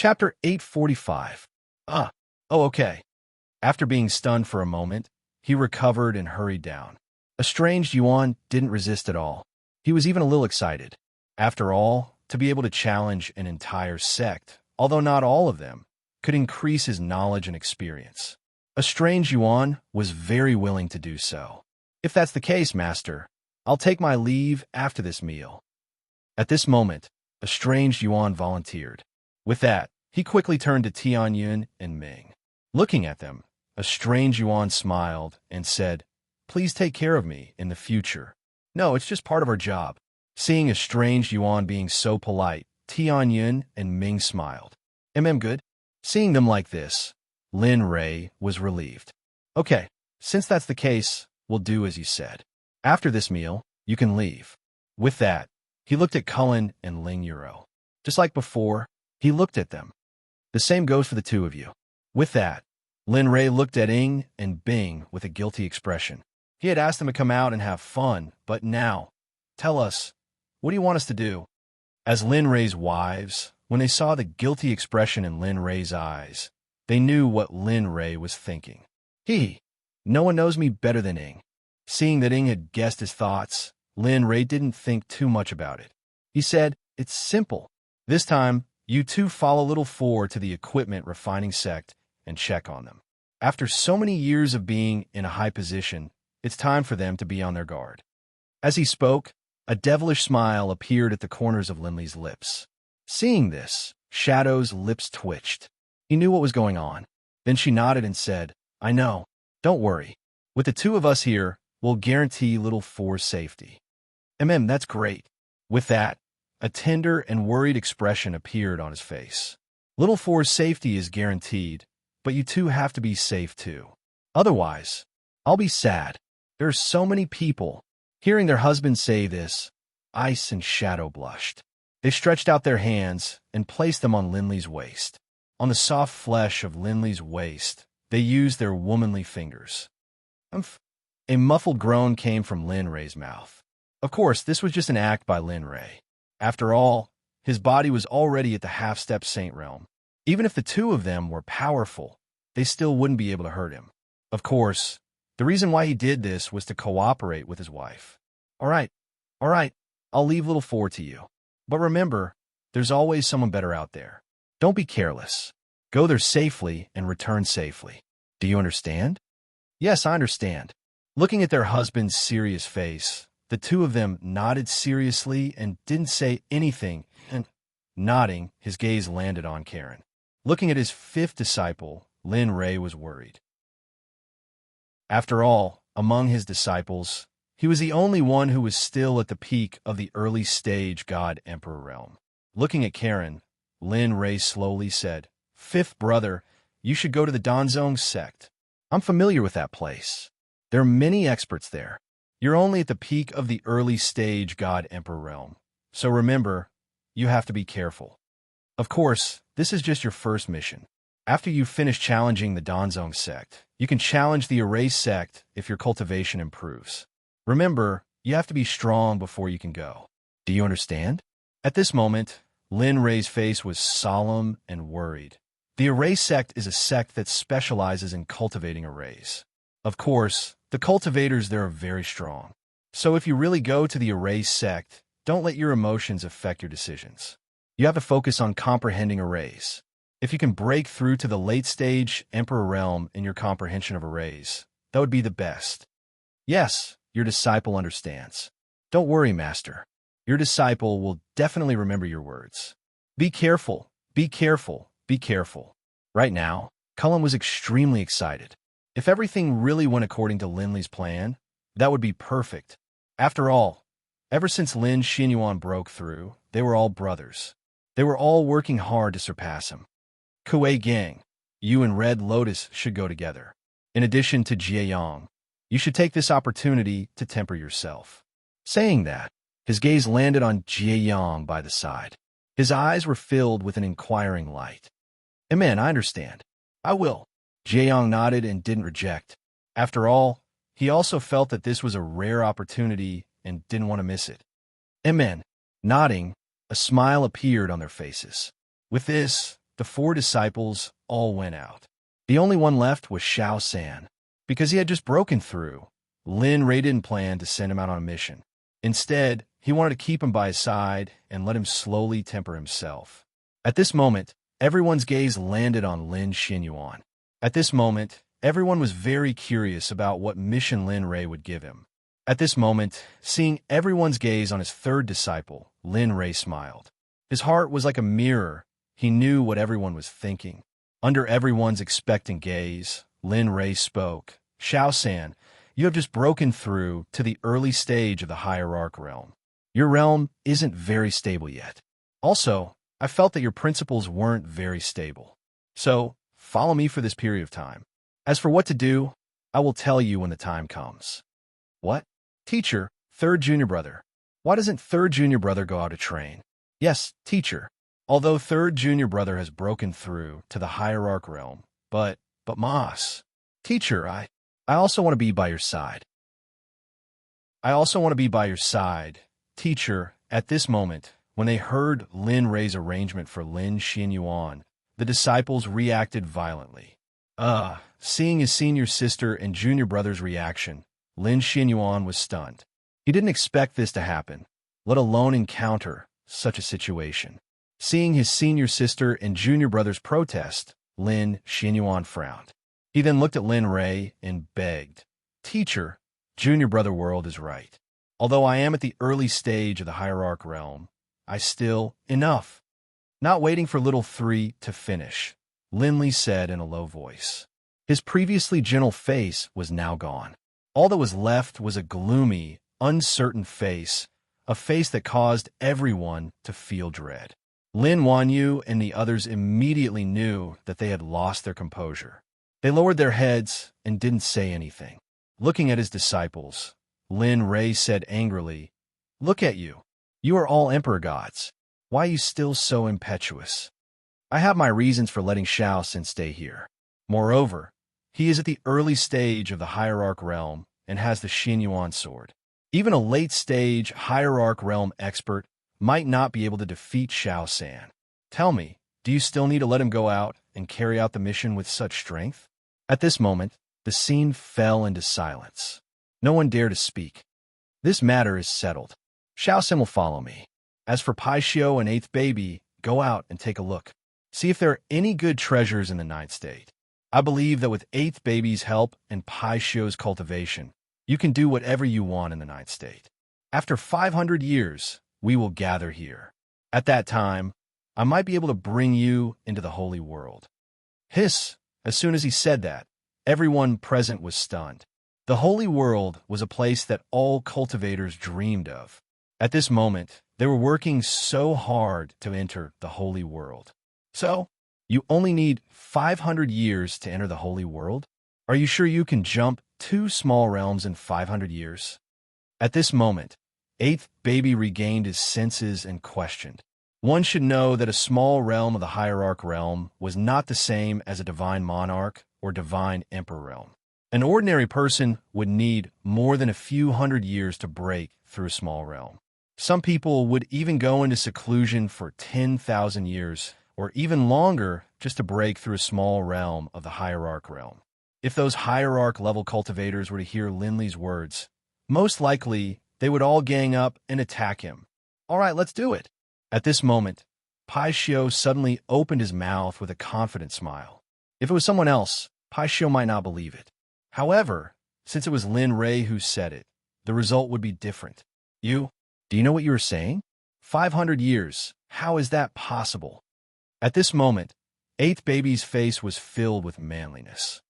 Chapter 845. Okay. After being stunned for a moment, he recovered and hurried down. Estranged Yuan didn't resist at all. He was even a little excited. After all, to be able to challenge an entire sect, although not all of them, could increase his knowledge and experience. Estranged Yuan was very willing to do so. If that's the case, Master, I'll take my leave after this meal. At this moment, Estranged Yuan volunteered. With that, he quickly turned to Tianyun and Ming. Looking at them, Estranged Yuan smiled and said, "Please take care of me in the future." "No, it's just part of our job." Seeing Estranged Yuan being so polite, Tianyun and Ming smiled. Good?" Seeing them like this, Lin Rei was relieved. "Okay, since that's the case, we'll do as you said. After this meal, you can leave." With that, he looked at Cullen and Ling Yuro. Just like before, he looked at them. "The same goes for the two of you." With that, Lin Rei looked at Ing and Bing with a guilty expression. He had asked them to come out and have fun, but now, "Tell us, what do you want us to do?" As Lin Rei's wives, when they saw the guilty expression in Lin Rei's eyes, they knew what Lin Rei was thinking. No one knows me better than Ing." Seeing that Ing had guessed his thoughts, Lin Rei didn't think too much about it. He said, "It's simple. This time, you two follow Little Four to the equipment refining sect and check on them. After so many years of being in a high position, it's time for them to be on their guard." As he spoke, a devilish smile appeared at the corners of Linley's lips. Seeing this, Shadow's lips twitched. He knew what was going on. Then she nodded and said, "I know. Don't worry. With the two of us here, we'll guarantee Little Four's safety." That's great." With that, a tender and worried expression appeared on his face. "Little Four's safety is guaranteed, but you two have to be safe too. Otherwise, I'll be sad. There are so many people." Hearing their husbands say this, Ice and Shadow blushed. They stretched out their hands and placed them on Linley's waist. On the soft flesh of Linley's waist, they used their womanly fingers. A muffled groan came from Lin Rei's mouth. Of course, this was just an act by Lin Rei. After all, his body was already at the half-step saint realm. Even if the two of them were powerful, they still wouldn't be able to hurt him. Of course, the reason why he did this was to cooperate with his wife. All right, I'll leave Little Four to you. But remember, there's always someone better out there. Don't be careless. Go there safely and return safely. Do you understand?" "Yes, I understand." Looking at their husband's serious face, the two of them nodded seriously and didn't say anything, and, nodding, his gaze landed on Karen. Looking at his fifth disciple, Lin Rei was worried. After all, among his disciples, he was the only one who was still at the peak of the early stage God-Emperor realm. Looking at Karen, Lin Rei slowly said, "Fifth brother, you should go to the Danzong Sect. I'm familiar with that place. There are many experts there. You're only at the peak of the early stage God-Emperor realm. So remember, you have to be careful. Of course, this is just your first mission. After you finish challenging the Danzong Sect, you can challenge the Erase Sect if your cultivation improves. Remember, you have to be strong before you can go. Do you understand?" At this moment, Lin Rei's face was solemn and worried. The Erase Sect is a sect that specializes in cultivating arrays. Of course, the cultivators there are very strong. So if you really go to the Erase Sect, don't let your emotions affect your decisions. You have to focus on comprehending arrays. If you can break through to the late-stage Emperor realm in your comprehension of arrays, that would be the best. Yes, your disciple understands. Don't worry, Master. Your disciple will definitely remember your words. Be careful, be careful, be careful. Right now, Cullen was extremely excited. If everything really went according to Linley's plan, that would be perfect. After all, ever since Lin Xinyuan broke through, they were all brothers. They were all working hard to surpass him. Kuei Gang, you and Red Lotus should go together. In addition to Jieyang, you should take this opportunity to temper yourself. Saying that, his gaze landed on Jieyang by the side. His eyes were filled with an inquiring light. I understand. I will. Jieyang nodded and didn't reject. After all, he also felt that this was a rare opportunity and didn't want to miss it. Nodding, a smile appeared on their faces. With this, the 4 disciples all went out. The only one left was Xiao San. Because he had just broken through, Lin Rei didn't plan to send him out on a mission. Instead, he wanted to keep him by his side and let him slowly temper himself. At this moment, everyone's gaze landed on Lin Xinyuan. At this moment, everyone was very curious about what mission Lin Rei would give him. At this moment, seeing everyone's gaze on his 3rd disciple, Lin Rei smiled. His heart was like a mirror. He knew what everyone was thinking. Under everyone's expectant gaze, Lin Rei spoke. Xiao San, you have just broken through to the early stage of the hierarch realm. Your realm isn't very stable yet. Also, I felt that your principles weren't very stable. So, follow me for this period of time. As for what to do, I will tell you when the time comes. What? Teacher, 3rd junior brother. Why doesn't 3rd junior brother go out to train? Yes, teacher. Although 3rd junior brother has broken through to the hierarch realm, but Moss. Teacher, I also want to be by your side. I also want to be by your side. Teacher, at this moment, when they heard Lin Rei's arrangement for Lin Xinyuan, the disciples reacted violently. Seeing his senior sister and junior brother's reaction, Lin Xinyuan was stunned. He didn't expect this to happen, let alone encounter such a situation. Seeing his senior sister and junior brother's protest, Lin Xinyuan frowned. He then looked at Lin Rei and begged, Teacher, junior brother world is right. Although I am at the early stage of the hierarch realm, I still enough. Not waiting for little 3 to finish, Lin Li said in a low voice. His previously gentle face was now gone. All that was left was a gloomy, uncertain face, a face that caused everyone to feel dread. Lin Wanyu and the others immediately knew that they had lost their composure. They lowered their heads and didn't say anything. Looking at his disciples, Lin Rei said angrily, Look at you. You are all emperor gods. Why are you still so impetuous? I have my reasons for letting Xiao San stay here. Moreover, he is at the early stage of the hierarch realm and has the Xinyuan sword. Even a late-stage hierarch realm expert might not be able to defeat Xiao San. Tell me, do you still need to let him go out and carry out the mission with such strength? At this moment, the scene fell into silence. No one dared to speak. This matter is settled. Xiao San will follow me. As for Pai Xiu and 8th baby, go out and take a look. See if there are any good treasures in the 9th state. I believe that with 8th baby's help and Pai Xiu's cultivation, you can do whatever you want in the 9th state. After 500 years, we will gather here. At that time, I might be able to bring you into the holy world. Hiss! As soon as he said that, everyone present was stunned. The holy world was a place that all cultivators dreamed of. At this moment, they were working so hard to enter the holy world. So, you only need 500 years to enter the holy world? Are you sure you can jump 2 small realms in 500 years? At this moment, 8th baby regained his senses and questioned. One should know that a small realm of the hierarch realm was not the same as a divine monarch or divine emperor realm. An ordinary person would need more than a few hundred years to break through a small realm. Some people would even go into seclusion for 10,000 years or even longer just to break through a small realm of the hierarch realm. If those hierarch-level cultivators were to hear Lin Li's words, most likely they would all gang up and attack him. All right, let's do it. At this moment, Pai Xiu suddenly opened his mouth with a confident smile. If it was someone else, Pai Xiu might not believe it. However, since it was Lin Rei who said it, the result would be different. Do you know what you were saying? 500 years, how is that possible? At this moment, 8th baby's face was filled with manliness.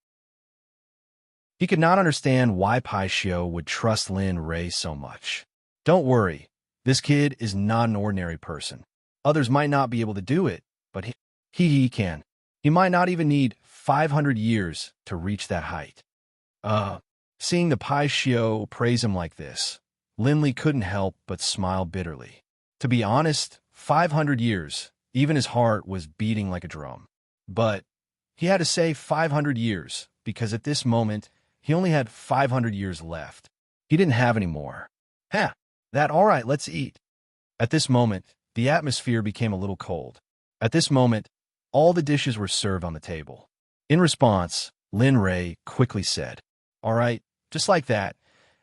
He could not understand why Pai Xiu would trust Lin Rei so much. Don't worry, this kid is not an ordinary person. Others might not be able to do it, but he can. He might not even need 500 years to reach that height. Seeing the Pai Xiu praise him like this, Lin Li couldn't help but smile bitterly. To be honest, 500 years, even his heart was beating like a drum. But he had to say 500 years, because at this moment, he only had 500 years left. He didn't have any more. All right, let's eat. At this moment, the atmosphere became a little cold. At this moment, all the dishes were served on the table. In response, Lin Ray quickly said, "All right, just like that,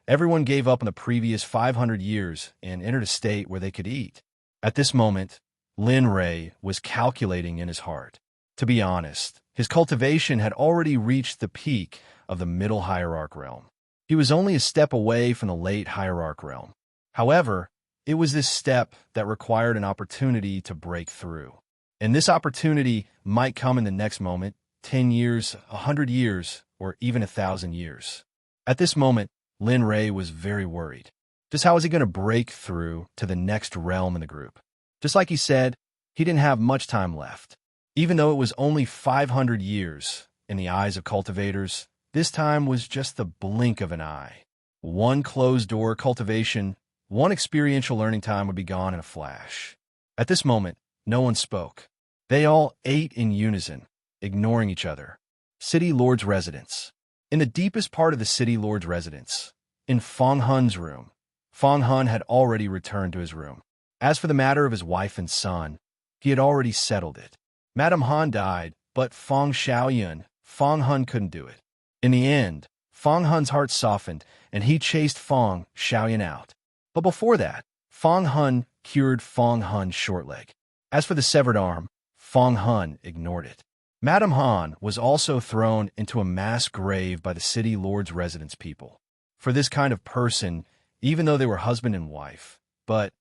everyone gave up on the previous 500 years and entered a state where they could eat." At this moment, Lin Ray was calculating in his heart. To be honest, his cultivation had already reached the peak of the middle hierarch realm. He was only a step away from the late hierarch realm. However, it was this step that required an opportunity to break through. And this opportunity might come in the next moment, 10 years, 100 years, or even 1,000 years. At this moment, Lin Ray was very worried. Just how was he going to break through to the next realm in the group? Just like he said, he didn't have much time left. Even though it was only 500 years, in the eyes of cultivators, this time was just the blink of an eye. One closed-door cultivation, one experiential learning time would be gone in a flash. At this moment, no one spoke. They all ate in unison, ignoring each other. City Lord's residence. In the deepest part of the City Lord's residence, in Fong Hun's room, Fong Hun had already returned to his room. As for the matter of his wife and son, he had already settled it. Madame Han died, but Fong Xiaoyun, Fong Hun couldn't do it. In the end, Fong Hun's heart softened, and he chased Fong Xiaoyun out. But before that, Fong Hun cured Fong Hun's short leg. As for the severed arm, Fong Hun ignored it. Madame Han was also thrown into a mass grave by the City Lord's residence people. For this kind of person, even though they were husband and wife, but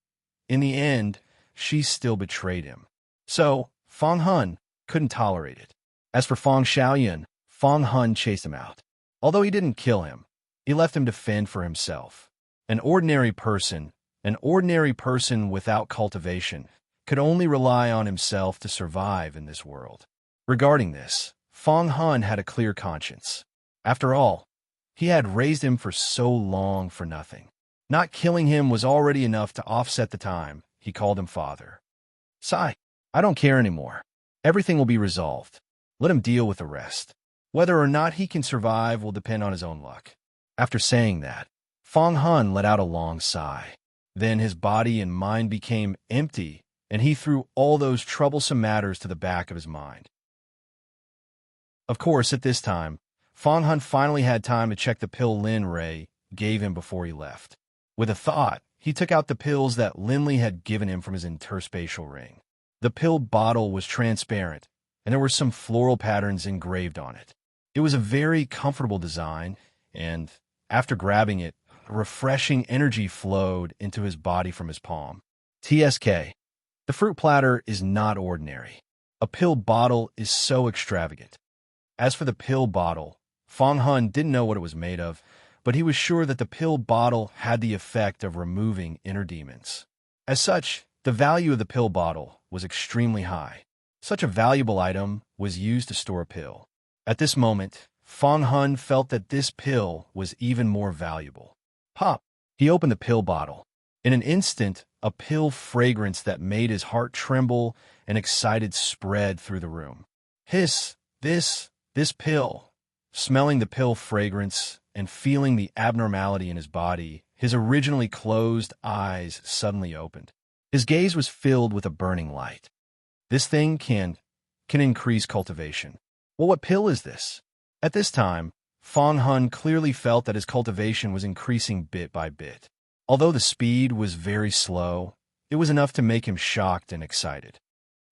in the end, she still betrayed him. So, Fong Hun couldn't tolerate it. As for Fong Xiaoyun, Fong Hun chased him out. Although he didn't kill him, he left him to fend for himself. An ordinary person without cultivation, could only rely on himself to survive in this world. Regarding this, Fong Hun had a clear conscience. After all, he had raised him for so long for nothing. Not killing him was already enough to offset the time he called him father. "Sigh, I don't care anymore. Everything will be resolved. Let him deal with the rest. Whether or not he can survive will depend on his own luck." After saying that, Fong Hun let out a long sigh. Then his body and mind became empty, and he threw all those troublesome matters to the back of his mind. Of course, at this time, Fong Hun finally had time to check the pill Lin Ray gave him before he left. With a thought, he took out the pills that Lin Li had given him from his interspatial ring. The pill bottle was transparent, and there were some floral patterns engraved on it. It was a very comfortable design, and after grabbing it, a refreshing energy flowed into his body from his palm. TSK. The fruit platter is not ordinary. A pill bottle is so extravagant. As for the pill bottle, Fong Hun didn't know what it was made of, but he was sure that the pill bottle had the effect of removing inner demons. As such, the value of the pill bottle was extremely high. Such a valuable item was used to store a pill. At this moment, Fong Hun felt that this pill was even more valuable. Pop! He opened the pill bottle. In an instant, a pill fragrance that made his heart tremble and excited spread through the room. Hiss! This pill. Smelling the pill fragrance and feeling the abnormality in his body, his originally closed eyes suddenly opened. His gaze was filled with a burning light. This thing can increase cultivation. Well, what pill is this? At this time, Fong Hun clearly felt that his cultivation was increasing bit by bit. Although the speed was very slow, it was enough to make him shocked and excited.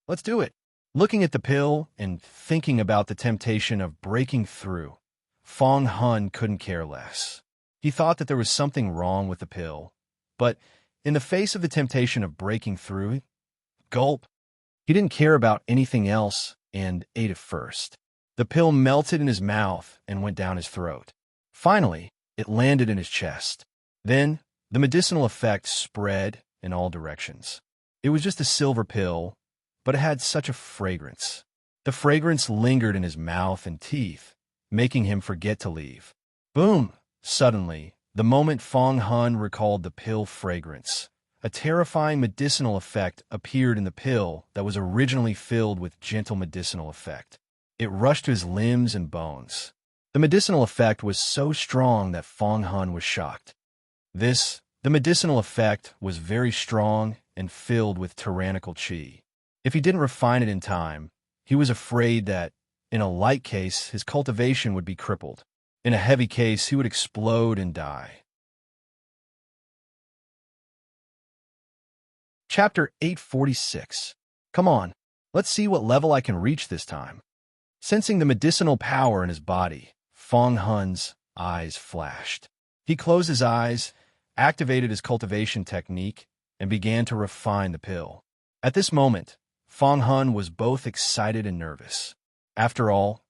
Let's do it. Looking at the pill and thinking about the temptation of breaking through, Fong Hun couldn't care less. He thought that there was something wrong with the pill, but in the face of the temptation of breaking through, gulp, he didn't care about anything else and ate it first. The pill melted in his mouth and went down his throat. Finally, it landed in his chest. Then, the medicinal effect spread in all directions. It was just a silver pill, but it had such a fragrance. The fragrance lingered in his mouth and teeth, making him forget to leave. Boom! Suddenly, the moment Fong Hun recalled the pill fragrance, a terrifying medicinal effect appeared in the pill that was originally filled with gentle medicinal effect. It rushed to his limbs and bones. The medicinal effect was so strong that Fong Hun was shocked. The medicinal effect was very strong and filled with tyrannical qi. If he didn't refine it in time, He was afraid that, in a light case, his cultivation would be crippled. In a heavy case, he would explode and die. Chapter 846. Come on, let's see what level I can reach this time. Sensing the medicinal power in his body, Fong Hun's eyes flashed. He closed his eyes, activated his cultivation technique, and began to refine the pill. At this moment, Fong Hun was both excited and nervous. After all,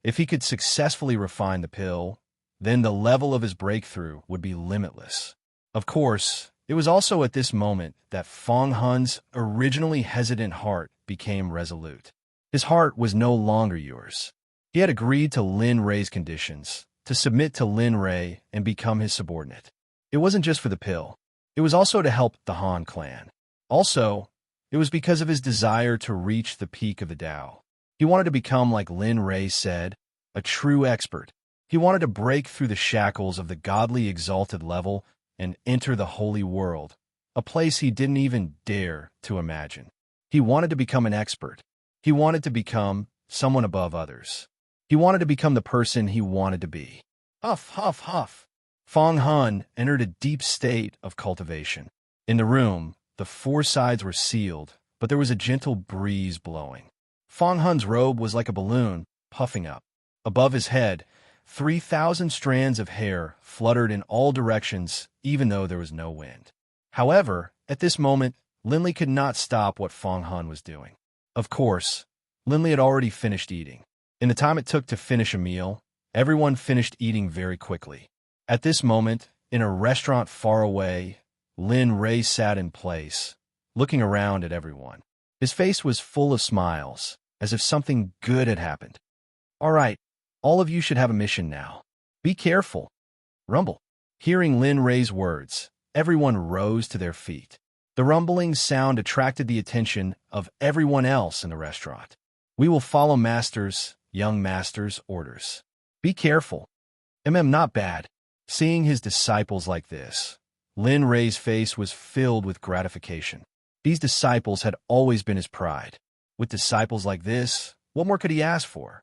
if he could successfully refine the pill, then the level of his breakthrough would be limitless. Of course, it was also at this moment that Fong Hun's originally hesitant heart became resolute. His heart was no longer yours. He had agreed to Lin Rei's conditions, to submit to Lin Rei and become his subordinate. It wasn't just for the pill. It was also to help the Han clan. Also, it was because of his desire to reach the peak of the Tao. He wanted to become, like Lin Rei said, a true expert. He wanted to break through the shackles of the godly exalted level and enter the holy world, a place he didn't even dare to imagine. He wanted to become an expert. He wanted to become someone above others. He wanted to become the person he wanted to be. Huff, huff, huff. Fong Hun entered a deep state of cultivation. In the room, the four sides were sealed, but there was a gentle breeze blowing. Fong Hun's robe was like a balloon, puffing up. Above his head, 3,000 strands of hair fluttered in all directions, even though there was no wind. However, at this moment, Linley could not stop what Fong Hun was doing. Of course, Linley had already finished eating. In the time it took to finish a meal, everyone finished eating very quickly. At this moment, in a restaurant far away, Lin Rei sat in place, looking around at everyone. His face was full of smiles, as if something good had happened. All right, all of you should have a mission now. Be careful. Rumble. Hearing Lin Rei's words, everyone rose to their feet. The rumbling sound attracted the attention of everyone else in the restaurant. We will follow young master's orders. Be careful. Not bad. Seeing his disciples like this, Lin Rei's face was filled with gratification. These disciples had always been his pride. With disciples like this, what more could he ask for?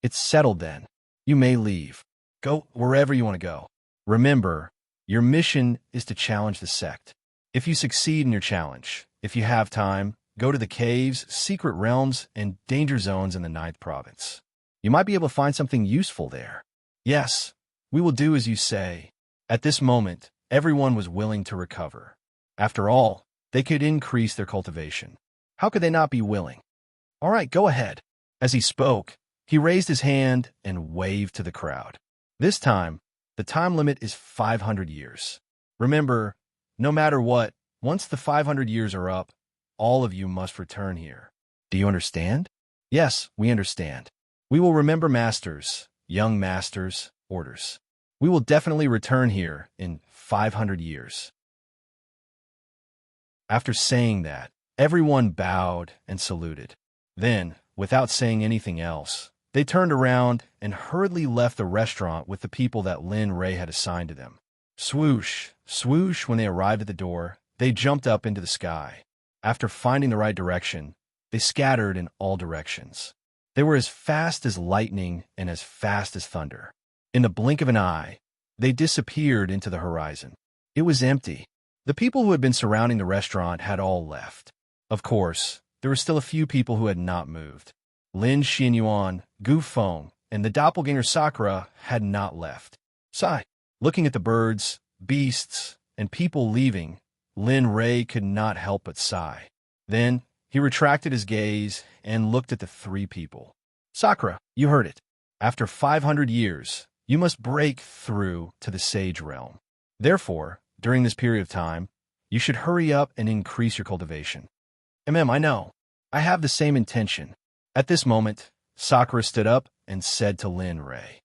It's settled then. You may leave. Go wherever you want to go. Remember, your mission is to challenge the sect. If you succeed in your challenge, if you have time, go to the caves, secret realms, and danger zones in the 9th province. You might be able to find something useful there. Yes, we will do as you say. At this moment, everyone was willing to recover. After all, they could increase their cultivation. How could they not be willing? All right, go ahead. As he spoke, he raised his hand and waved to the crowd. This time, the time limit is 500 years. Remember, no matter what, once the 500 years are up, all of you must return here. Do you understand? Yes, we understand. We will remember young masters' orders. We will definitely return here in 500 years. After saying that, everyone bowed and saluted. Then, without saying anything else, they turned around and hurriedly left the restaurant with the people that Lin Rei had assigned to them. Swoosh, swoosh, when they arrived at the door, they jumped up into the sky. After finding the right direction, they scattered in all directions. They were as fast as lightning and as fast as thunder. In the blink of an eye, they disappeared into the horizon. It was empty. The people who had been surrounding the restaurant had all left. Of course, there were still a few people who had not moved. Lin Xinyuan, Gu Feng, and the doppelganger Sakura had not left. Sigh. Looking at the birds, beasts, and people leaving, Lin Rei could not help but sigh. Then, he retracted his gaze and looked at the 3 people. Sakura, you heard it. After 500 years, you must break through to the sage realm. Therefore, during this period of time, you should hurry up and increase your cultivation. I know. I have the same intention. At this moment, Sakura stood up and said to Lin Rei,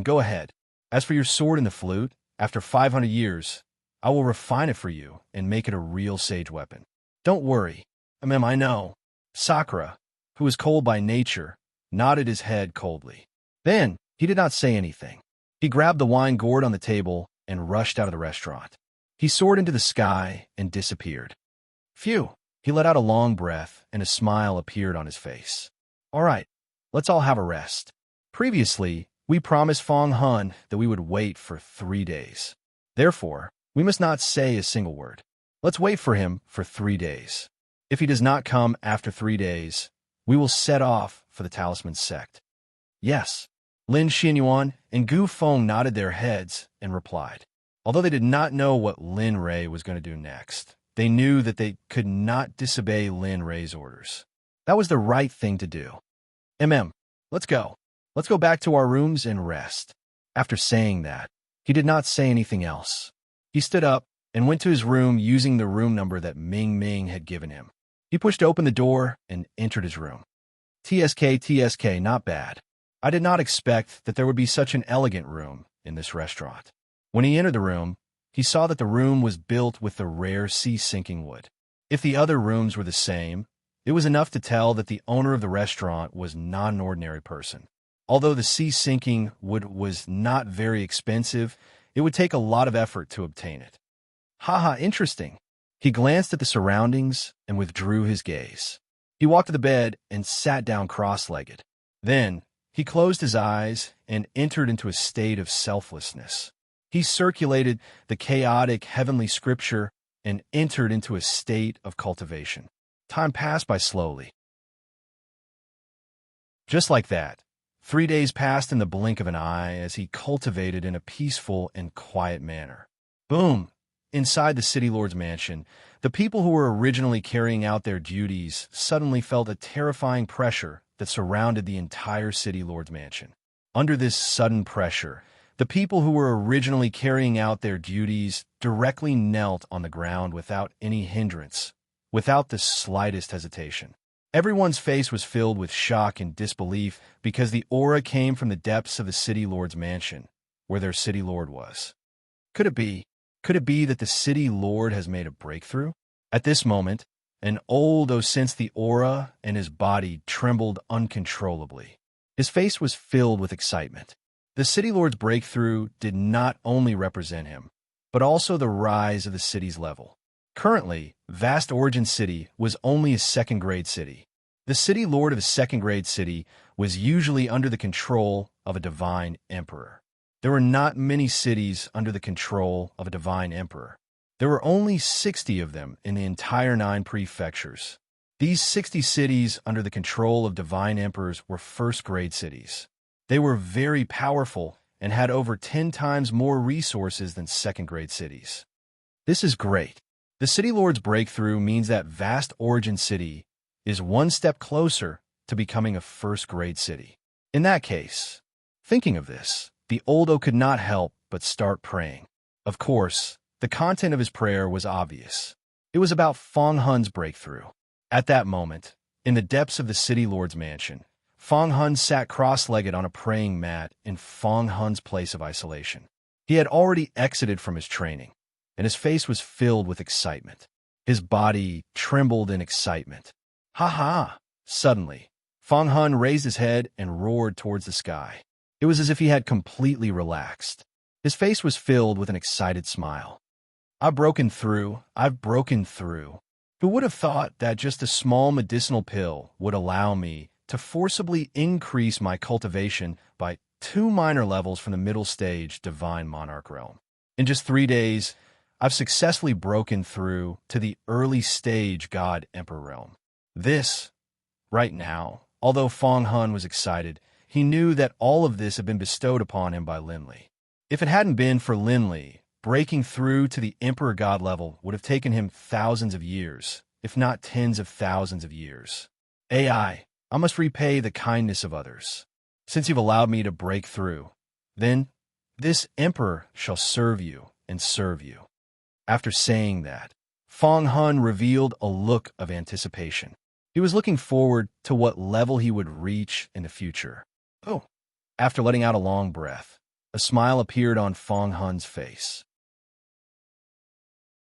go ahead. As for your sword and the flute, after 500 years, I will refine it for you and make it a real sage weapon. Don't worry. I know. Sakura, who was cold by nature, nodded his head coldly. Then, he did not say anything. He grabbed the wine gourd on the table and rushed out of the restaurant. He soared into the sky and disappeared. Phew! He let out a long breath, and a smile appeared on his face. All right, let's all have a rest. Previously, we promised Fong Hun that we would wait for 3 days. Therefore, we must not say a single word. Let's wait for him for 3 days. If he does not come after 3 days, we will set off for the Talisman Sect. Yes. Lin Xinyuan and Gu Feng nodded their heads and replied. Although they did not know what Lin Rei was going to do next, they knew that they could not disobey Lin Rei's orders. That was the right thing to do. Let's go. Let's go back to our rooms and rest. After saying that, he did not say anything else. He stood up and went to his room using the room number that Ming Ming had given him. He pushed open the door and entered his room. TSK, not bad. I did not expect that there would be such an elegant room in this restaurant. When he entered the room, he saw that the room was built with the rare sea-sinking wood. If the other rooms were the same, it was enough to tell that the owner of the restaurant was not an ordinary person. Although the sea-sinking wood was not very expensive, it would take a lot of effort to obtain it. Haha, interesting. He glanced at the surroundings and withdrew his gaze. He walked to the bed and sat down cross-legged. Then, he closed his eyes and entered into a state of selflessness. He circulated the chaotic heavenly scripture and entered into a state of cultivation. Time passed by slowly. Just like that, 3 days passed in the blink of an eye as he cultivated in a peaceful and quiet manner. Boom! Inside the City Lord's mansion, the people who were originally carrying out their duties suddenly felt a terrifying pressure that surrounded the entire City Lord's mansion. Under this sudden pressure, the people who were originally carrying out their duties directly knelt on the ground without any hindrance, without the slightest hesitation. Everyone's face was filled with shock and disbelief because the aura came from the depths of the City Lord's mansion, where their City Lord was. Could it be that the City Lord has made a breakthrough? At this moment, an old sensed the aura and his body trembled uncontrollably. His face was filled with excitement. The City Lord's breakthrough did not only represent him, but also the rise of the city's level. Currently, Vast Origin City was only a second-grade city. The City Lord of a second-grade city was usually under the control of a divine emperor. There were not many cities under the control of a divine emperor. There were only 60 of them in the entire 9 prefectures. These 60 cities under the control of divine emperors were first-grade cities. They were very powerful and had over 10 times more resources than second-grade cities. This is great. The City Lord's breakthrough means that Vast Origin City is one step closer to becoming a first-grade city. In that case, thinking of this, the Oldo could not help but start praying. Of course, the content of his prayer was obvious. It was about Fong Hun's breakthrough. At that moment, in the depths of the City Lord's mansion, Fong Hun sat cross-legged on a praying mat in Fong Hun's place of isolation. He had already exited from his training, and his face was filled with excitement. His body trembled in excitement. Ha ha! Suddenly, Fong Hun raised his head and roared towards the sky. It was as if he had completely relaxed. His face was filled with an excited smile. I've broken through. Who would have thought that just a small medicinal pill would allow me to forcibly increase my cultivation by 2 minor levels from the middle stage Divine Monarch realm? In just 3 days, I've successfully broken through to the early stage God Emperor realm. Right now, although Fong Hun was excited, he knew that all of this had been bestowed upon him by Lin Li. If it hadn't been for Lin Li, breaking through to the Emperor God level would have taken him thousands of years, if not tens of thousands of years. I must repay the kindness of others. Since you've allowed me to break through, then this Emperor shall serve you and serve you. After saying that, Fong Hun revealed a look of anticipation. He was looking forward to what level he would reach in the future. Oh, after letting out a long breath, a smile appeared on Fong Hun's face.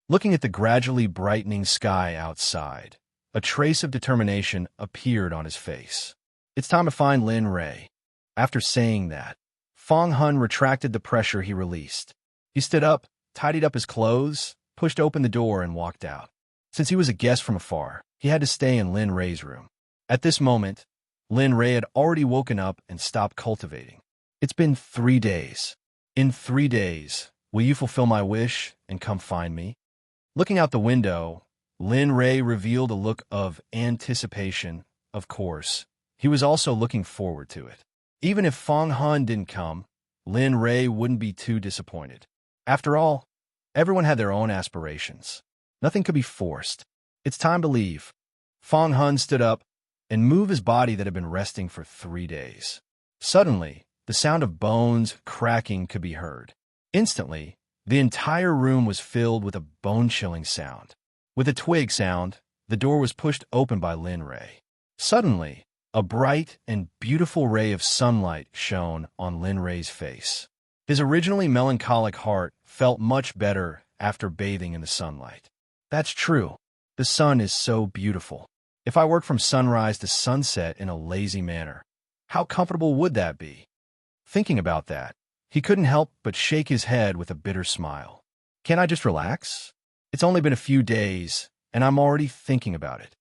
Looking at the gradually brightening sky outside, a trace of determination appeared on his face. It's time to find Lin Rei. After saying that, Fong Hun retracted the pressure he released. He stood up, tidied up his clothes, pushed open the door, and walked out. Since he was a guest from afar, he had to stay in Lin Rei's room. At this moment, Lin Ray had already woken up and stopped cultivating. It's been 3 days. In 3 days, will you fulfill my wish and come find me? Looking out the window, Lin Ray revealed a look of anticipation. Of course, he was also looking forward to it. Even if Fong Hun didn't come, Lin Ray wouldn't be too disappointed. After all, everyone had their own aspirations. Nothing could be forced. It's time to leave. Fong Hun stood up and moved his body that had been resting for 3 days. Suddenly, the sound of bones cracking could be heard. Instantly, the entire room was filled with a bone-chilling sound. With a twig sound, the door was pushed open by Lin Ray. Suddenly, a bright and beautiful ray of sunlight shone on Lin Ray's face. His originally melancholic heart felt much better after bathing in the sunlight. That's true. The sun is so beautiful. If I worked from sunrise to sunset in a lazy manner, how comfortable would that be? Thinking about that, he couldn't help but shake his head with a bitter smile. Can't I just relax? It's only been a few days, and I'm already thinking about it.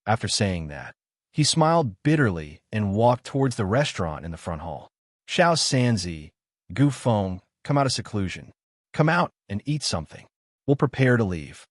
After saying that, he smiled bitterly and walked towards the restaurant in the front hall. Xiao Sanzi, Gu Feng, come out of seclusion. Come out and eat something. We'll prepare to leave.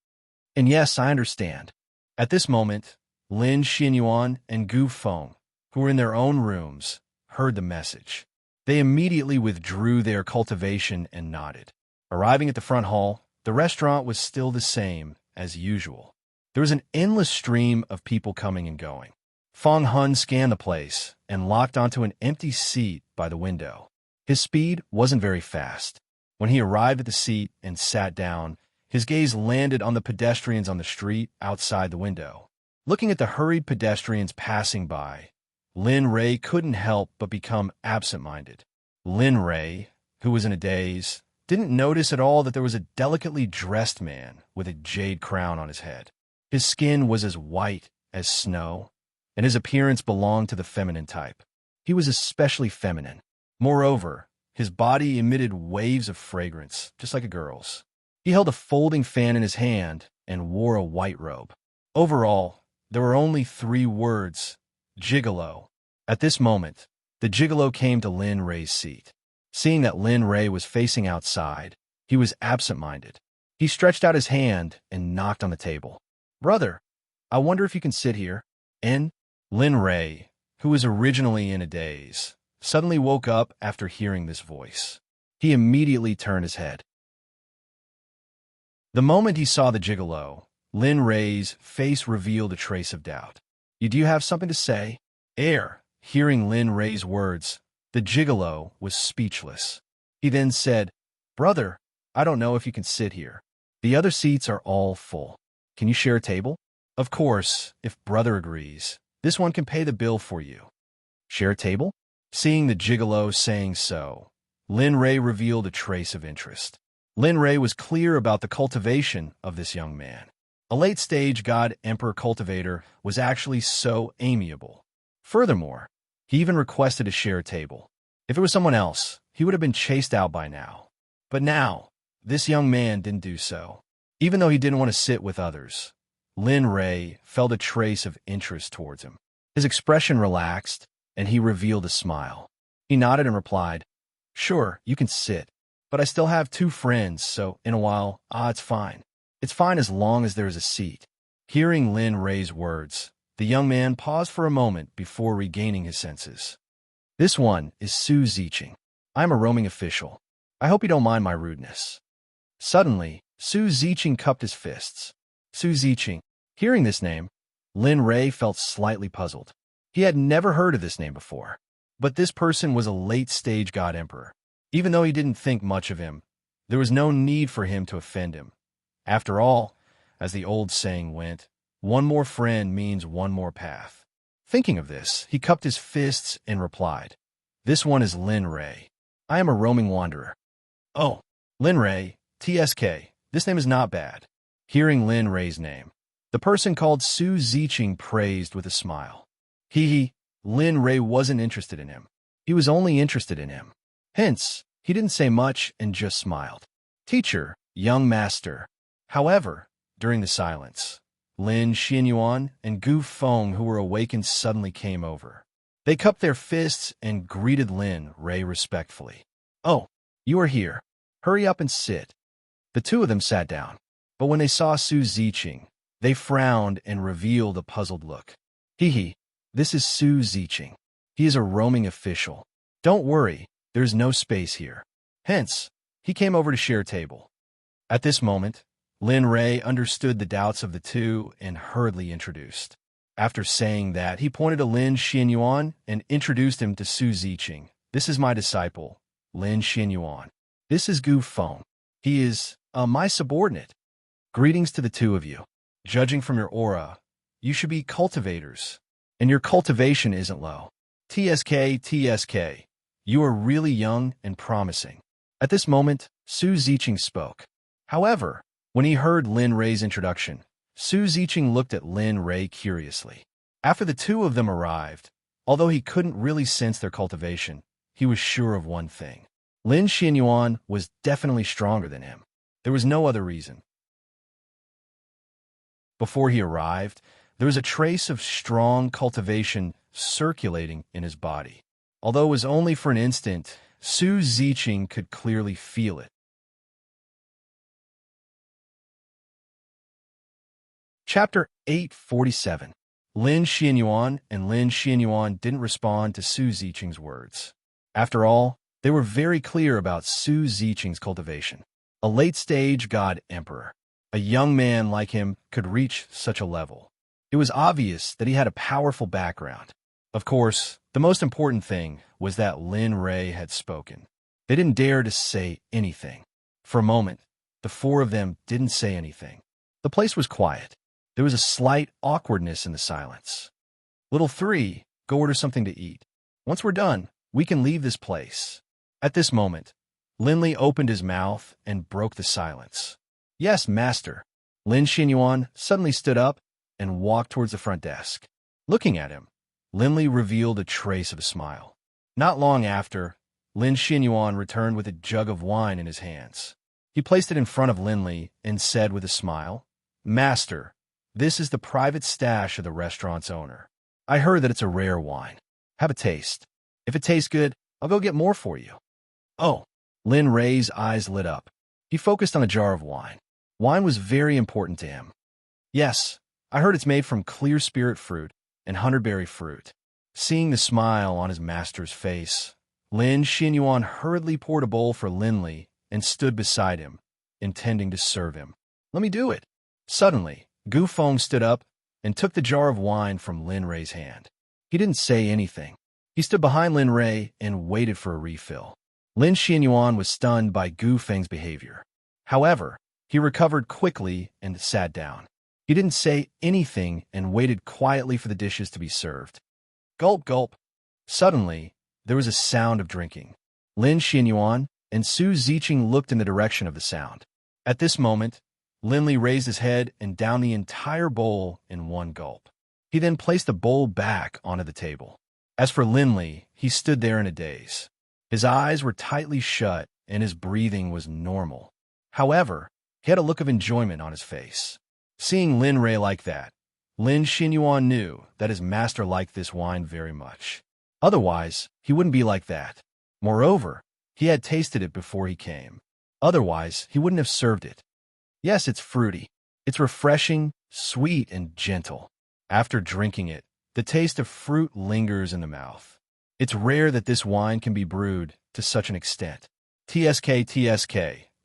And yes, I understand. At this moment, Lin Xinyuan and Gu Feng, who were in their own rooms, heard the message. They immediately withdrew their cultivation and nodded. Arriving at the front hall, the restaurant was still the same as usual. There was an endless stream of people coming and going. Fong Hun scanned the place and locked onto an empty seat by the window. His speed wasn't very fast. When he arrived at the seat and sat down, his gaze landed on the pedestrians on the street outside the window. Looking at the hurried pedestrians passing by, Lin Ray couldn't help but become absent-minded. Lin Ray, who was in a daze, didn't notice at all that there was a delicately dressed man with a jade crown on his head. His skin was as white as snow, and his appearance belonged to the feminine type. He was especially feminine. Moreover, his body emitted waves of fragrance, just like a girl's. He held a folding fan in his hand and wore a white robe. Overall, there were only 3 words: gigolo. At this moment, the gigolo came to Lin Ray's seat. Seeing that Lin Ray was facing outside, he was absent-minded. He stretched out his hand and knocked on the table. "Brother, I wonder if you can sit here." And Lin Ray, who was originally in a daze, suddenly woke up after hearing this voice. He immediately turned his head. The moment he saw the gigolo, Lin Ray's face revealed a trace of doubt. "Do you have something to say?" Hearing Lin Ray's words, the gigolo was speechless. He then said, "Brother, I don't know if you can sit here. The other seats are all full. Can you share a table?" "Of course, if brother agrees. This one can pay the bill for you." "Share a table?" Seeing the gigolo saying so, Lin Ray revealed a trace of interest. Lin Ray was clear about the cultivation of this young man. A late-stage God Emperor cultivator was actually so amiable. Furthermore, he even requested to share a table. If it was someone else, he would have been chased out by now. But now, this young man didn't do so. Even though he didn't want to sit with others, Lin Ray felt a trace of interest towards him. His expression relaxed, and he revealed a smile. He nodded and replied, "Sure, you can sit, but I still have 2 friends, so in a while, it's fine. It's fine as long as there is a seat." Hearing Lin Ray's words, the young man paused for a moment before regaining his senses. "This one is Su Ziqing. I am a roaming official. I hope you don't mind my rudeness." Suddenly, Su Ziqing cupped his fists. Su Ziqing. Hearing this name, Lin Ray felt slightly puzzled. He had never heard of this name before. But this person was a late-stage God Emperor. Even though he didn't think much of him, there was no need for him to offend him. After all, as the old saying went, one more friend means one more path. Thinking of this, he cupped his fists and replied, "This one is Lin Ray. I am a roaming wanderer." "Oh, Lin Ray, TSK, this name is not bad." Hearing Lin Ray's name, the person called Su Ziqing praised with a smile. Lin Ray wasn't interested in him. He was only interested in him. Hence, he didn't say much and just smiled. "Teacher, young master." However, during the silence, Lin Xinyuan and Gu Feng, who were awakened, suddenly came over. They cupped their fists and greeted Lin Ray respectfully. "Oh, you are here. Hurry up and sit." The two of them sat down, but when they saw Su Ziqing, they frowned and revealed a puzzled look. "Hee, this is Su Ziqing. He is a roaming official. Don't worry, there's no space here." Hence, he came over to share a table. At this moment, Lin Ray understood the doubts of the two and hurriedly introduced. After saying that, he pointed to Lin Xinyuan and introduced him to Su Ziqing. "This is my disciple, Lin Xinyuan. This is Gu Feng. He is, my subordinate. Greetings to the two of you. Judging from your aura, you should be cultivators, and your cultivation isn't low. TSK, you are really young and promising." At this moment, Su Ziqing spoke. However, when he heard Lin Ray's introduction, Su Ziqing looked at Lin Ray curiously. After the two of them arrived, although he couldn't really sense their cultivation, he was sure of one thing. Lin Xinyuan was definitely stronger than him. There was no other reason. Before he arrived, there was a trace of strong cultivation circulating in his body. Although it was only for an instant, Su Ziqing could clearly feel it. Chapter 847. Lin Xinyuan and Lin Xinyuan didn't respond to Su Ziqing's words. After all, they were very clear about Su Ziqing's cultivation. A late-stage god emperor. A young man like him could reach such a level. It was obvious that he had a powerful background. Of course, the most important thing was that Lin Ray had spoken. They didn't dare to say anything. For a moment, the four of them didn't say anything. The place was quiet. There was a slight awkwardness in the silence. "Little three, go order something to eat. Once we're done, we can leave this place." At this moment, Linley opened his mouth and broke the silence. "Yes, master." Lin Xinyuan suddenly stood up and walked towards the front desk. Looking at him, Linley revealed a trace of a smile. Not long after, Lin Xinyuan returned with a jug of wine in his hands. He placed it in front of Linley and said with a smile, "Master, this is the private stash of the restaurant's owner. I heard that it's a rare wine. Have a taste. If it tastes good, I'll go get more for you." "Oh." Lin Ray's eyes lit up. He focused on a jar of wine. Wine was very important to him. "Yes, I heard it's made from clear spirit fruit and hunterberry fruit." Seeing the smile on his master's face, Lin Xinyuan hurriedly poured a bowl for Linley and stood beside him, intending to serve him. "Let me do it." Suddenly, Gu Feng stood up and took the jar of wine from Lin Ray's hand. He didn't say anything. He stood behind Lin Ray and waited for a refill. Lin Xinyuan was stunned by Gu Feng's behavior. However, he recovered quickly and sat down. He didn't say anything and waited quietly for the dishes to be served. Gulp, gulp. Suddenly, there was a sound of drinking. Lin Xinyuan and Su Ziqing looked in the direction of the sound. At this moment, Linley raised his head and downed the entire bowl in one gulp. He then placed the bowl back onto the table. As for Linley, he stood there in a daze. His eyes were tightly shut and his breathing was normal. However, he had a look of enjoyment on his face. Seeing Lin Ray like that, Lin Xinyuan knew that his master liked this wine very much. Otherwise, he wouldn't be like that. Moreover, he had tasted it before he came. Otherwise, he wouldn't have served it. Yes, it's fruity. It's refreshing, sweet, and gentle. After drinking it, the taste of fruit lingers in the mouth. It's rare that this wine can be brewed to such an extent. TSK,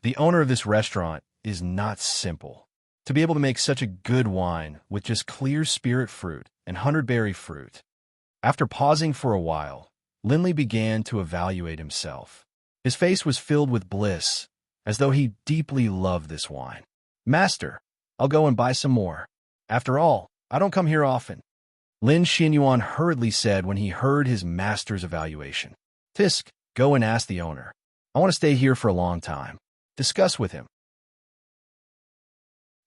the owner of this restaurant, is not simple. To be able to make such a good wine with just clear spirit fruit and hunterberry fruit. After pausing for a while, Linley began to evaluate himself. His face was filled with bliss, as though he deeply loved this wine. "Master, I'll go and buy some more. After all, I don't come here often." Lin Xinyuan hurriedly said when he heard his master's evaluation. "Tisk, go and ask the owner. I want to stay here for a long time. Discuss with him.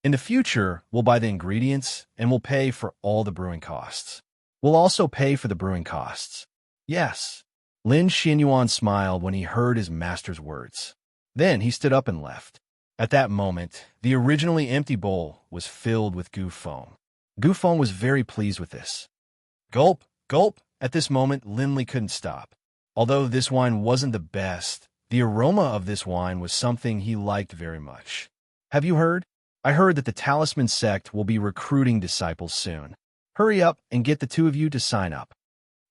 In the future, we'll buy the ingredients and we'll pay for all the brewing costs. We'll also pay for the brewing costs." "Yes." Lin Xinyuan smiled when he heard his master's words. Then he stood up and left. At that moment, the originally empty bowl was filled with Gu Feng. Gu Feng was very pleased with this. Gulp, gulp, At this moment, Lindley couldn't stop. Although this wine wasn't the best, the aroma of this wine was something he liked very much. Have you heard? I heard that the Talisman Sect will be recruiting disciples soon. Hurry up and get the two of you to sign up.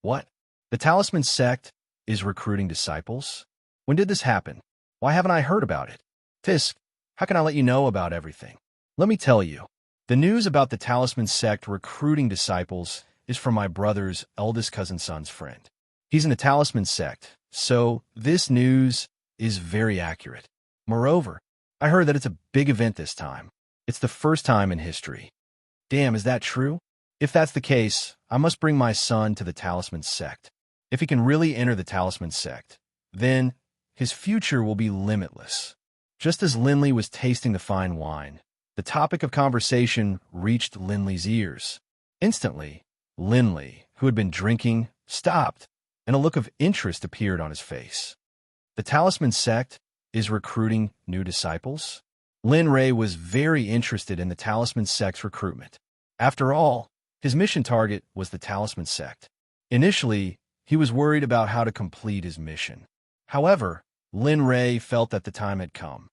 What? The Talisman Sect is recruiting disciples? When did this happen? Why haven't I heard about it? Fisk, how can I let you know about everything? Let me tell you. The news about the Talisman Sect recruiting disciples is from my brother's eldest cousin's son's friend. He's in the Talisman Sect, so this news is very accurate. Moreover, I heard that it's a big event this time. It's the first time in history. Damn, is that true? If that's the case, I must bring my son to the Talisman Sect. If he can really enter the Talisman Sect, then his future will be limitless. Just as Lindley was tasting the fine wine, the topic of conversation reached Lindley's ears. Instantly, Lindley, who had been drinking, stopped, and a look of interest appeared on his face. The Talisman Sect is recruiting new disciples? Lin Ray was very interested in the Talisman Sect's recruitment. After all, his mission target was the Talisman Sect. Initially, he was worried about how to complete his mission. However, Lin Ray felt that the time had come.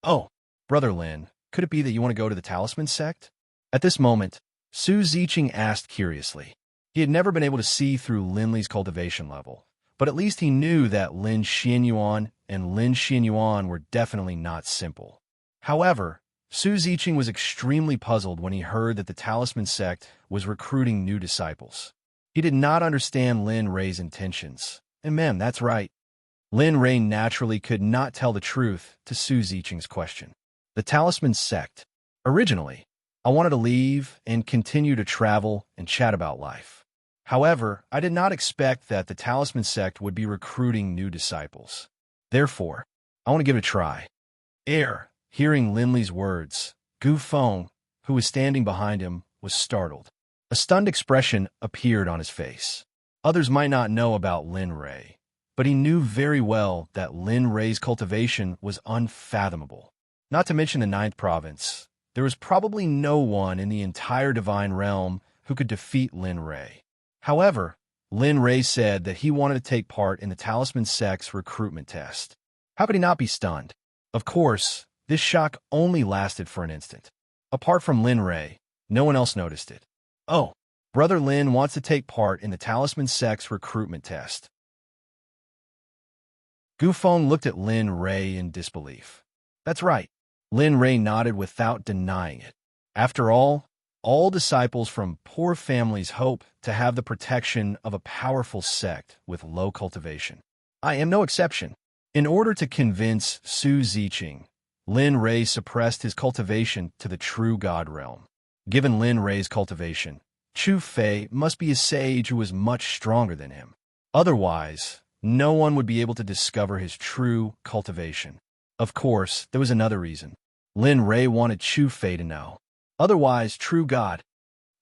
Oh, Brother Lin, could it be that you want to go to the Talisman Sect? At this moment, Su Ziqing asked curiously. He had never been able to see through Lindley's cultivation level, but at least he knew that Lin Xianyuan and Lin Xianyuan were definitely not simple. However, Su Ziqing was extremely puzzled when he heard that the Talisman Sect was recruiting new disciples. He did not understand Lin Ray's intentions. And ma'am, that's right. Lin Ray naturally could not tell the truth to Su Ziqing's question. The Talisman Sect. Originally, I wanted to leave and continue to travel and chat about life. However, I did not expect that the Talisman Sect would be recruiting new disciples. Therefore, I want to give it a try. Hearing Lindley's words, Gu Feng, who was standing behind him, was startled. A stunned expression appeared on his face. Others might not know about Lin Ray, but he knew very well that Lin Ray's cultivation was unfathomable. Not to mention the 9th province, there was probably no one in the entire divine realm who could defeat Lin Ray. However, Lin Ray said that he wanted to take part in the Talisman Sect's recruitment test. How could he not be stunned? Of course, this shock only lasted for an instant. Apart from Lin Ray, no one else noticed it. Oh, Brother Lin wants to take part in the Talisman Sect's recruitment test. Gu Feng looked at Lin Ray in disbelief. That's right. Lin Ray nodded without denying it. After all disciples from poor families hope to have the protection of a powerful sect with low cultivation. I am no exception. In order to convince Su Ziqing, Lin Ray suppressed his cultivation to the true God realm. Given Lin Ray's cultivation, Chu Fei must be a sage who was much stronger than him. Otherwise, no one would be able to discover his true cultivation. Of course, there was another reason. Lin Ray wanted Chu Fei to know. Otherwise, true God.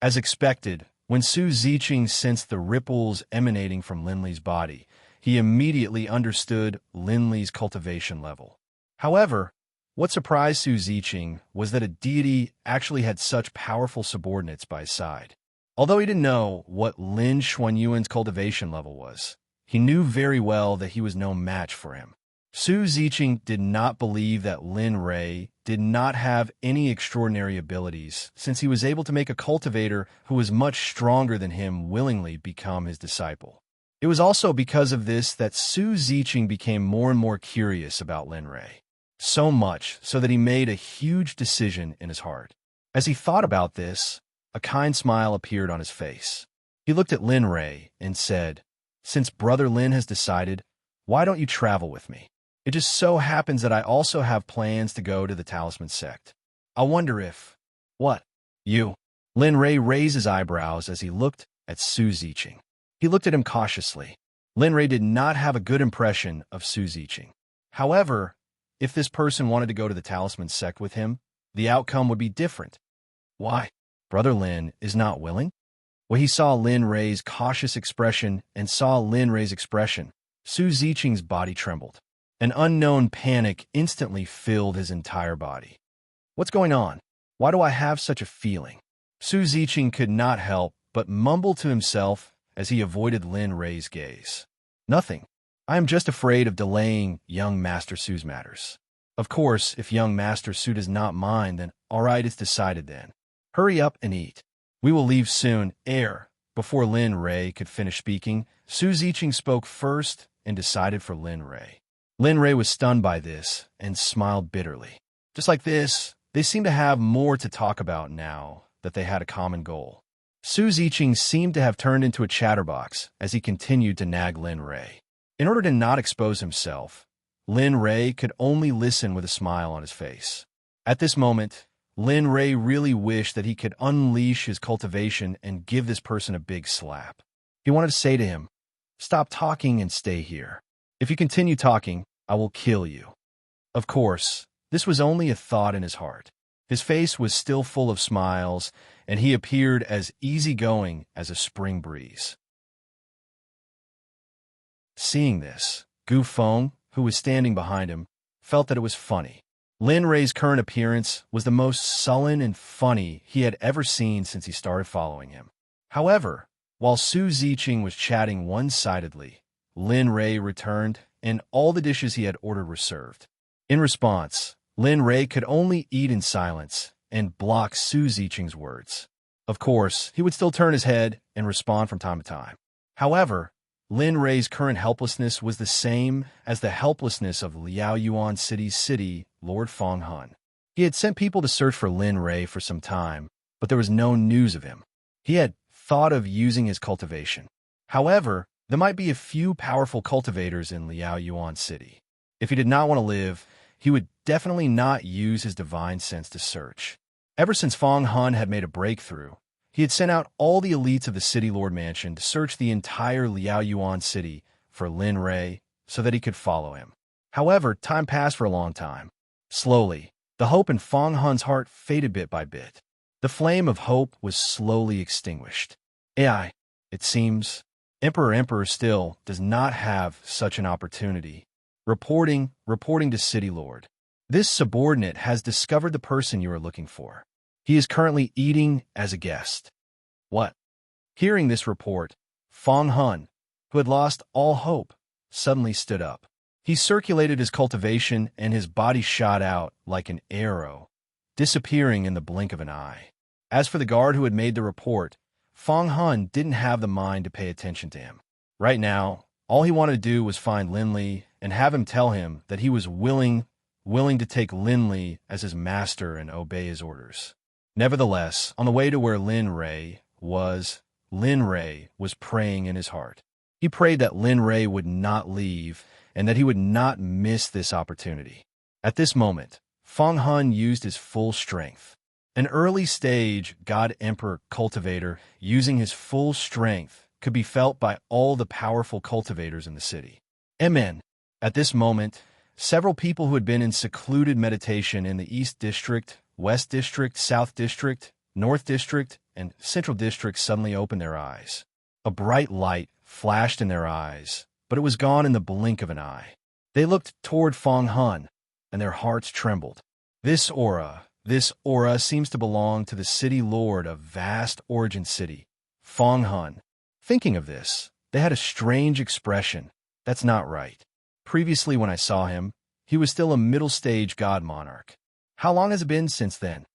As expected, when Su Ziqing sensed the ripples emanating from Lindley's body, he immediately understood Lindley's cultivation level. However, what surprised Su Ziqing was that a deity actually had such powerful subordinates by his side. Although he didn't know what Lin Xuanyuan's cultivation level was, he knew very well that he was no match for him. Su Ziqing did not believe that Lin Ray did not have any extraordinary abilities, since he was able to make a cultivator who was much stronger than him willingly become his disciple. It was also because of this that Su Ziqing became more and more curious about Lin Ray. So much so that he made a huge decision in his heart. As he thought about this, a kind smile appeared on his face. He looked at Lin Ray and said, "Since Brother Lin has decided, why don't you travel with me? It just so happens that I also have plans to go to the Talisman Sect. I wonder if..." "What? You?" Lin Ray raised his eyebrows as he looked at Su Ziqing. He looked at him cautiously. Lin Ray did not have a good impression of Su Ziqing. However, if this person wanted to go to the Talisman Sect with him, the outcome would be different. Why? Brother Lin is not willing? When he saw Lin Ray's cautious expression and saw Lin Ray's expression, Su Ziqing's body trembled. An unknown panic instantly filled his entire body. What's going on? Why do I have such a feeling? Su Ziqing could not help but mumble to himself as he avoided Lin Ray's gaze. Nothing. I am just afraid of delaying young Master Su's matters. Of course, if young Master Su does not mind, then all right, it's decided then. Hurry up and eat. We will leave soon. Before Lin Ray could finish speaking, Su Ziqing spoke first and decided for Lin Ray. Lin Ray was stunned by this and smiled bitterly. Just like this, they seemed to have more to talk about now that they had a common goal. Su Ziqing seemed to have turned into a chatterbox as he continued to nag Lin Ray. In order to not expose himself, Lin Ray could only listen with a smile on his face. At this moment, Lin Ray really wished that he could unleash his cultivation and give this person a big slap. He wanted to say to him, "Stop talking and stay here. If you continue talking, I will kill you." Of course, this was only a thought in his heart. His face was still full of smiles, and he appeared as easygoing as a spring breeze. Seeing this, Gu Feng, who was standing behind him, felt that it was funny. Lin Ray's current appearance was the most sullen and funny he had ever seen since he started following him. However, while Su Ziqing was chatting one-sidedly, Lin Ray returned, and all the dishes he had ordered were served. In response, Lin Ray could only eat in silence and block Su Ziqing's words. Of course, he would still turn his head and respond from time to time. However, Lin Ray's current helplessness was the same as the helplessness of Liao Yuan City's city, Lord Feng Hun. He had sent people to search for Lin Ray for some time, but there was no news of him. He had thought of using his cultivation. However, there might be a few powerful cultivators in Liao Yuan City. If he did not want to live, he would definitely not use his divine sense to search. Ever since Feng Hun had made a breakthrough, he had sent out all the elites of the City Lord Mansion to search the entire Liao Yuan City for Lin Ray so that he could follow him. However, time passed for a long time. Slowly, the hope in Feng Hun's heart faded bit by bit. The flame of hope was slowly extinguished. It seems, Emperor still does not have such an opportunity. Reporting to City Lord. This subordinate has discovered the person you are looking for. He is currently eating as a guest. What? Hearing this report, Feng Hun, who had lost all hope, suddenly stood up. He circulated his cultivation and his body shot out like an arrow, disappearing in the blink of an eye. As for the guard who had made the report, Feng Hun didn't have the mind to pay attention to him. Right now, all he wanted to do was find Lin Li and have him tell him that he was willing to take Lin Li as his master and obey his orders. Nevertheless, on the way to where Lin Ray was praying in his heart. He prayed that Lin Ray would not leave and that he would not miss this opportunity. At this moment, Feng Hun used his full strength. An early-stage God Emperor cultivator using his full strength could be felt by all the powerful cultivators in the city. Amen. At this moment, several people who had been in secluded meditation in the East District, West District, South District, North District, and Central District suddenly opened their eyes. A bright light flashed in their eyes, but it was gone in the blink of an eye. They looked toward Feng Hun, and their hearts trembled. This aura seems to belong to the City Lord of vast origin city, Feng Hun. Thinking of this, they had a strange expression. That's not right. Previously when I saw him, he was still a middle-stage god monarch. How long has it been since then?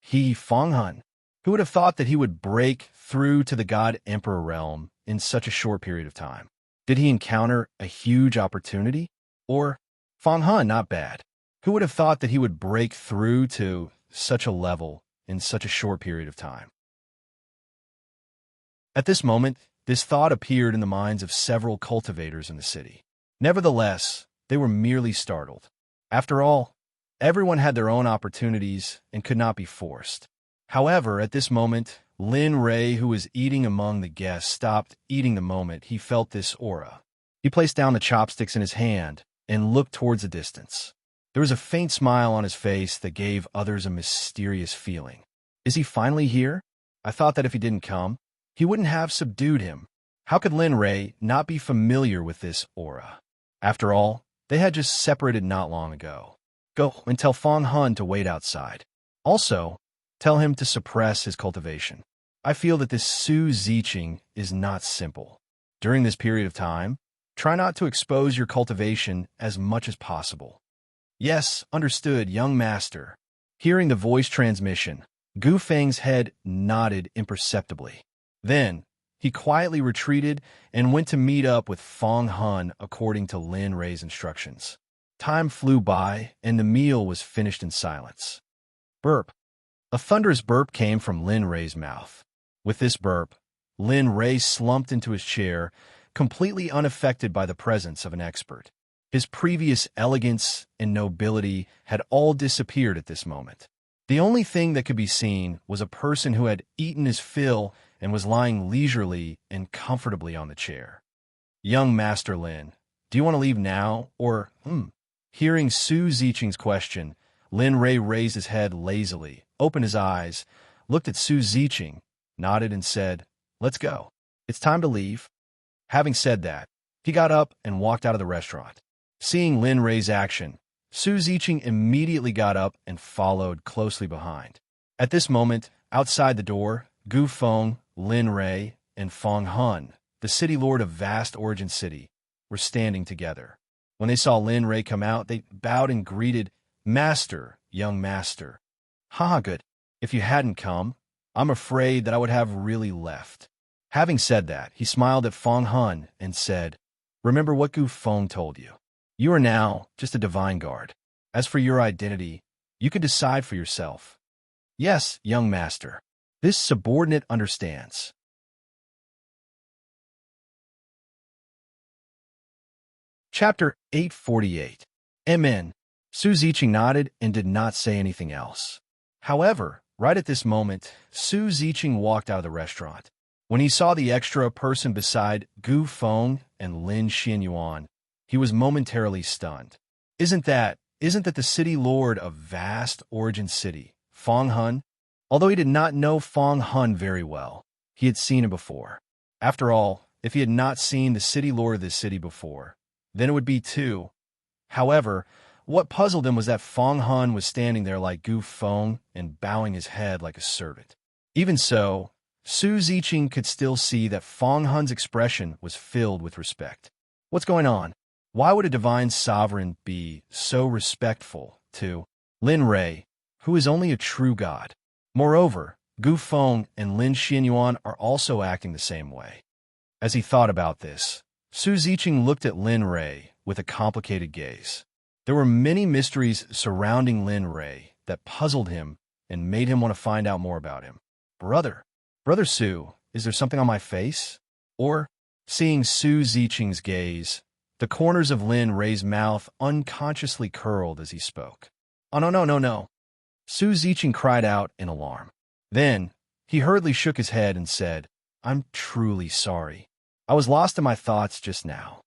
He, Feng Hun, who would have thought that he would break through to the god emperor realm in such a short period of time? Did he encounter a huge opportunity? Or, Feng Hun, not bad. Who would have thought that he would break through to such a level in such a short period of time? At this moment, this thought appeared in the minds of several cultivators in the city. Nevertheless, they were merely startled. After all, everyone had their own opportunities and could not be forced. However, at this moment, Lin Ray, who was eating among the guests, stopped eating the moment he felt this aura. He placed down the chopsticks in his hand and looked towards the distance. There was a faint smile on his face that gave others a mysterious feeling. Is he finally here? I thought that if he didn't come, he wouldn't have subdued him. How could Lin Ray not be familiar with this aura? After all, they had just separated not long ago. Go and tell Feng Hun to wait outside. Also, tell him to suppress his cultivation. I feel that this Su Ziqing is not simple. During this period of time, try not to expose your cultivation as much as possible. Yes, understood, young master. Hearing the voice transmission, Gu Feng's head nodded imperceptibly. Then, he quietly retreated and went to meet up with Fong Hun according to Lin Rei's instructions. Time flew by, and the meal was finished in silence. Burp. A thunderous burp came from Lin Rei's mouth. With this burp, Lin Rei slumped into his chair, completely unaffected by the presence of an expert. His previous elegance and nobility had all disappeared at this moment. The only thing that could be seen was a person who had eaten his fill and was lying leisurely and comfortably on the chair. Young Master Lin, do you want to leave now, or, Hearing Su Ziqing's question, Lin Rei raised his head lazily, opened his eyes, looked at Su Ziqing, nodded and said, "Let's go. It's time to leave." Having said that, he got up and walked out of the restaurant. Seeing Lin Rei's action, Su Ziqing immediately got up and followed closely behind. At this moment, outside the door, Gu Feng, Lin Rei, and Fong Hun, the city lord of vast Origin City, were standing together. When they saw Lin Rei come out, they bowed and greeted, "Master, young master." "Haha, good. If you hadn't come, I'm afraid that I would have really left." Having said that, he smiled at Fong Hun and said, "Remember what Gu Feng told you. You are now just a divine guard. As for your identity, you can decide for yourself." "Yes, young master. This subordinate understands." Chapter 848. MN. Su Ziqing nodded and did not say anything else. However, right at this moment, Su Ziqing walked out of the restaurant. When he saw the extra person beside Gu Feng and Lin Xianyuan, he was momentarily stunned. Isn't that the city lord of vast Origin City, Fong Hun? Although he did not know Fong Hun very well, he had seen him before. After all, if he had not seen the city lord of this city before, then it would be two. However, what puzzled him was that Fong Hun was standing there like Gu Feng and bowing his head like a servant. Even so, Su Ziqing could still see that Fong Hun's expression was filled with respect. What's going on? Why would a divine sovereign be so respectful to Lin Rei, who is only a true god? Moreover, Gu Feng and Lin Xianyuan are also acting the same way. As he thought about this, Su Ziqing looked at Lin Rei with a complicated gaze. There were many mysteries surrounding Lin Rei that puzzled him and made him want to find out more about him. Brother Su, is there something on my face?" Or, seeing Su Ziqing's gaze, the corners of Lin Rei's mouth unconsciously curled as he spoke. "Oh, no. Su Ziqing cried out in alarm. Then, he hurriedly shook his head and said, "I'm truly sorry. I was lost in my thoughts just now."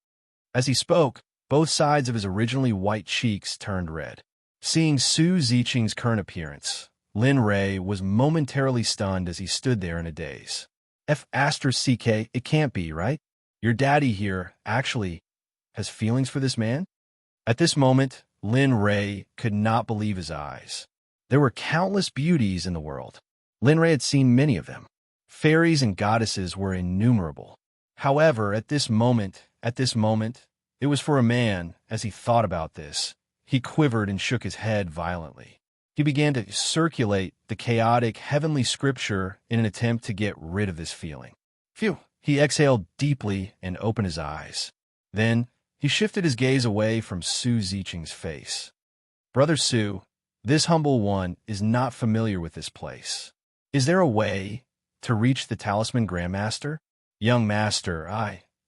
As he spoke, both sides of his originally white cheeks turned red. Seeing Su Ziqing's current appearance, Lin Rei was momentarily stunned as he stood there in a daze. F***, it can't be, right? Your daddy here actually has feelings for this man? At this moment, Lin Rei could not believe his eyes. There were countless beauties in the world. Lin Rei had seen many of them. Fairies and goddesses were innumerable. However, at this moment, it was for a man. As he thought about this, he quivered and shook his head violently. He began to circulate the chaotic heavenly scripture in an attempt to get rid of this feeling. Phew! He exhaled deeply and opened his eyes. Then, he shifted his gaze away from Su Ziqing's face. "Brother Su, this humble one is not familiar with this place. Is there a way to reach the Talisman Grandmaster?" "Young master,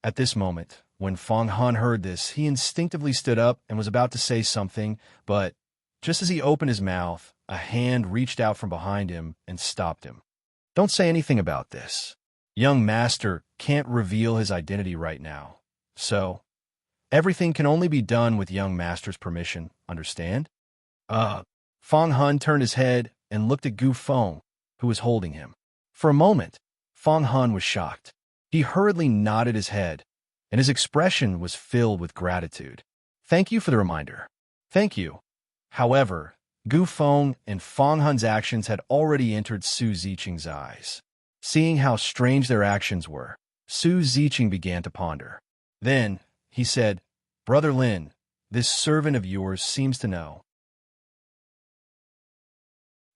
At this moment, when Fong Hun heard this, he instinctively stood up and was about to say something, but just as he opened his mouth, a hand reached out from behind him and stopped him. "Don't say anything about this. Young master can't reveal his identity right now, so everything can only be done with young master's permission, understand?" Fong Hun turned his head and looked at Gu Feng, who was holding him. For a moment, Fong Hun was shocked. He hurriedly nodded his head, and his expression was filled with gratitude. "Thank you for the reminder." "Thank you." However, Gu Feng and Fong Hun's actions had already entered Su Ziqing's eyes. Seeing how strange their actions were, Su Ziqing began to ponder. Then, he said, "Brother Lin, this servant of yours seems to know.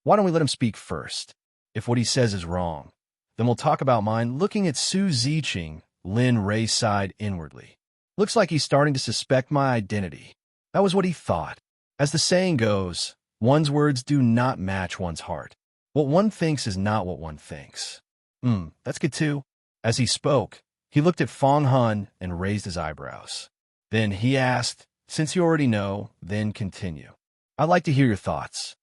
Why don't we let him speak first? If what he says is wrong, then we'll talk about mine." Looking at Su Ziqing, Lin Ray sighed inwardly. Looks like he's starting to suspect my identity. That was what he thought. As the saying goes, one's words do not match one's heart. What one thinks is not what one thinks. That's good too. As he spoke, he looked at Fong Hun and raised his eyebrows. Then he asked, "Since you already know, then continue. I'd like to hear your thoughts."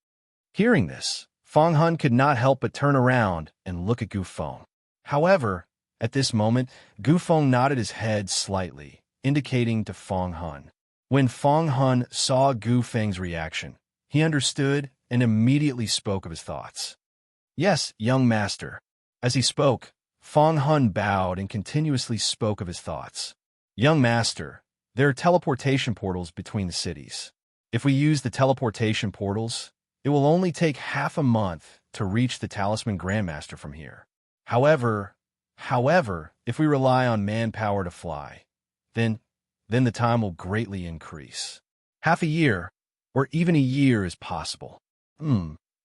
Hearing this, Fong Hun could not help but turn around and look at Gu Feng. However, at this moment, Gu Feng nodded his head slightly, indicating to Fong Hun. When Fong Hun saw Gu Feng's reaction, he understood and immediately spoke of his thoughts. "Yes, young master." As he spoke, Fong Hun bowed and continuously spoke of his thoughts. "Young master, there are teleportation portals between the cities. If we use the teleportation portals, it will only take half a month to reach the Talisman Grandmaster from here. However, if we rely on manpower to fly, then the time will greatly increase. Half a year, or even a year is possible."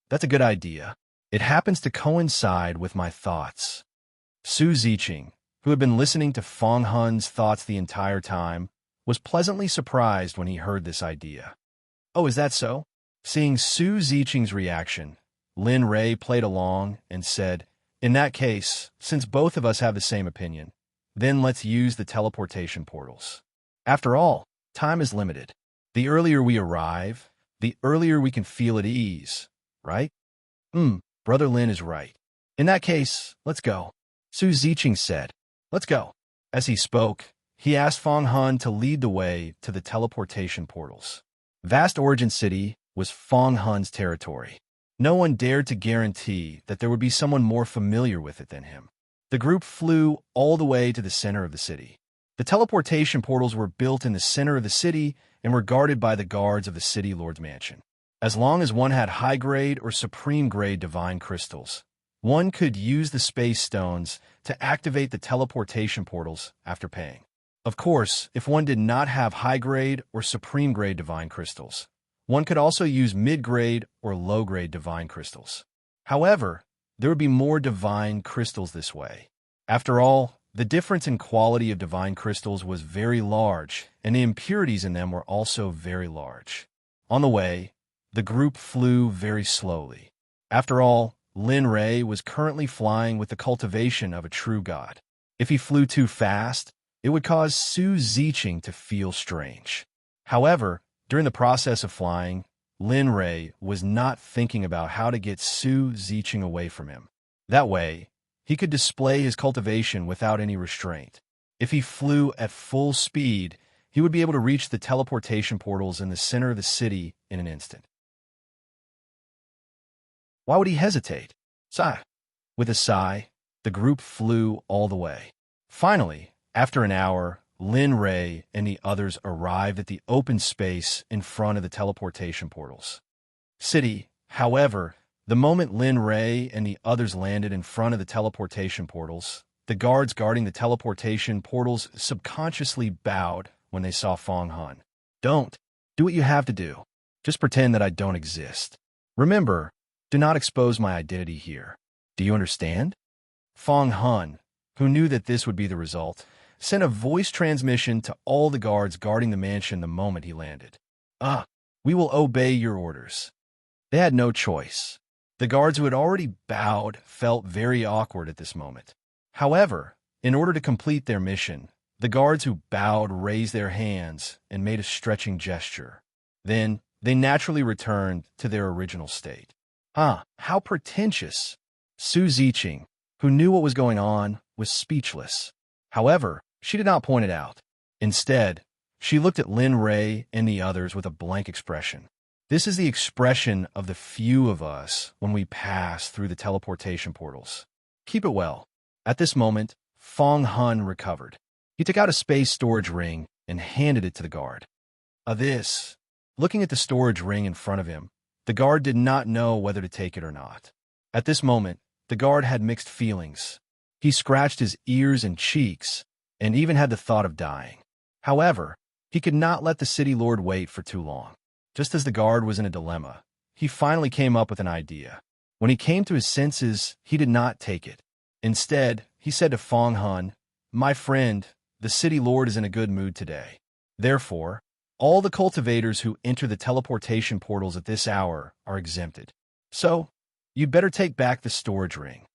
That's a good idea. It happens to coincide with my thoughts. Su Ziqing, who had been listening to Fong Hun's thoughts the entire time, was pleasantly surprised when he heard this idea. "Oh, is that so?" Seeing Su Ziqing's reaction, Lin Ray played along and said, "In that case, since both of us have the same opinion, then let's use the teleportation portals. After all, time is limited. The earlier we arrive, the earlier we can feel at ease, right?" Brother Lin is right. "In that case, let's go," Su Ziqing said. "Let's go." As he spoke, he asked Fong Hun to lead the way to the teleportation portals. Vast Origin City was Fong Hun's territory. No one dared to guarantee that there would be someone more familiar with it than him. The group flew all the way to the center of the city. The teleportation portals were built in the center of the city and were guarded by the guards of the city lord's mansion. As long as one had high-grade or supreme-grade divine crystals, one could use the space stones to activate the teleportation portals after paying. Of course, if one did not have high-grade or supreme-grade divine crystals, one could also use mid-grade or low-grade divine crystals. However, there would be more divine crystals this way. After all, the difference in quality of divine crystals was very large, and the impurities in them were also very large. On the way, the group flew very slowly. After all, Lin Ray was currently flying with the cultivation of a true god. If he flew too fast, it would cause Su Ziqing to feel strange. However, during the process of flying, Lin Ray was not thinking about how to get Su Ziqing away from him. That way, he could display his cultivation without any restraint. If he flew at full speed, he would be able to reach the teleportation portals in the center of the city in an instant. Why would he hesitate? Sigh. With a sigh, the group flew all the way. Finally, after an hour, Lin Ray and the others arrived at the open space in front of the teleportation portals. City, however, the moment Lin Ray and the others landed in front of the teleportation portals, the guards guarding the teleportation portals subconsciously bowed when they saw Fong Hun. "Don't. Do what you have to do. Just pretend that I don't exist. Remember, do not expose my identity here. Do you understand?" Fong Hun, who knew that this would be the result, sent a voice transmission to all the guards guarding the mansion the moment he landed. We will obey your orders." They had no choice. The guards who had already bowed felt very awkward at this moment. However, in order to complete their mission, the guards who bowed raised their hands and made a stretching gesture. Then, they naturally returned to their original state. How pretentious! Su Ziqing, who knew what was going on, was speechless. However, she did not point it out. Instead, she looked at Lin Ray and the others with a blank expression. This is the expression of the few of us when we pass through the teleportation portals. Keep it well. At this moment, Fong Hun recovered. He took out a space storage ring and handed it to the guard. Looking at the storage ring in front of him, the guard did not know whether to take it or not. At this moment, the guard had mixed feelings. He scratched his ears and cheeks, and even had the thought of dying. However, he could not let the city lord wait for too long. Just as the guard was in a dilemma, he finally came up with an idea. When he came to his senses, he did not take it. Instead, he said to Fong Hun, "My friend, the city lord is in a good mood today. Therefore, all the cultivators who enter the teleportation portals at this hour are exempted. So, you'd better take back the storage ring."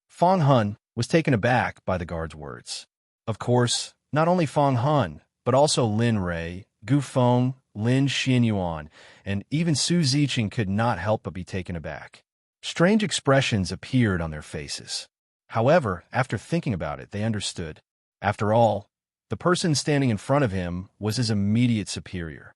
Fong Hun was taken aback by the guard's words. Of course, not only Fong Hun, but also Lin Rei, Gu Feng, Lin Xinyuan, and even Su Ziqing could not help but be taken aback. Strange expressions appeared on their faces. However, after thinking about it, they understood. After all, the person standing in front of him was his immediate superior.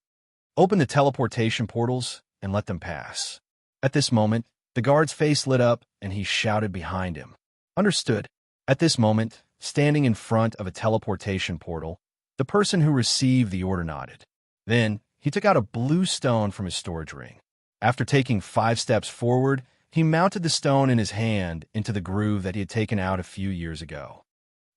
Open the teleportation portals and let them pass. At this moment, the guard's face lit up and he shouted behind him. Understood. At this moment, standing in front of a teleportation portal, the person who received the order nodded. Then, he took out a blue stone from his storage ring. After taking 5 steps forward, he mounted the stone in his hand into the groove that he had taken out a few years ago.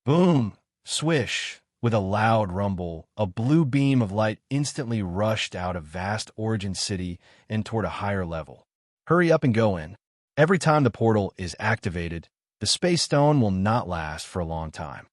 Boom! Swish! With a loud rumble, a blue beam of light instantly rushed out of vast Origin City and toward a higher level. Hurry up and go in. Every time the portal is activated, the space stone will not last for a long time.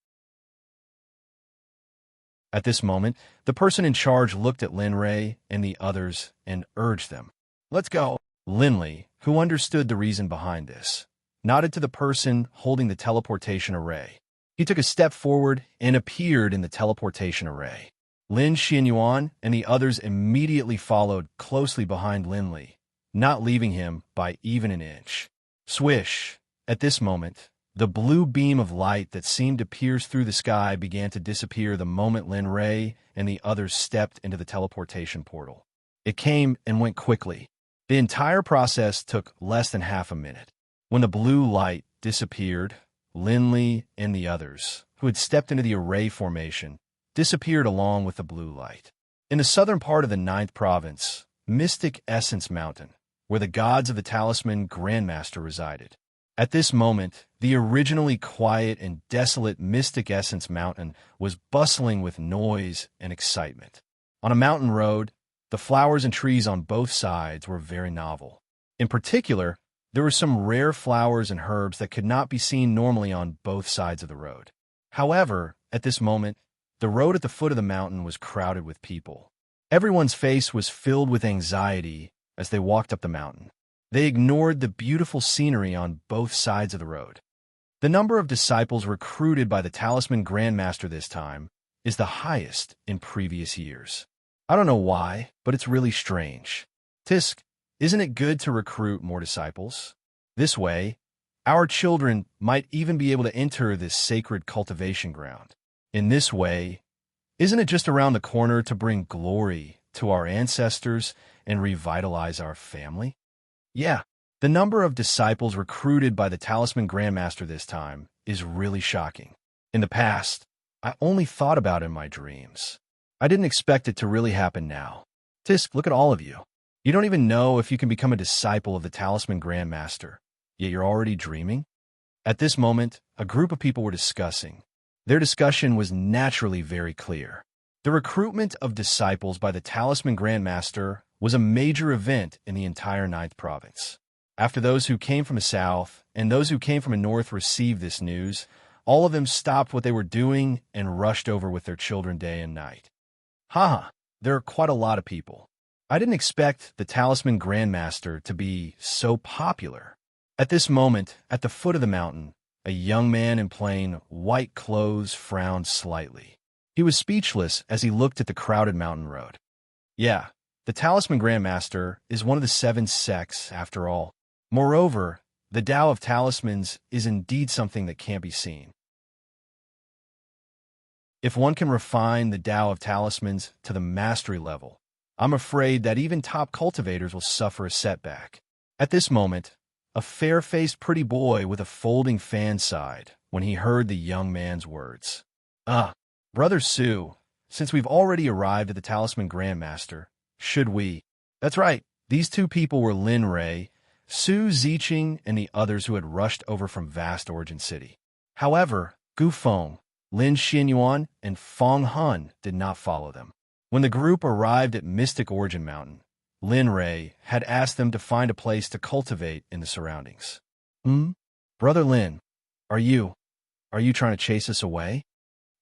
At this moment, the person in charge looked at Lin Rei and the others and urged them. Let's go. Linley, who understood the reason behind this, nodded to the person holding the teleportation array. He took a step forward and appeared in the teleportation array. Lin Xinyuan and the others immediately followed closely behind Linley, not leaving him by even an inch. Swish! At this moment, the blue beam of light that seemed to pierce through the sky began to disappear the moment Lin Rei and the others stepped into the teleportation portal. It came and went quickly. The entire process took less than half a minute. When the blue light disappeared, Linley and the others, who had stepped into the array formation, disappeared along with the blue light. In the southern part of the 9th province, Mystic Essence Mountain, where the gods of the Talisman Grandmaster resided. At this moment, the originally quiet and desolate Mystic Essence Mountain was bustling with noise and excitement. On a mountain road, the flowers and trees on both sides were very novel. In particular, there were some rare flowers and herbs that could not be seen normally on both sides of the road. However, at this moment, the road at the foot of the mountain was crowded with people. Everyone's face was filled with anxiety as they walked up the mountain. They ignored the beautiful scenery on both sides of the road. The number of disciples recruited by the Talisman Grandmaster this time is the highest in previous years. I don't know why, but it's really strange. Tisk, isn't it good to recruit more disciples? This way, our children might even be able to enter this sacred cultivation ground. In this way, isn't it just around the corner to bring glory to our ancestors and revitalize our family? Yeah, the number of disciples recruited by the Talisman Grandmaster this time is really shocking. In the past, I only thought about it in my dreams. I didn't expect it to really happen now. Tisk, look at all of you. You don't even know if you can become a disciple of the Talisman Grandmaster, yet you're already dreaming? At this moment, a group of people were discussing. Their discussion was naturally very clear. The recruitment of disciples by the Talisman Grandmaster was a major event in the entire 9th province. After those who came from the south and those who came from the north received this news, all of them stopped what they were doing and rushed over with their children day and night. Haha, there are quite a lot of people. I didn't expect the Talisman Grandmaster to be so popular. At this moment, at the foot of the mountain, a young man in plain white clothes frowned slightly. He was speechless as he looked at the crowded mountain road. Yeah, the Talisman Grandmaster is one of the 7 sects, after all. Moreover, the Tao of Talismans is indeed something that can't be seen. If one can refine the Tao of Talismans to the mastery level, I'm afraid that even top cultivators will suffer a setback. At this moment, a fair-faced pretty boy with a folding fan sighed when he heard the young man's words. Brother Su, since we've already arrived at the Talisman Grandmaster, should we? That's right, these 2 people were Lin Rei, Su Ziqing and the others who had rushed over from vast Origin City. However, Gu Feng, Lin Xinyuan, and Feng Hun did not follow them. When the group arrived at Mystic Origin Mountain, Lin Rei had asked them to find a place to cultivate in the surroundings. Brother Lin, are you trying to chase us away?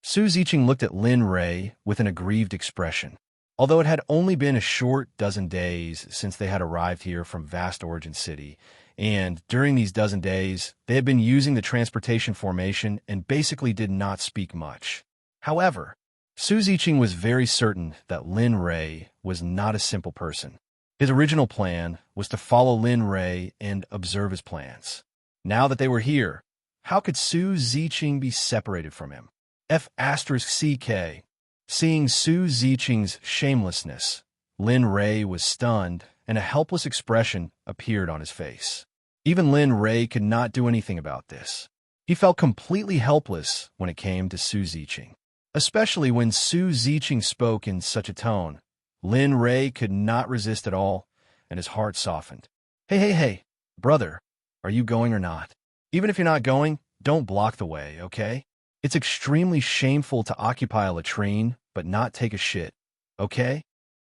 Su Ziqing looked at Lin Rei with an aggrieved expression. Although it had only been a short dozen days since they had arrived here from vast Origin City, and during these dozen days, they had been using the transportation formation and basically did not speak much. However, Su Ziqing was very certain that Lin Rei was not a simple person. His original plan was to follow Lin Rei and observe his plans. Now that they were here, how could Su Ziqing be separated from him? F***CK. Seeing Su Ziqing's shamelessness, Lin Rei was stunned, and a helpless expression appeared on his face. Even Lin Rei could not do anything about this. He felt completely helpless when it came to Su Ziqing. Especially when Su Ziqing spoke in such a tone, Lin Rei could not resist at all, and his heart softened. Hey, brother, are you going or not? Even if you're not going, don't block the way, okay? It's extremely shameful to occupy a latrine, but not take a shit, okay?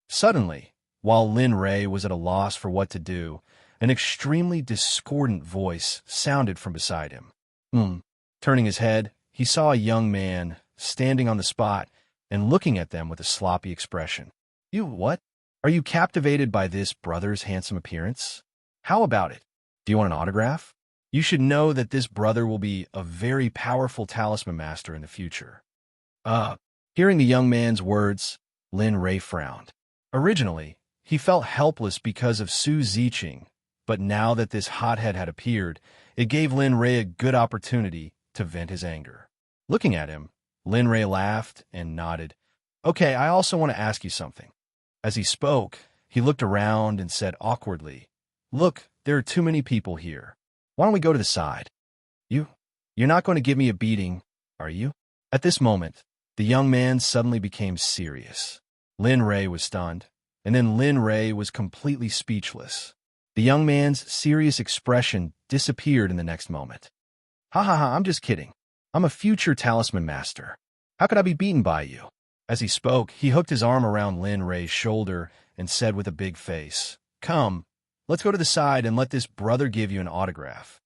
Suddenly, while Lin Rei was at a loss for what to do, an extremely discordant voice sounded from beside him. Turning his head, he saw a young man standing on the spot and looking at them with a sloppy expression. You what? Are you captivated by this brother's handsome appearance? How about it? Do you want an autograph? You should know that this brother will be a very powerful talisman master in the future. Hearing the young man's words, Lin Rei frowned. Originally, he felt helpless because of Su Ziqing, but now that this hothead had appeared, it gave Lin Rei a good opportunity to vent his anger. Looking at him, Lin Rei laughed and nodded. Okay, I also want to ask you something. As he spoke, he looked around and said awkwardly, Look, there are too many people here. Why don't we go to the side? You're not going to give me a beating, are you? At this moment, the young man suddenly became serious. Lin Rei was stunned, and then Lin Rei was completely speechless. The young man's serious expression disappeared in the next moment. Ha, I'm just kidding. I'm a future talisman master. How could I be beaten by you? As he spoke, he hooked his arm around Lin Rei's shoulder and said with a big face, Come, let's go to the side and let this brother give you an autograph.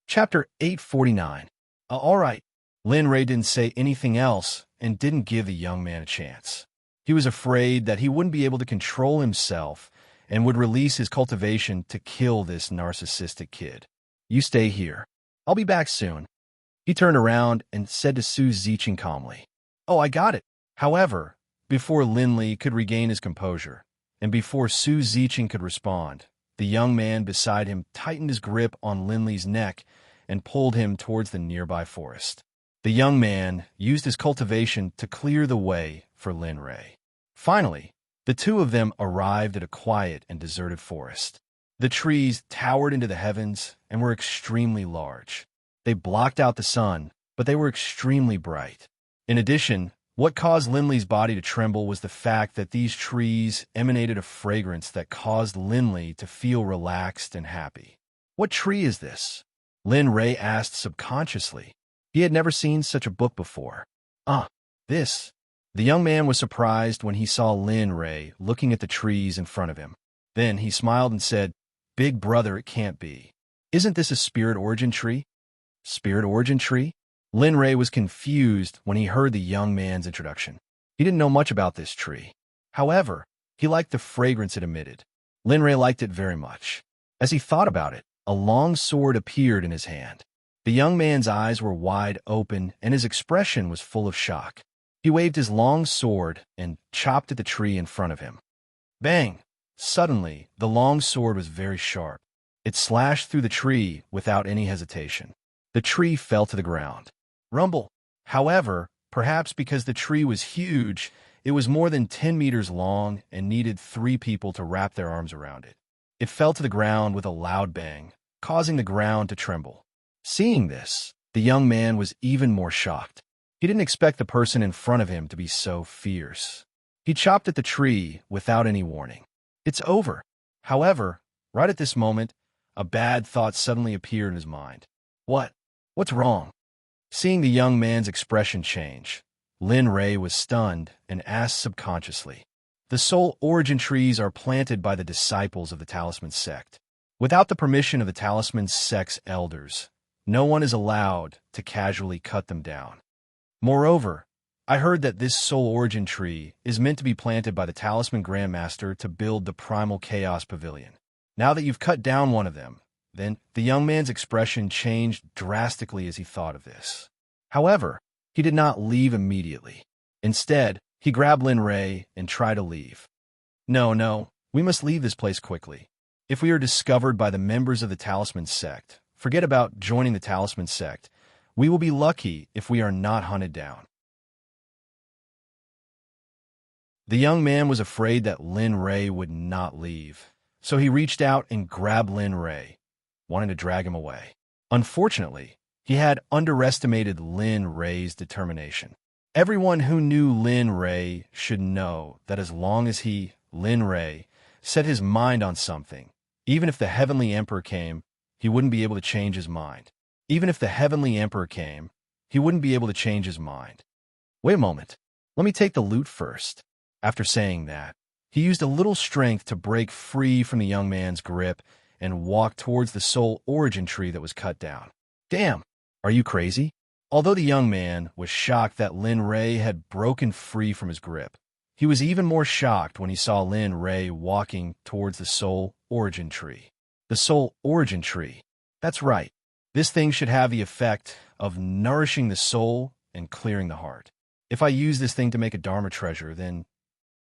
Chapter 849. All right. Lin Rei didn't say anything else and didn't give the young man a chance. He was afraid that he wouldn't be able to control himself and would release his cultivation to kill this narcissistic kid. You stay here. I'll be back soon. He turned around and said to Su Ziqing calmly, Oh, I got it. However, before Lin Li could regain his composure, and before Su Ziqing could respond, the young man beside him tightened his grip on Lin Li's neck and pulled him towards the nearby forest. The young man used his cultivation to clear the way for Lin Rei. Finally, the two of them arrived at a quiet and deserted forest. The trees towered into the heavens and were extremely large. They blocked out the sun, but they were extremely bright. In addition, what caused Lin Li's body to tremble was the fact that these trees emanated a fragrance that caused Lin Li to feel relaxed and happy. What tree is this? Lin Rei asked subconsciously. He had never seen such a book before. This. The young man was surprised when he saw Lin Rei looking at the trees in front of him. Then he smiled and said, Big brother, it can't be. Isn't this a spirit origin tree? Spirit origin tree? Lin Rei was confused when he heard the young man's introduction. He didn't know much about this tree. However, he liked the fragrance it emitted. Lin Rei liked it very much. As he thought about it, a long sword appeared in his hand. The young man's eyes were wide open and his expression was full of shock. He waved his long sword and chopped at the tree in front of him. Bang! Suddenly, the long sword was very sharp. It slashed through the tree without any hesitation. The tree fell to the ground. Rumble! However, perhaps because the tree was huge, it was more than 10 meters long and needed 3 people to wrap their arms around it. It fell to the ground with a loud bang, causing the ground to tremble. Seeing this, the young man was even more shocked. He didn't expect the person in front of him to be so fierce. He chopped at the tree without any warning. It's over. However, right at this moment, a bad thought suddenly appeared in his mind. What? What's wrong? Seeing the young man's expression change, Lin Ray was stunned and asked subconsciously. The soul origin trees are planted by the disciples of the Talisman Sect. Without the permission of the Talisman Sect's elders, no one is allowed to casually cut them down. Moreover, I heard that this soul origin tree is meant to be planted by the Talisman Grandmaster to build the Primal Chaos Pavilion. Now that you've cut down one of them, then the young man's expression changed drastically as he thought of this. However, he did not leave immediately. Instead, he grabbed Lin Ray and tried to leave. No, we must leave this place quickly. If we are discovered by the members of the Talisman Sect, forget about joining the Talisman Sect. We will be lucky if we are not hunted down. The young man was afraid that Lin Ray would not leave, so he reached out and grabbed Lin Ray, wanting to drag him away. Unfortunately, he had underestimated Lin Ray's determination. Everyone who knew Lin Ray should know that as long as he, Lin Ray, set his mind on something, even if the Heavenly Emperor came, he wouldn't be able to change his mind. Even if the Heavenly Emperor came, he wouldn't be able to change his mind. Wait a moment. Let me take the loot first. After saying that, he used a little strength to break free from the young man's grip and walk towards the soul origin tree that was cut down. Damn, are you crazy? Although the young man was shocked that Lin Ray had broken free from his grip, he was even more shocked when he saw Lin Ray walking towards the soul origin tree. The soul origin tree. That's right. This thing should have the effect of nourishing the soul and clearing the heart. If I use this thing to make a Dharma treasure, then,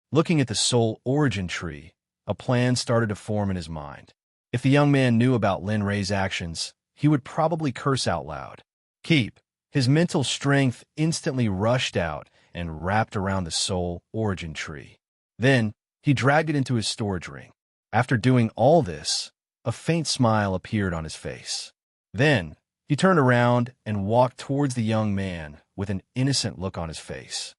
looking at the soul origin tree, a plan started to form in his mind. If the young man knew about Lin Ray's actions, he would probably curse out loud. Keep. His mental strength instantly rushed out and wrapped around the soul origin tree. Then, he dragged it into his storage ring. After doing all this, a faint smile appeared on his face. Then, he turned around and walked towards the young man with an innocent look on his face.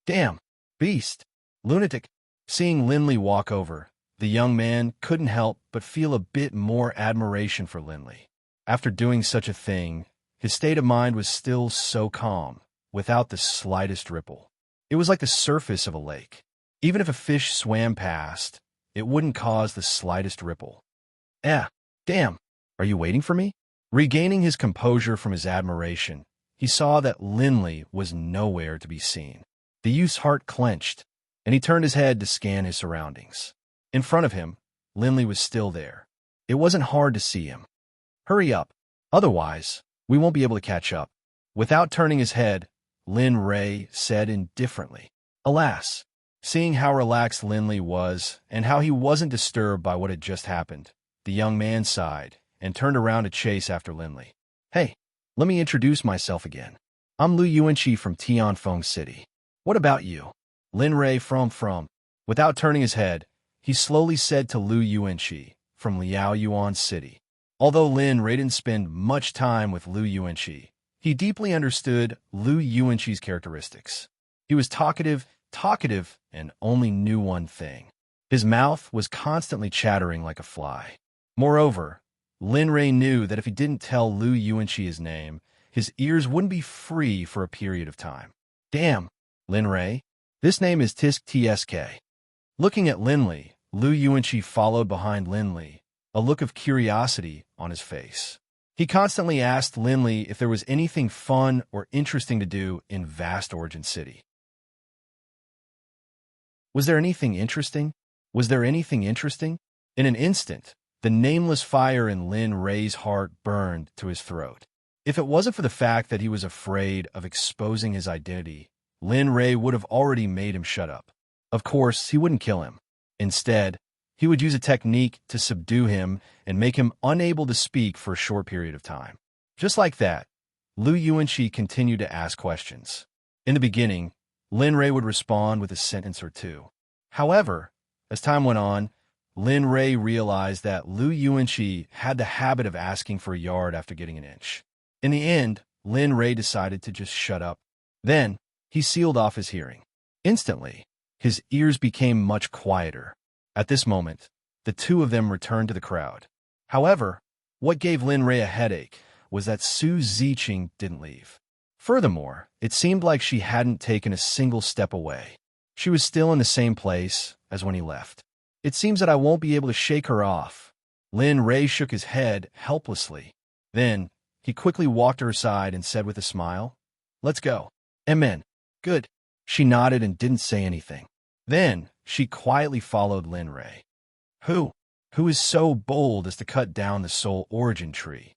Damn, beast, lunatic. Seeing Linley walk over, the young man couldn't help but feel a bit more admiration for Linley. After doing such a thing, his state of mind was still so calm, without the slightest ripple. It was like the surface of a lake. Even if a fish swam past, it wouldn't cause the slightest ripple. Damn, are you waiting for me? Regaining his composure from his admiration, he saw that Linley was nowhere to be seen. The youth's heart clenched, and he turned his head to scan his surroundings. In front of him, Linley was still there. It wasn't hard to see him. Hurry up, otherwise, we won't be able to catch up. Without turning his head, Lin Ray said indifferently. Alas, seeing how relaxed Linley was and how he wasn't disturbed by what had just happened, the young man sighed and turned around to chase after Linley. Hey, let me introduce myself again. I'm Lu Yuanqi from Tianfeng City. What about you? Lin Ray from. Without turning his head, he slowly said to Lu Yuanqi from Liao Yuan City. Although Lin Ray didn't spend much time with Lu Yuanqi, he deeply understood Lu Yuanqi's characteristics. He was talkative, and only knew one thing. His mouth was constantly chattering like a fly. Moreover, Lin Ray knew that if he didn't tell Lu Yuanqi his name, his ears wouldn't be free for a period of time. Damn, Lin Ray. This name is Tisk Tsk. Looking at Linley, Lu Yuanqi followed behind Linley, a look of curiosity on his face. He constantly asked Linley if there was anything fun or interesting to do in vast Origin City. Was there anything interesting? In an instant, the nameless fire in Lin Ray's heart burned to his throat. If it wasn't for the fact that he was afraid of exposing his identity, Lin Ray would have already made him shut up. Of course, he wouldn't kill him. Instead, he would use a technique to subdue him and make him unable to speak for a short period of time. Just like that, Lu Yuanqi continued to ask questions. In the beginning, Lin Ray would respond with a sentence or two. However, as time went on, Lin Ray realized that Lu Yuanqi had the habit of asking for a yard after getting an inch. In the end, Lin Ray decided to just shut up. Then, he sealed off his hearing. Instantly, His ears became much quieter. At this moment, the two of them returned to the crowd. However, what gave Lin Rei a headache was that Su Ziqing didn't leave. Furthermore, it seemed like she hadn't taken a single step away. She was still in the same place as when he left. It seems that I won't be able to shake her off. Lin Rei shook his head helplessly. Then, he quickly walked to her side and said with a smile, "Let's go." Amen. Good. She nodded and didn't say anything. Then, she quietly followed Lin Rei. Who is so bold as to cut down the soul origin tree?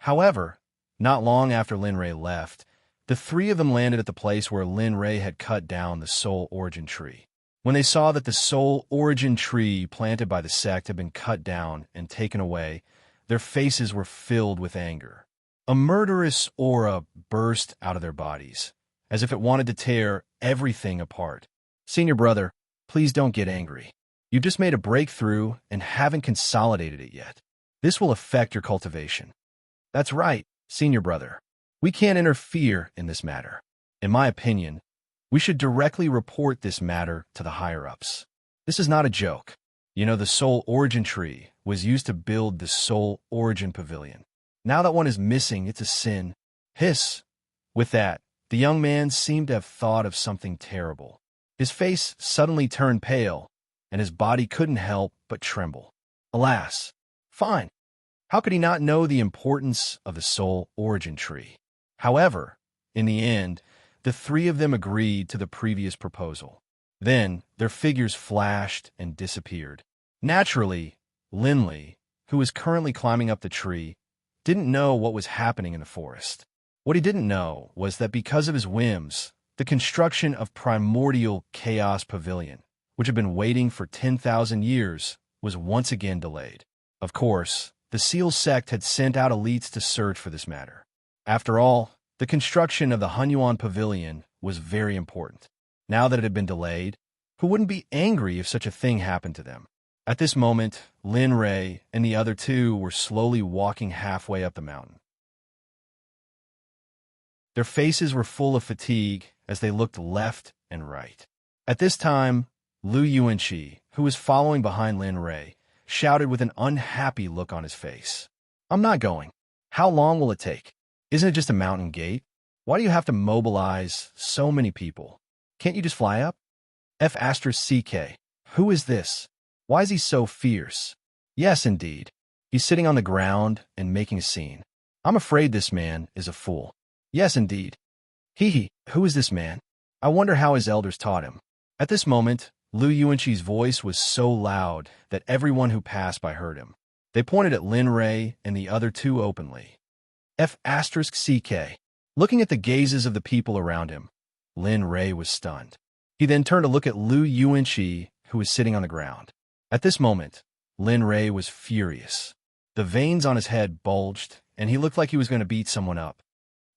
However, not long after Lin Rei left, the three of them landed at the place where Lin Rei had cut down the soul origin tree. When they saw that the soul origin tree planted by the sect had been cut down and taken away, their faces were filled with anger. A murderous aura burst out of their bodies, as if it wanted to tear everything apart. Senior brother, please don't get angry. You've just made a breakthrough and haven't consolidated it yet. This will affect your cultivation. That's right, senior brother. We can't interfere in this matter. In my opinion, we should directly report this matter to the higher-ups. This is not a joke. You know, the soul origin tree was used to build the soul origin pavilion. Now that one is missing, it's a sin. Hiss. With that, the young man seemed to have thought of something terrible. His face suddenly turned pale, and his body couldn't help but tremble. Alas, fine. How could he not know the importance of the soul origin tree? However, in the end, the three of them agreed to the previous proposal. Then, their figures flashed and disappeared. Naturally, Linley, who was currently climbing up the tree, didn't know what was happening in the forest. What he didn't know was that because of his whims, the construction of Primordial Chaos Pavilion, which had been waiting for 10,000 years, was once again delayed. Of course, the Seal Sect had sent out elites to search for this matter. After all, the construction of the Hunyuan Pavilion was very important. Now that it had been delayed, who wouldn't be angry if such a thing happened to them? At this moment, Lin Rei and the other two were slowly walking halfway up the mountain. Their faces were full of fatigue as they looked left and right. At this time, Lu Yuanqi, who was following behind Lin Rei, shouted with an unhappy look on his face. "I'm not going. How long will it take? Isn't it just a mountain gate? Why do you have to mobilize so many people? Can't you just fly up?" F***CK. Who is this? Why is he so fierce? Yes, indeed. He's sitting on the ground and making a scene. I'm afraid this man is a fool. Yes, indeed. Who is this man? I wonder how his elders taught him. At this moment, Lu Yuanqi's voice was so loud that everyone who passed by heard him. They pointed at Lin Rei and the other two openly. F***CK. Looking at the gazes of the people around him, Lin Rei was stunned. He then turned to look at Lu Yuanqi, who was sitting on the ground. At this moment, Lin Rei was furious. The veins on his head bulged, and he looked like he was going to beat someone up.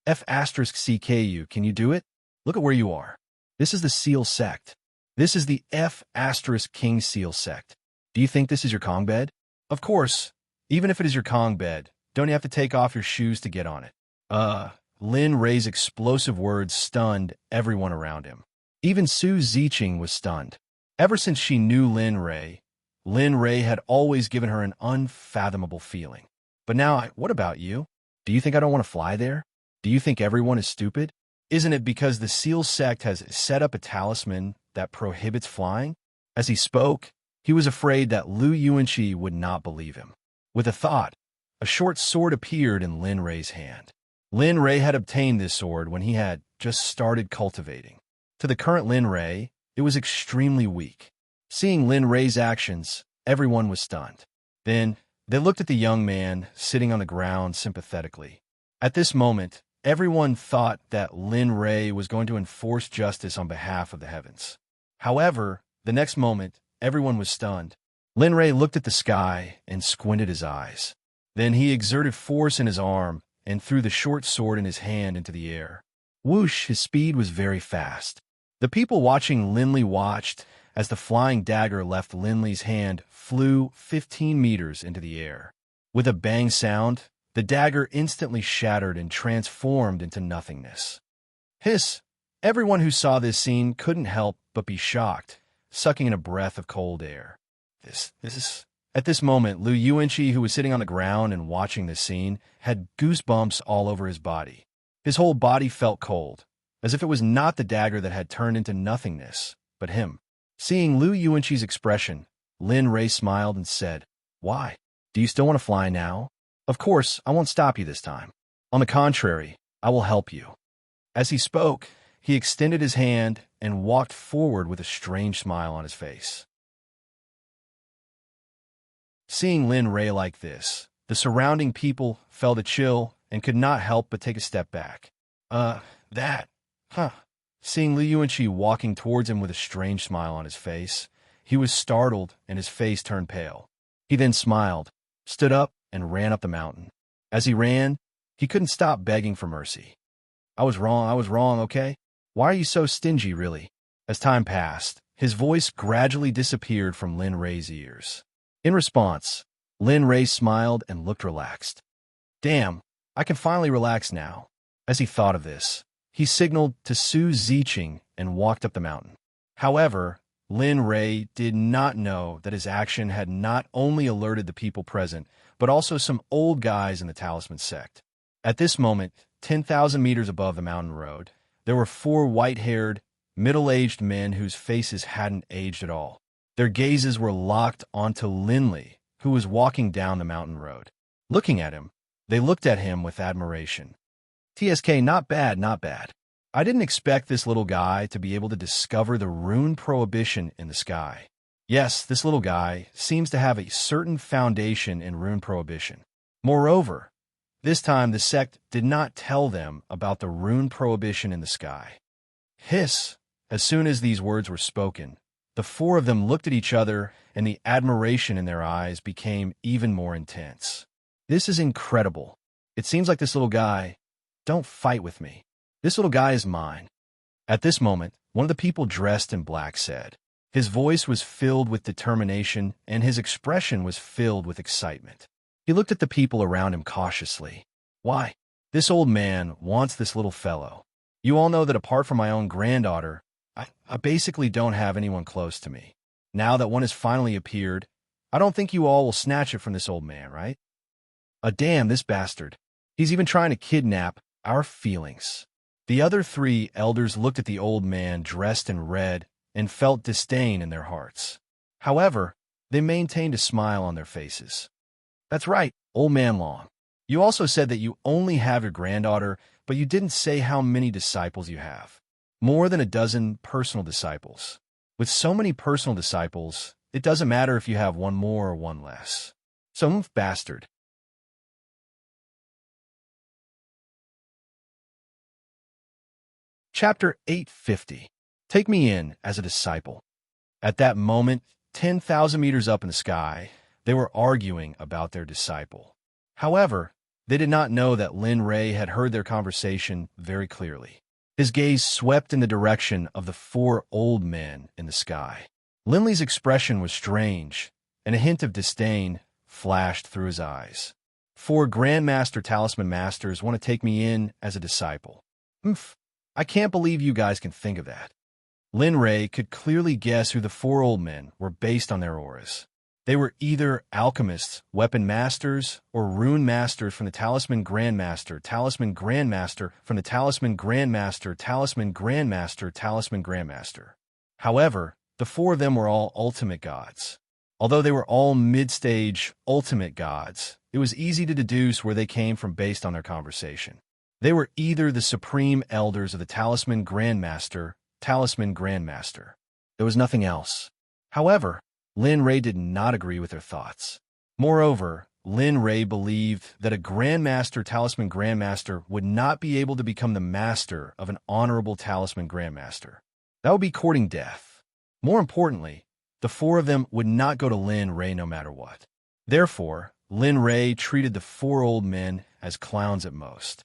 F***CKU, can you do it? Look at where you are. This is the Seal Sect. This is the F***King Seal Sect. Do you think this is your Kong bed? Of course. Even if it is your Kong bed, don't you have to take off your shoes to get on it? Lin Rei's explosive words stunned everyone around him. Even Su Ziqing was stunned. Ever since she knew Lin Rei had always given her an unfathomable feeling. But now, what about you? Do you think I don't want to fly there? Do you think everyone is stupid? Isn't it because the Seal Sect has set up a talisman that prohibits flying? As he spoke, he was afraid that Lu Yuanqi would not believe him. With a thought, a short sword appeared in Lin Rei's hand. Lin Rei had obtained this sword when he had just started cultivating. To the current Lin Rei, it was extremely weak. Seeing Lin Rei's actions, everyone was stunned. Then, they looked at the young man sitting on the ground sympathetically. At this moment, everyone thought that Lin Rei was going to enforce justice on behalf of the heavens. However, the next moment, everyone was stunned. Lin Rei looked at the sky and squinted his eyes. Then he exerted force in his arm and threw the short sword in his hand into the air. Whoosh, his speed was very fast. The people watching Linley watched as the flying dagger left Linley's hand flew 15 meters into the air. With a bang sound, the dagger instantly shattered and transformed into nothingness. Hiss! Everyone who saw this scene couldn't help but be shocked, sucking in a breath of cold air. This is... At this moment, Lu Yuanqi, who was sitting on the ground and watching this scene, had goosebumps all over his body. His whole body felt cold, as if it was not the dagger that had turned into nothingness, but him. Seeing Lu Yuanqi's expression, Lin Rei smiled and said, "Why? Do you still want to fly now? Of course, I won't stop you this time. On the contrary, I will help you." As he spoke, he extended his hand and walked forward with a strange smile on his face. Seeing Lin Rei like this, the surrounding people felt a chill and could not help but take a step back. Seeing Lu Yuanqi walking towards him with a strange smile on his face, he was startled and his face turned pale. He then smiled, stood up, and ran up the mountain. As he ran, he couldn't stop begging for mercy. I was wrong, okay? Why are you so stingy, really?" As time passed, his voice gradually disappeared from Lin Rei's ears. In response, Lin Rei smiled and looked relaxed. "Damn, I can finally relax now." As he thought of this, he signaled to Su Ziqing and walked up the mountain. However, Lin Rei did not know that his action had not only alerted the people present, but also some old guys in the Talisman Sect. At this moment, 10,000 meters above the mountain road, there were 4 white-haired, middle-aged men whose faces hadn't aged at all. Their gazes were locked onto Linley, who was walking down the mountain road. Looking at him, they looked at him with admiration. "TSK, not bad, not bad. I didn't expect this little guy to be able to discover the rune prohibition in the sky. Yes, this little guy seems to have a certain foundation in rune prohibition. Moreover, this time the sect did not tell them about the rune prohibition in the sky." Hiss! As soon as these words were spoken, the 4 of them looked at each other, and the admiration in their eyes became even more intense. "This is incredible. It seems like this little guy... Don't fight with me. This little guy is mine." At this moment, one of the people dressed in black said. His voice was filled with determination, and his expression was filled with excitement. He looked at the people around him cautiously. "Why? This old man wants this little fellow. You all know that apart from my own granddaughter, I basically don't have anyone close to me. Now that one has finally appeared, I don't think you all will snatch it from this old man, right? Damn, this bastard. He's even trying to kidnap our feelings." The other 3 elders looked at the old man dressed in red and felt disdain in their hearts. However, they maintained a smile on their faces. "That's right, old man Long. You also said that you only have your granddaughter, but you didn't say how many disciples you have. More than a dozen personal disciples. With so many personal disciples, it doesn't matter if you have one more or one less. Some bastard." Chapter 850. Take me in as a disciple. At that moment, 10,000 meters up in the sky, they were arguing about their disciple. However, they did not know that Lin Rei had heard their conversation very clearly. His gaze swept in the direction of the 4 old men in the sky. Linley's expression was strange, and a hint of disdain flashed through his eyes. 4 Grandmaster Talisman Masters want to take me in as a disciple. I can't believe you guys can think of that. Lin Rei could clearly guess who the 4 old men were based on their auras. They were either alchemists, weapon masters, or rune masters from the Talisman Grandmaster, Talisman Grandmaster from the Talisman Grandmaster, Talisman Grandmaster, Talisman Grandmaster. However, the 4 of them were all ultimate gods. Although they were all mid-stage ultimate gods, it was easy to deduce where they came from based on their conversation. They were either the supreme elders of the Talisman Grandmaster, Talisman Grandmaster. There was nothing else. However, Lin Rei did not agree with their thoughts. Moreover, Lin Rei believed that a Grandmaster Talisman Grandmaster would not be able to become the master of an honorable Talisman Grandmaster. That would be courting death. More importantly, the 4 of them would not go to Lin Rei no matter what. Therefore, Lin Rei treated the 4 old men as clowns at most.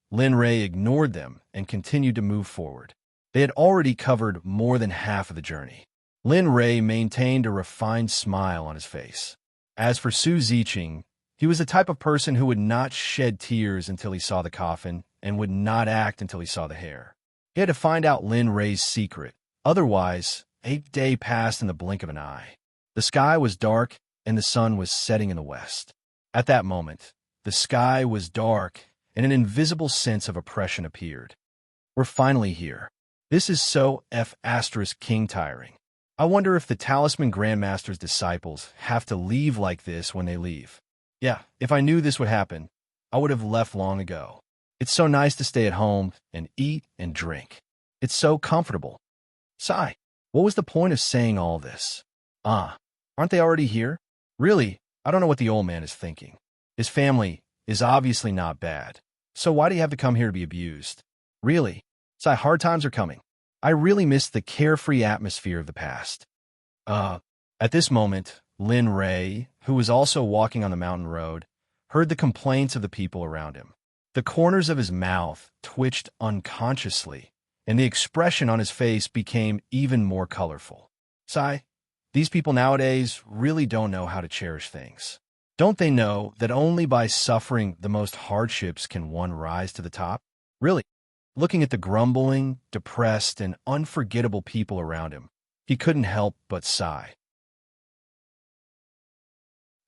Lin Rei ignored them and continued to move forward. They had already covered more than half of the journey. Lin Rei maintained a refined smile on his face. As for Su Ziqing, he was the type of person who would not shed tears until he saw the coffin and would not act until he saw the hair. He had to find out Lin Ray's secret. Otherwise, a day passed in the blink of an eye. The sky was dark, and the sun was setting in the west. At that moment, the sky was dark, and an invisible sense of oppression appeared. We're finally here. This is so King tiring. I wonder if the Talisman Grandmaster's disciples have to leave like this when they leave. Yeah, if I knew this would happen, I would have left long ago. It's so nice to stay at home and eat and drink. It's so comfortable. Sigh. What was the point of saying all this? Aren't they already here? Really, I don't know what the old man is thinking. His family is obviously not bad. So why do you have to come here to be abused? Really? Sigh, hard times are coming. I really miss the carefree atmosphere of the past. At this moment, Lin Ray, who was also walking on the mountain road, heard the complaints of the people around him. The corners of his mouth twitched unconsciously, and the expression on his face became even more colorful. Sigh, these people nowadays really don't know how to cherish things. Don't they know that only by suffering the most hardships can one rise to the top? Really? Looking at the grumbling, depressed, and unforgettable people around him, he couldn't help but sigh.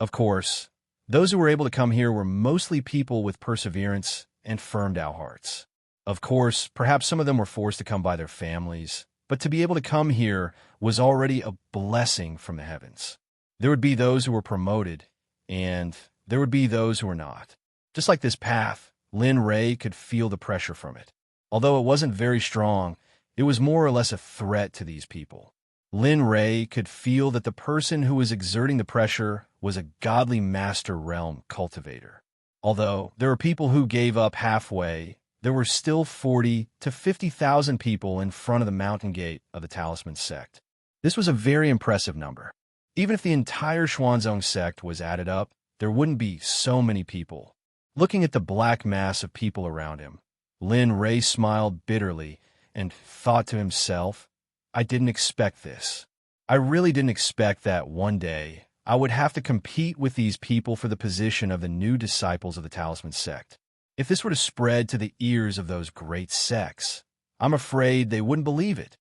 Of course, those who were able to come here were mostly people with perseverance and firmed-out hearts. Of course, perhaps some of them were forced to come by their families, but to be able to come here was already a blessing from the heavens. There would be those who were promoted, and there would be those who were not. Just like this path, Lin Ray could feel the pressure from it. Although it wasn't very strong, it was more or less a threat to these people. Lin Ray could feel that the person who was exerting the pressure was a godly master realm cultivator. Although there were people who gave up halfway, there were still 40 to 50,000 people in front of the mountain gate of the Talisman Sect. This was a very impressive number. Even if the entire Xuanzong sect was added up, there wouldn't be so many people. Looking at the black mass of people around him, Lin Ray smiled bitterly and thought to himself, I didn't expect this. I really didn't expect that one day I would have to compete with these people for the position of the new disciples of the Talisman Sect. If this were to spread to the ears of those great sects, I'm afraid they wouldn't believe it.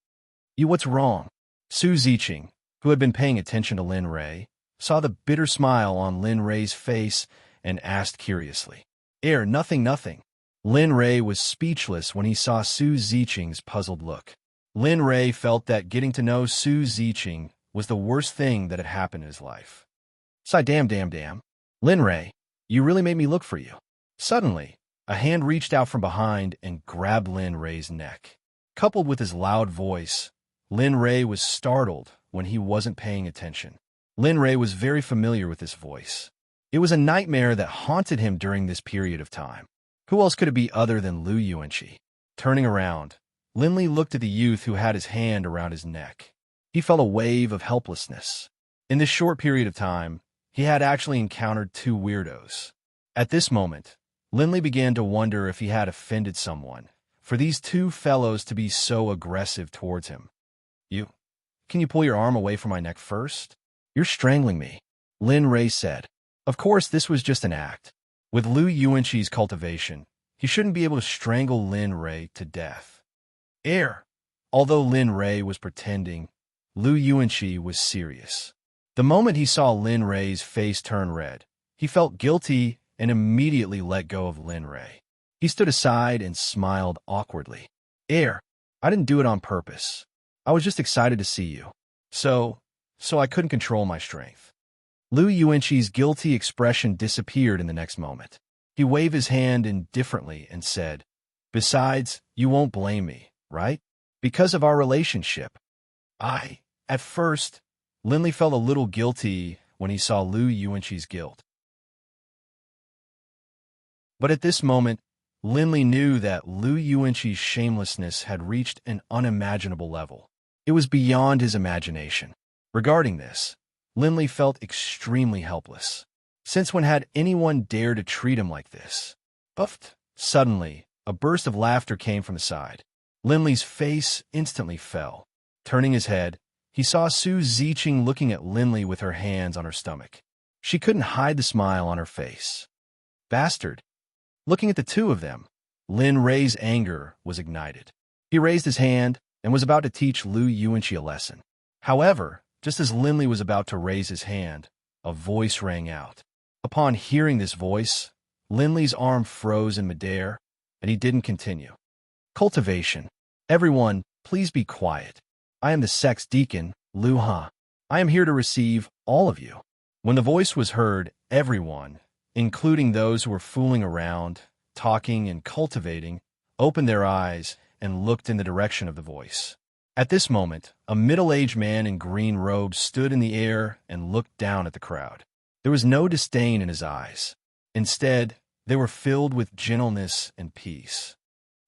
What's wrong? Su Ziqing, who had been paying attention to Lin Ray, saw the bitter smile on Lin Ray's face and asked curiously, nothing. Lin Ray was speechless when he saw Su Ziqing's puzzled look. Lin Ray felt that getting to know Su Ziqing was the worst thing that had happened in his life. Sigh, damn. Lin Ray, you really made me look for you. Suddenly, a hand reached out from behind and grabbed Lin Ray's neck. Coupled with his loud voice, Lin Ray was startled when he wasn't paying attention. Lin Ray was very familiar with this voice. It was a nightmare that haunted him during this period of time. Who else could it be other than Lu Yuanqi? Turning around, Lin Li looked at the youth who had his hand around his neck. He felt a wave of helplessness. In this short period of time, he had actually encountered two weirdos. At this moment, Lin Li began to wonder if he had offended someone, for these two fellows to be so aggressive towards him. Can you pull your arm away from my neck first? You're strangling me, Lin Ray said. Of course, this was just an act. With Lu Yuanqi's cultivation, he shouldn't be able to strangle Lin Ray to death. Although Lin Ray was pretending, Lu Yuanqi was serious. The moment he saw Lin Ray's face turn red, he felt guilty and immediately let go of Lin Ray. He stood aside and smiled awkwardly. I didn't do it on purpose. I was just excited to see you. So I couldn't control my strength. Lu Yuanqi's guilty expression disappeared in the next moment. He waved his hand indifferently and said, Besides, you won't blame me, right? Because of our relationship. At first, Lin Li felt a little guilty when he saw Lu Yuanqi's guilt. But at this moment, Lin Li knew that Lu Yuanqi's shamelessness had reached an unimaginable level. It was beyond his imagination. Regarding this, Lin Li felt extremely helpless. Since when had anyone dared to treat him like this? Suddenly, a burst of laughter came from the side. Lin Li's face instantly fell. Turning his head, he saw Su Ziqing looking at Lin Li with her hands on her stomach. She couldn't hide the smile on her face. Bastard! Looking at the two of them, Lin Ray's anger was ignited. He raised his hand and was about to teach Lu Yuanqi a lesson. However, just as Linley was about to raise his hand, a voice rang out. Upon hearing this voice, Linley's arm froze in midair, and he didn't continue. Cultivation. Everyone, please be quiet. I am the Sect's deacon, Lu Ha. I am here to receive all of you. When the voice was heard, everyone, including those who were fooling around, talking and cultivating, opened their eyes and looked in the direction of the voice. At this moment, a middle-aged man in green robes stood in the air and looked down at the crowd. There was no disdain in his eyes. Instead, they were filled with gentleness and peace.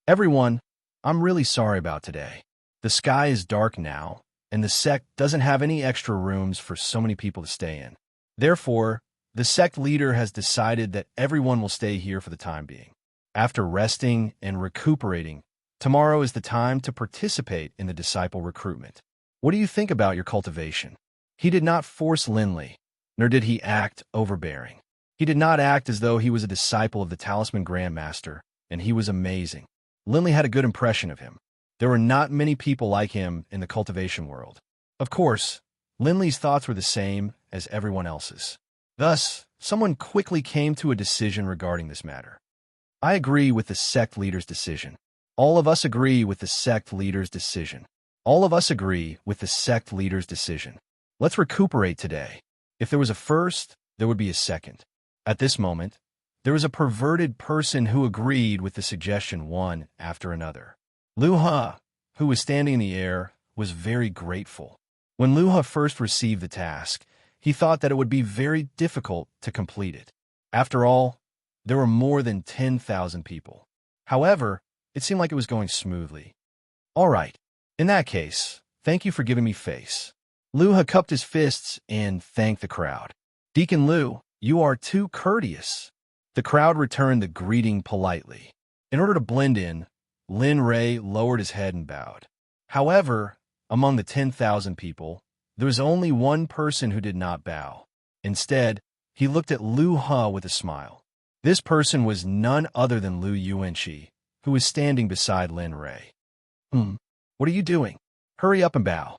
Everyone, I'm really sorry about today. The sky is dark now, and the Sect doesn't have any extra rooms for so many people to stay in. Therefore, the Sect leader has decided that everyone will stay here for the time being. After resting and recuperating, tomorrow is the time to participate in the disciple recruitment. What do you think about your cultivation? He did not force Linley, nor did he act overbearing. He did not act as though he was a disciple of the Talisman Grandmaster, and he was amazing. Linley had a good impression of him. There were not many people like him in the cultivation world. Of course, Linley's thoughts were the same as everyone else's. Thus, someone quickly came to a decision regarding this matter. I agree with the Sect leader's decision. All of us agree with the Sect leader's decision. All of us agree with the Sect leader's decision. Let's recuperate today. If there was a first, there would be a second. At this moment, there was a perverted person who agreed with the suggestion one after another. Lu Ha, who was standing in the air, was very grateful. When Lu Ha first received the task, he thought that it would be very difficult to complete it. After all, there were more than 10,000 people. However, it seemed like it was going smoothly. All right, in that case, thank you for giving me face. Lu Ha cupped his fists and thanked the crowd. Deacon Lu, you are too courteous. The crowd returned the greeting politely. In order to blend in, Lin Ray lowered his head and bowed. However, among the 10,000 people, there was only one person who did not bow. Instead, he looked at Lu Ha with a smile. This person was none other than Lu Yuanqi, who was standing beside Lin Ray. What are you doing? Hurry up and bow.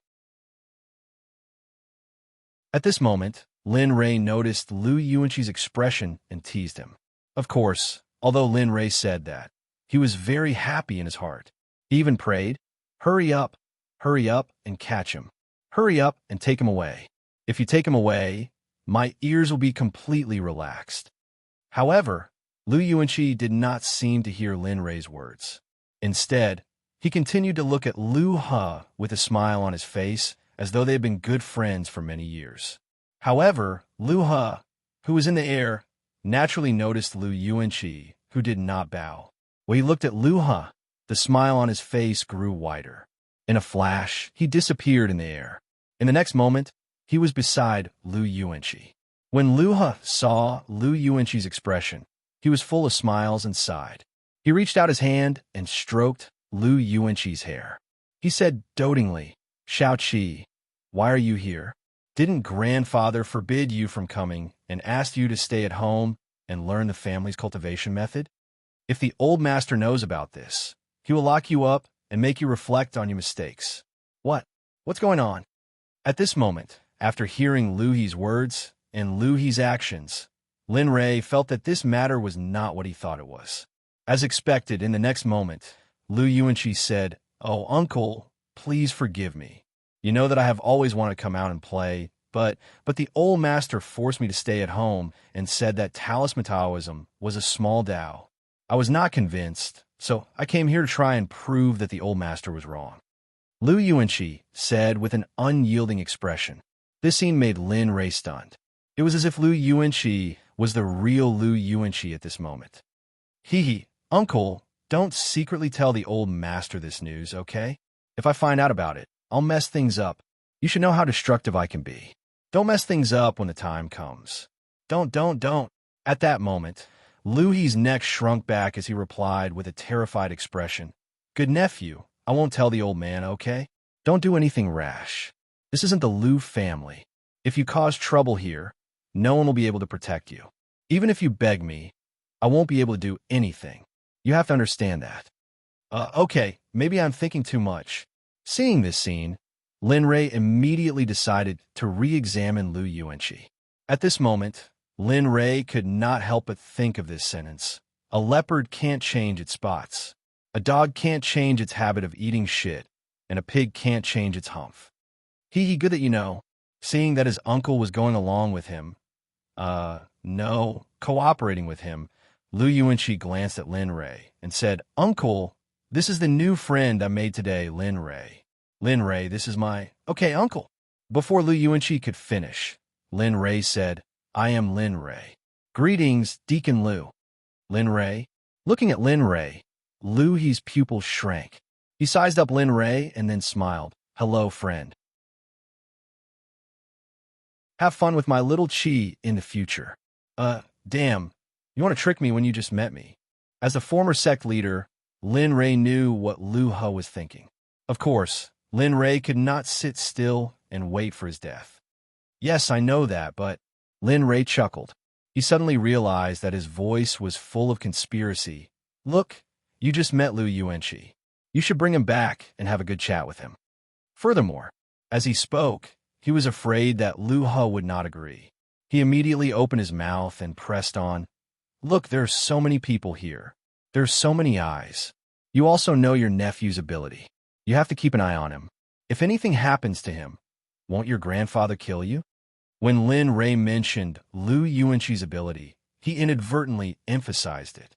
At this moment, Lin Ray noticed Lu Yuanqi's expression and teased him. Of course, although Lin Ray said that, he was very happy in his heart. He even prayed, hurry up and catch him. Hurry up and take him away. If you take him away, my ears will be completely relaxed. However, Lu Yuanqi did not seem to hear Lin Ray's words. Instead, he continued to look at Lu Ha with a smile on his face as though they had been good friends for many years. However, Lu Ha, who was in the air, naturally noticed Lu Yuanqi, who did not bow. When he looked at Lu Ha, the smile on his face grew wider. In a flash, he disappeared in the air. In the next moment, he was beside Lu Yuanqi. When Lu Ha saw Lu Yuanqi's expression, he was full of smiles and sighed. He reached out his hand and stroked Lu Yuanqi's hair. He said dotingly, Shao Qi, why are you here? Didn't grandfather forbid you from coming and asked you to stay at home and learn the family's cultivation method? If the old master knows about this, he will lock you up and make you reflect on your mistakes. What's going on? At this moment, after hearing Lu He's words and Lu He's actions, Lin Ray felt that this matter was not what he thought it was. As expected, in the next moment, Lu Yuanqi said, Oh, uncle, please forgive me. You know that I have always wanted to come out and play, but the old master forced me to stay at home and said that Talisman Taoism was a small Tao. I was not convinced, so I came here to try and prove that the old master was wrong. Lu Yuanqi said with an unyielding expression. This scene made Lin Ray stunned. It was as if Lu Yuanqi was the real Lu Yuanqi at this moment. Uncle, don't secretly tell the old master this news, okay? If I find out about it, I'll mess things up. You should know how destructive I can be. Don't mess things up when the time comes. Don't. At that moment, Lu He's neck shrunk back as he replied with a terrified expression. Good nephew, I won't tell the old man, okay? Don't do anything rash. This isn't the Lu family. If you cause trouble here, no one will be able to protect you. Even if you beg me, I won't be able to do anything. You have to understand that. Okay, maybe I'm thinking too much. Seeing this scene, Lin Rei immediately decided to re-examine Lu Yuanqi. At this moment, Lin Rei could not help but think of this sentence. A leopard can't change its spots. A dog can't change its habit of eating shit, and a pig can't change its humph. Hee good that you know. Seeing that his uncle was going along with him, no, cooperating with him, Lu Yuanqi glanced at Lin Rei and said, "Uncle, this is the new friend I made today, Lin Rei. Lin Rei, this is my—" "Okay, uncle." Before Lu Yuanqi could finish, Lin Rei said, "I am Lin Rei. Greetings, Deacon Lu." Lin Rei? Looking at Lin Rei, Lu He's pupils shrank. He sized up Lin Rei and then smiled. "Hello, friend. Have fun with my little Chi in the future." Damn. You want to trick me when you just met me? As a former sect leader, Lin Rei knew what Lu He was thinking. Of course, Lin Rei could not sit still and wait for his death. "Yes, I know that, but—" Lin Rei chuckled. He suddenly realized that his voice was full of conspiracy. "Look, you just met Lu Yuanqi. You should bring him back and have a good chat with him." Furthermore, as he spoke, he was afraid that Lu He would not agree. He immediately opened his mouth and pressed on. "Look, there are so many people here. There are so many eyes. You also know your nephew's ability. You have to keep an eye on him. If anything happens to him, won't your grandfather kill you?" When Lin Rei mentioned Lu Yuanqi's ability, he inadvertently emphasized it.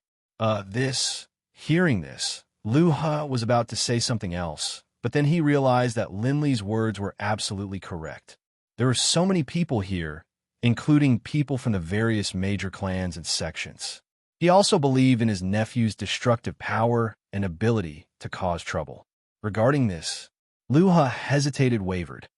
Hearing this, Lu He was about to say something else, but then he realized that Lin Li's words were absolutely correct. There are so many people here, including people from the various major clans and sections. He also believed in his nephew's destructive power and ability to cause trouble. Regarding this, Lu He hesitated, wavered.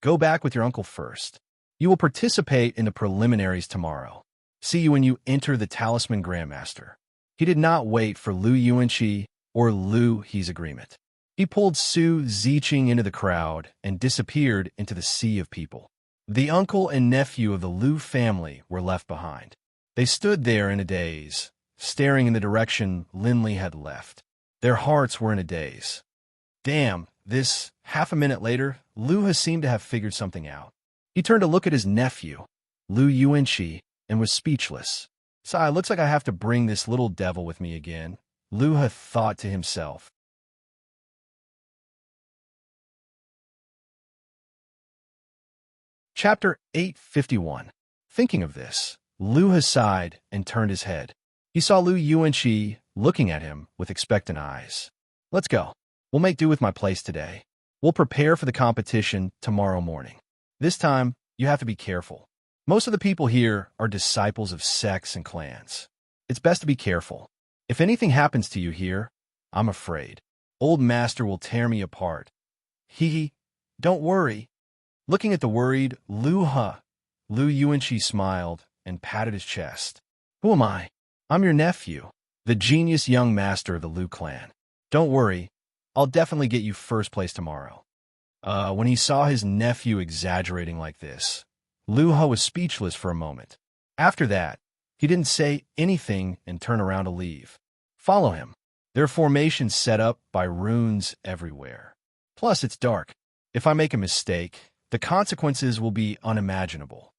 Go back with your uncle first. You will participate in the preliminaries tomorrow. See you when you enter the Talisman Grandmaster. He did not wait for Lu Yuanqi or Lu He's agreement. He pulled Su Ziqing into the crowd and disappeared into the sea of people. The uncle and nephew of the Lu family were left behind. They stood there in a daze, staring in the direction Lin Li had left. Their hearts were in a daze. Damn, this. Half a minute later, Lu He seemed to have figured something out. He turned to look at his nephew, Lu Yuanqi, and was speechless. "Sigh, looks like I have to bring this little devil with me again," Lu He thought to himself. Chapter 851. Thinking of this, Lu He sighed and turned his head. He saw Lu Yuanqi looking at him with expectant eyes. "Let's go. We'll make do with my place today. We'll prepare for the competition tomorrow morning. This time, you have to be careful. Most of the people here are disciples of sects and clans. It's best to be careful. If anything happens to you here, I'm afraid. Old Master will tear me apart." Don't worry." Looking at the worried Lu He, Lu Yuanqi smiled and patted his chest. "Who am I? I'm your nephew, the genius young master of the Lu clan. Don't worry, I'll definitely get you first place tomorrow." When he saw his nephew exaggerating like this, Lu He was speechless for a moment. After that, he didn't say anything and turned around to leave. Follow him. There are formations set up by runes everywhere. Plus, it's dark. If I make a mistake, the consequences will be unimaginable.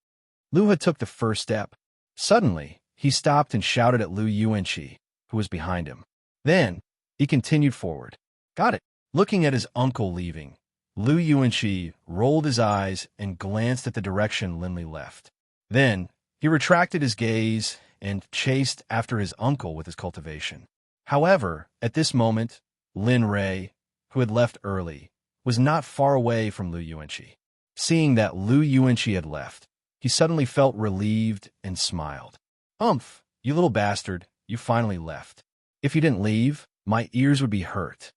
Lu He took the first step. Suddenly, he stopped and shouted at Lu Yuanqi, who was behind him. Then, he continued forward. "Got it." Looking at his uncle leaving, Lu Yuanqi rolled his eyes and glanced at the direction Lin Li left. Then, he retracted his gaze and chased after his uncle with his cultivation. However, at this moment, Lin Rei, who had left early, was not far away from Lu Yuanqi. Seeing that Lu Yuanqi had left, he suddenly felt relieved and smiled. "Umph, you little bastard, you finally left. If you didn't leave, my ears would be hurt."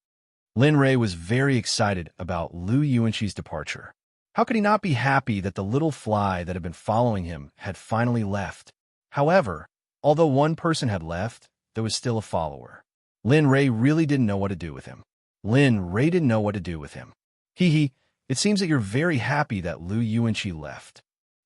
Lin Rei was very excited about Lu Yuanqi's departure. How could he not be happy that the little fly that had been following him had finally left? However, although one person had left, there was still a follower. Lin Rei really didn't know what to do with him. It seems that you're very happy that Lu Yuanqi left.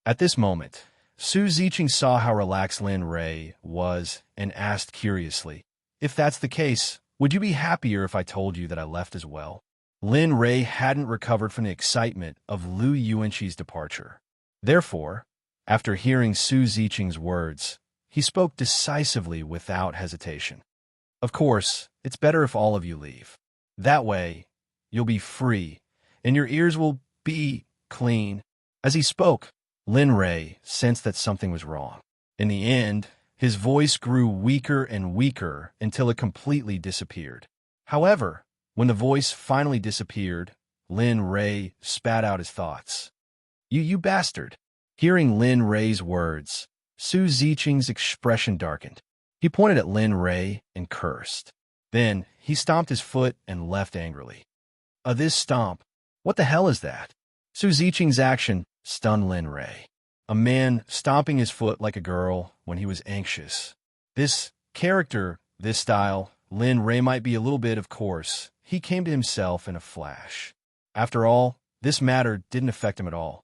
At this moment, Su Ziqing saw how relaxed Lin Rei was and asked curiously, "If that's the case, Would you be happier if I told you that I left as well? Lin Rei hadn't recovered from the excitement of Lu Yuanqi's departure. Therefore, after hearing Su Ziqing's words, he spoke decisively without hesitation. Of course, it's better if all of you leave. That way, you'll be free, and your ears will be clean. As he spoke, Lin Rei sensed that something was wrong. In the end, his voice grew weaker and weaker until it completely disappeared. However, when the voice finally disappeared, Lin Rei spat out his thoughts. You bastard. Hearing Lin Rei's words, Su Ziqing's expression darkened. He pointed at Lin Rei and cursed. Then, he stomped his foot and left angrily. This stomp? What the hell is that? Su Ziqing's action stunned Lin Rei. A man stomping his foot like a girl when he was anxious. This character, this style, Lin Rei might be a little bit, of course. He came to himself in a flash. After all, this matter didn't affect him at all.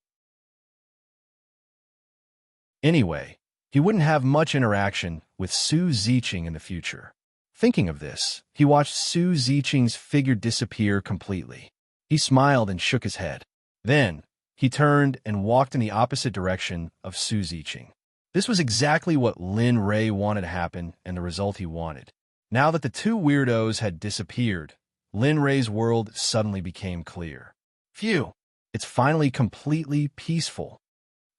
Anyway, he wouldn't have much interaction with Su Ziqing in the future. Thinking of this, he watched Su Ziqing's figure disappear completely. He smiled and shook his head. Then, he turned and walked in the opposite direction of Su Ziqing. This was exactly what Lin Rei wanted to happen and the result he wanted. Now that the two weirdos had disappeared, Lin Rei's world suddenly became clear. Phew! It's finally completely peaceful.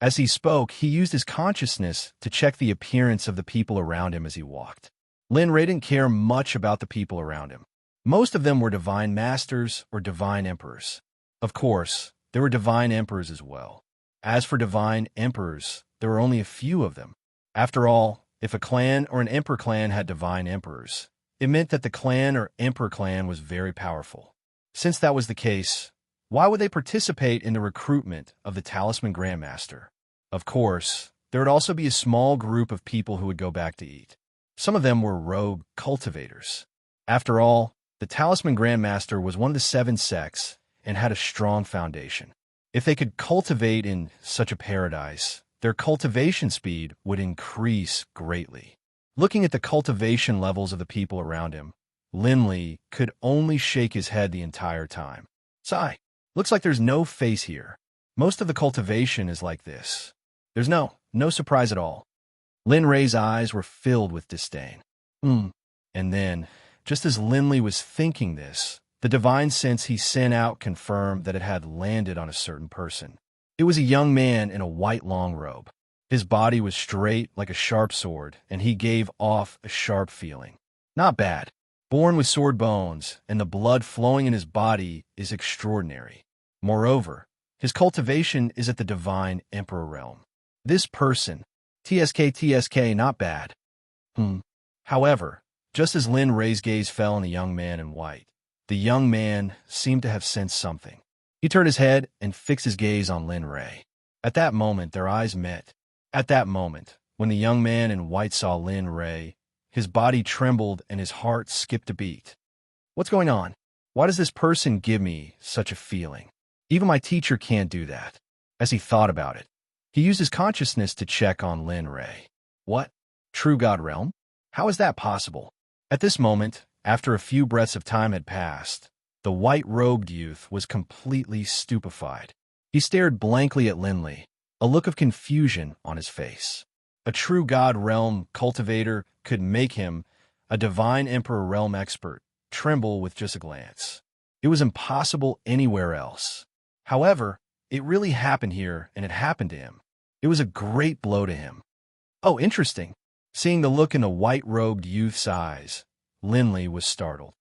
As he spoke, he used his consciousness to check the appearance of the people around him as he walked. Lin Rei didn't care much about the people around him. Most of them were divine masters or divine emperors. Of course, there were divine emperors as well. As for divine emperors, there were only a few of them. After all, if a clan or an emperor clan had divine emperors, it meant that the clan or emperor clan was very powerful. Since that was the case, why would they participate in the recruitment of the Talisman Grandmaster? Of course, there would also be a small group of people who would go back to eat. Some of them were rogue cultivators. After all, the Talisman Grandmaster was one of the 7 sects and had a strong foundation. If they could cultivate in such a paradise, their cultivation speed would increase greatly. Looking at the cultivation levels of the people around him, Lin Li could only shake his head the entire time. Sigh. Looks like there's no face here. Most of the cultivation is like this. There's no surprise at all. Lin Rei's eyes were filled with disdain. And then, just as Lin Li was thinking this, the divine sense he sent out confirmed that it had landed on a certain person. It was a young man in a white long robe. His body was straight like a sharp sword, and he gave off a sharp feeling. Not bad. Born with sword bones, and the blood flowing in his body is extraordinary. Moreover, his cultivation is at the divine emperor realm. This person, TSK, not bad. However, just as Lin Rei's gaze fell on the young man in white, the young man seemed to have sensed something. He turned his head and fixed his gaze on Lin Rei. At that moment, their eyes met. At that moment, when the young man in white saw Lin Rei, his body trembled and his heart skipped a beat. What's going on? Why does this person give me such a feeling? Even my teacher can't do that. As he thought about it, he used his consciousness to check on Lin Rei. What? True God realm? How is that possible? At this moment, after a few breaths of time had passed, the white-robed youth was completely stupefied. He stared blankly at Lin Li, a look of confusion on his face. A true God realm cultivator could make him, a divine emperor realm expert, tremble with just a glance. It was impossible anywhere else. However, it really happened here, and it happened to him. It was a great blow to him. Oh, interesting. Seeing the look in the white-robed youth's eyes, Lin Li was startled.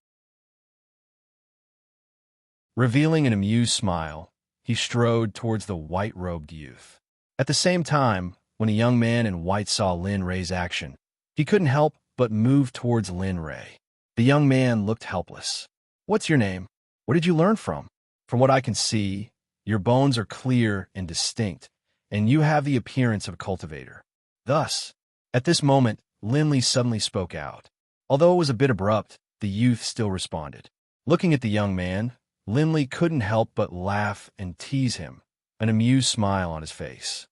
Revealing an amused smile, he strode towards the white-robed youth. At the same time, when a young man in white saw Lin Rei's action, he couldn't help but move towards Lin Rei. The young man looked helpless. What's your name? What did you learn from? From what I can see, your bones are clear and distinct, and you have the appearance of a cultivator. Thus, at this moment, Lin Li suddenly spoke out. Although it was a bit abrupt, the youth still responded. Looking at the young man, Lin Li couldn't help but laugh and tease him, an amused smile on his face.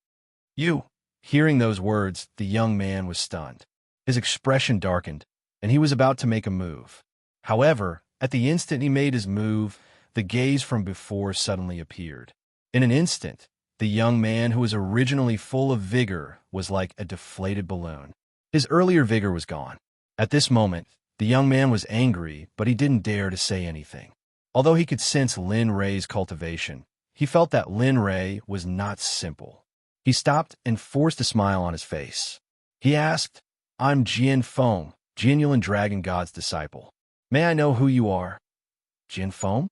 You! Hearing those words, the young man was stunned. His expression darkened, and he was about to make a move. However, at the instant he made his move, the gaze from before suddenly appeared. In an instant, the young man who was originally full of vigor was like a deflated balloon. His earlier vigor was gone. At this moment, the young man was angry, but he didn't dare to say anything. Although he could sense Lin Ray's cultivation, he felt that Lin Ray was not simple. He stopped and forced a smile on his face. He asked, "I'm Jian Feng, genuine dragon god's disciple. May I know who you are?" Jian Feng?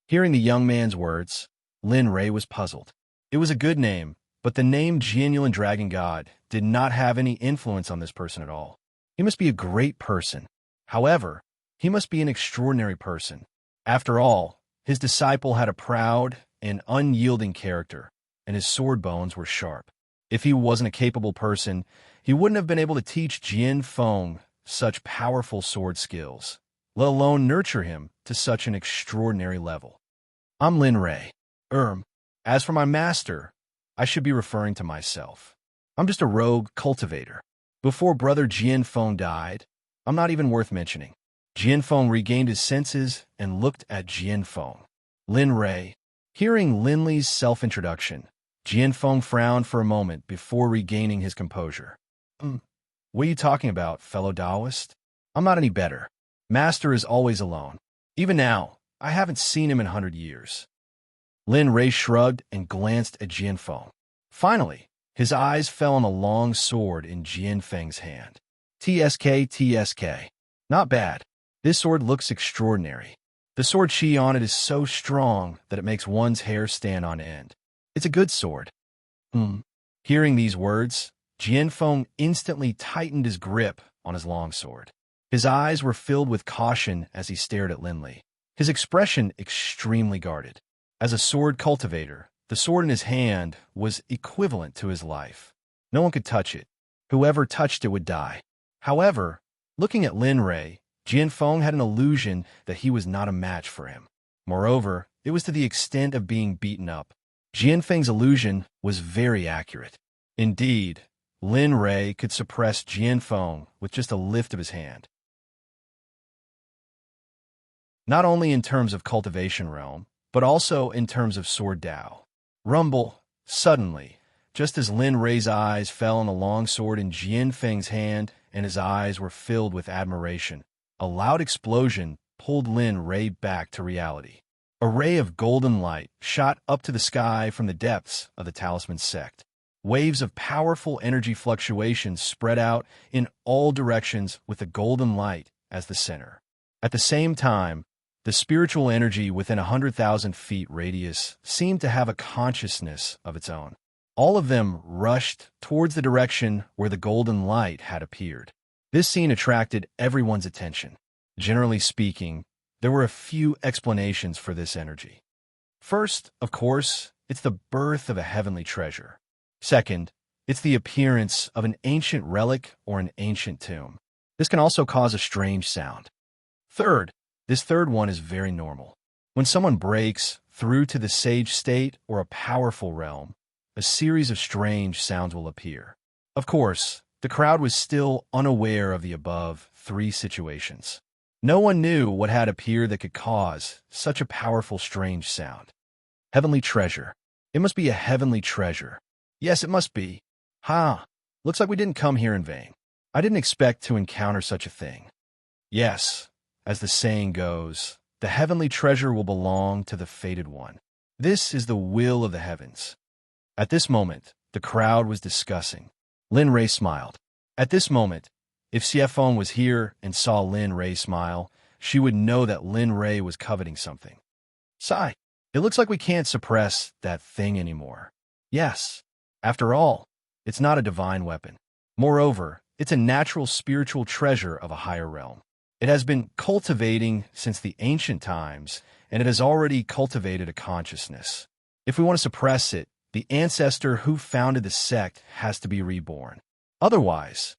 Hearing the young man's words, Lin Ray was puzzled. It was a good name, but the name genuine dragon god did not have any influence on this person at all. He must be a great person. However, he must be an extraordinary person. After all, his disciple had a proud and unyielding character, and his sword bones were sharp. If he wasn't a capable person, he wouldn't have been able to teach Jian Feng such powerful sword skills, let alone nurture him to such an extraordinary level. I'm Lin Ray. As for my master, I should be referring to myself. I'm just a rogue cultivator. Before brother Jian Feng died, I'm not even worth mentioning. Jian Feng regained his senses and looked at Jian Feng. Lin Ray. Hearing Lin Li's self-introduction, Jian Feng frowned for a moment before regaining his composure. What are you talking about, fellow Taoist? I'm not any better. Master is always alone. Even now, I haven't seen him in 100 years. Lin Ray shrugged and glanced at Jian Feng. Finally, his eyes fell on the long sword in Jian Feng's hand. TSK. Not bad. This sword looks extraordinary. The sword chi on it is so strong that it makes one's hair stand on end. It's a good sword. Hearing these words, Jian Feng instantly tightened his grip on his longsword. His eyes were filled with caution as he stared at Lin Li, his expression extremely guarded. As a sword cultivator, the sword in his hand was equivalent to his life. No one could touch it. Whoever touched it would die. However, looking at Lin Ray, Jian Feng had an illusion that he was not a match for him. Moreover, it was to the extent of being beaten up. Jian Feng's illusion was very accurate. Indeed, Lin Ray could suppress Jian Feng with just a lift of his hand. Not only in terms of cultivation realm, but also in terms of sword Dao. Rumble, suddenly, just as Lin Ray's eyes fell on the long sword in Jian Feng's hand and his eyes were filled with admiration, a loud explosion pulled Lin Ray back to reality. A ray of golden light shot up to the sky from the depths of the talisman Sect. Waves of powerful energy fluctuations spread out in all directions with the golden light as the center. At the same time, the spiritual energy within 100,000 feet radius seemed to have a consciousness of its own. All of them rushed towards the direction where the golden light had appeared. This scene attracted everyone's attention. Generally speaking, there were a few explanations for this energy. First, of course, it's the birth of a heavenly treasure. Second, it's the appearance of an ancient relic or an ancient tomb. This can also cause a strange sound. Third, this third one is very normal. When someone breaks through to the sage state or a powerful realm, a series of strange sounds will appear. Of course, the crowd was still unaware of the above three situations. No one knew what had appeared that could cause such a powerful strange sound. Heavenly treasure. It must be a heavenly treasure. Yes, it must be. Looks like we didn't come here in vain. I didn't expect to encounter such a thing. Yes, as the saying goes, the heavenly treasure will belong to the fated one. This is the will of the heavens. At this moment, the crowd was discussing. Lin Ray smiled. At this moment, if Xiefeng was here and saw Lin Ray smile, she would know that Lin Ray was coveting something. Sigh. It looks like we can't suppress that thing anymore. Yes. After all, it's not a divine weapon. Moreover, it's a natural spiritual treasure of a higher realm. It has been cultivating since the ancient times, and it has already cultivated a consciousness. If we want to suppress it, the ancestor who founded the sect has to be reborn. Otherwise,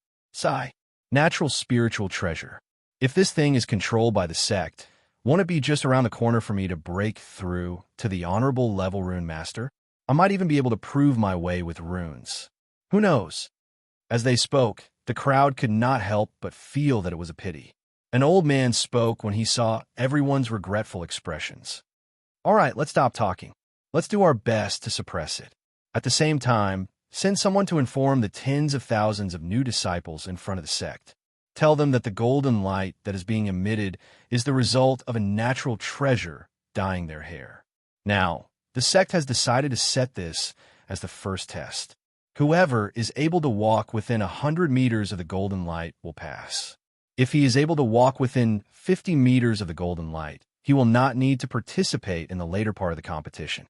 natural spiritual treasure. If this thing is controlled by the sect, won't it be just around the corner for me to break through to the honorable level rune master? I might even be able to prove my way with runes. Who knows? As they spoke, the crowd could not help but feel that it was a pity. An old man spoke when he saw everyone's regretful expressions. All right, let's stop talking. Let's do our best to suppress it. At the same time, send someone to inform the tens of thousands of new disciples in front of the sect. Tell them that the golden light that is being emitted is the result of a natural treasure dyeing their hair. Now, the sect has decided to set this as the first test. Whoever is able to walk within 100 meters of the golden light will pass. If he is able to walk within 50 meters of the golden light, he will not need to participate in the later part of the competition.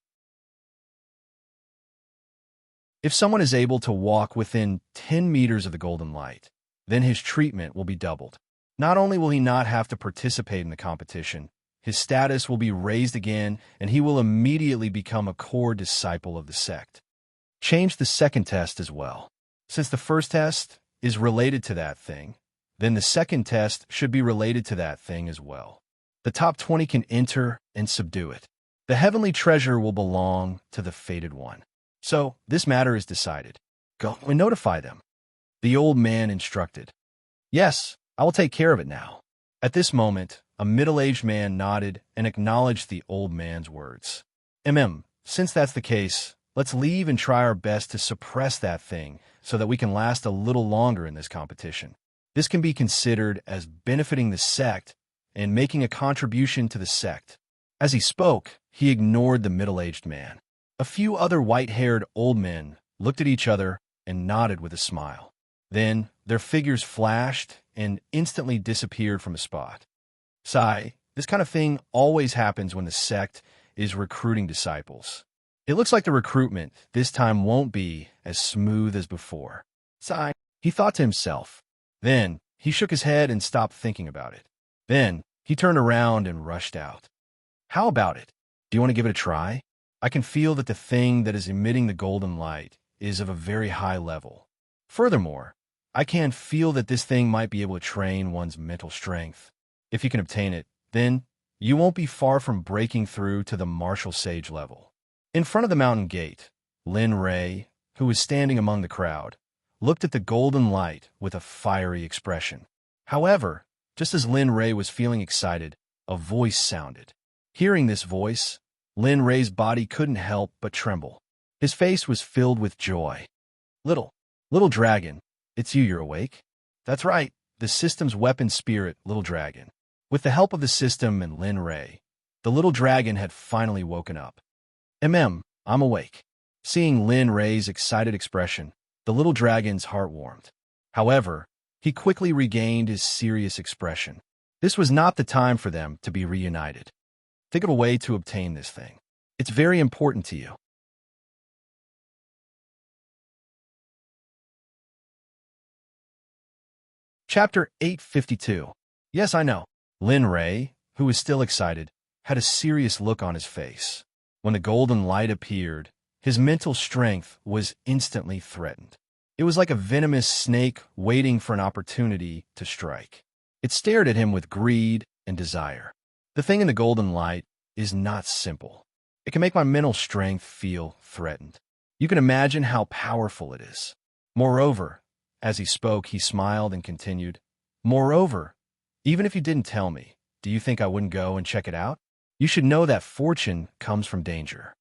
If someone is able to walk within 10 meters of the golden light, then his treatment will be doubled. Not only will he not have to participate in the competition, his status will be raised again, and he will immediately become a core disciple of the sect. Change the second test as well. Since the first test is related to that thing, then the second test should be related to that thing as well. The top 20 can enter and subdue it. The heavenly treasure will belong to the fated one. So, this matter is decided. Go and notify them. The old man instructed. Yes, I will take care of it now. At this moment, a middle-aged man nodded and acknowledged the old man's words. Since that's the case, let's leave and try our best to suppress that thing so that we can last a little longer in this competition. This can be considered as benefiting the sect and making a contribution to the sect. As he spoke, he ignored the middle-aged man. A few other white-haired old men looked at each other and nodded with a smile. Then their figures flashed and instantly disappeared from a spot. Sigh, this kind of thing always happens when the sect is recruiting disciples. It looks like the recruitment this time won't be as smooth as before. Sigh, he thought to himself. Then he shook his head and stopped thinking about it. Then he turned around and rushed out. How about it? Do you want to give it a try? I can feel that the thing that is emitting the golden light is of a very high level. Furthermore, I can feel that this thing might be able to train one's mental strength. If you can obtain it, then you won't be far from breaking through to the martial sage level. In front of the mountain gate, Lin Ray, who was standing among the crowd, looked at the golden light with a fiery expression. However, just as Lin Ray was feeling excited, a voice sounded. Hearing this voice, Lin Ray's body couldn't help but tremble. His face was filled with joy. Little dragon, it's you're awake? That's right, the system's weapon spirit, Little Dragon. With the help of the system and Lin Ray, the little dragon had finally woken up. I'm awake. Seeing Lin Ray's excited expression, the little dragon's heart warmed. However, he quickly regained his serious expression. This was not the time for them to be reunited. Think of a way to obtain this thing. It's very important to you. Chapter 852. Yes, I know. Lin Ray, who was still excited, had a serious look on his face. When the golden light appeared, his mental strength was instantly threatened. It was like a venomous snake waiting for an opportunity to strike. It stared at him with greed and desire. The thing in the golden light is not simple. It can make my mental strength feel threatened. You can imagine how powerful it is. Moreover, as he spoke, he smiled and continued, Moreover, even if you didn't tell me, do you think I wouldn't go and check it out? You should know that fortune comes from danger.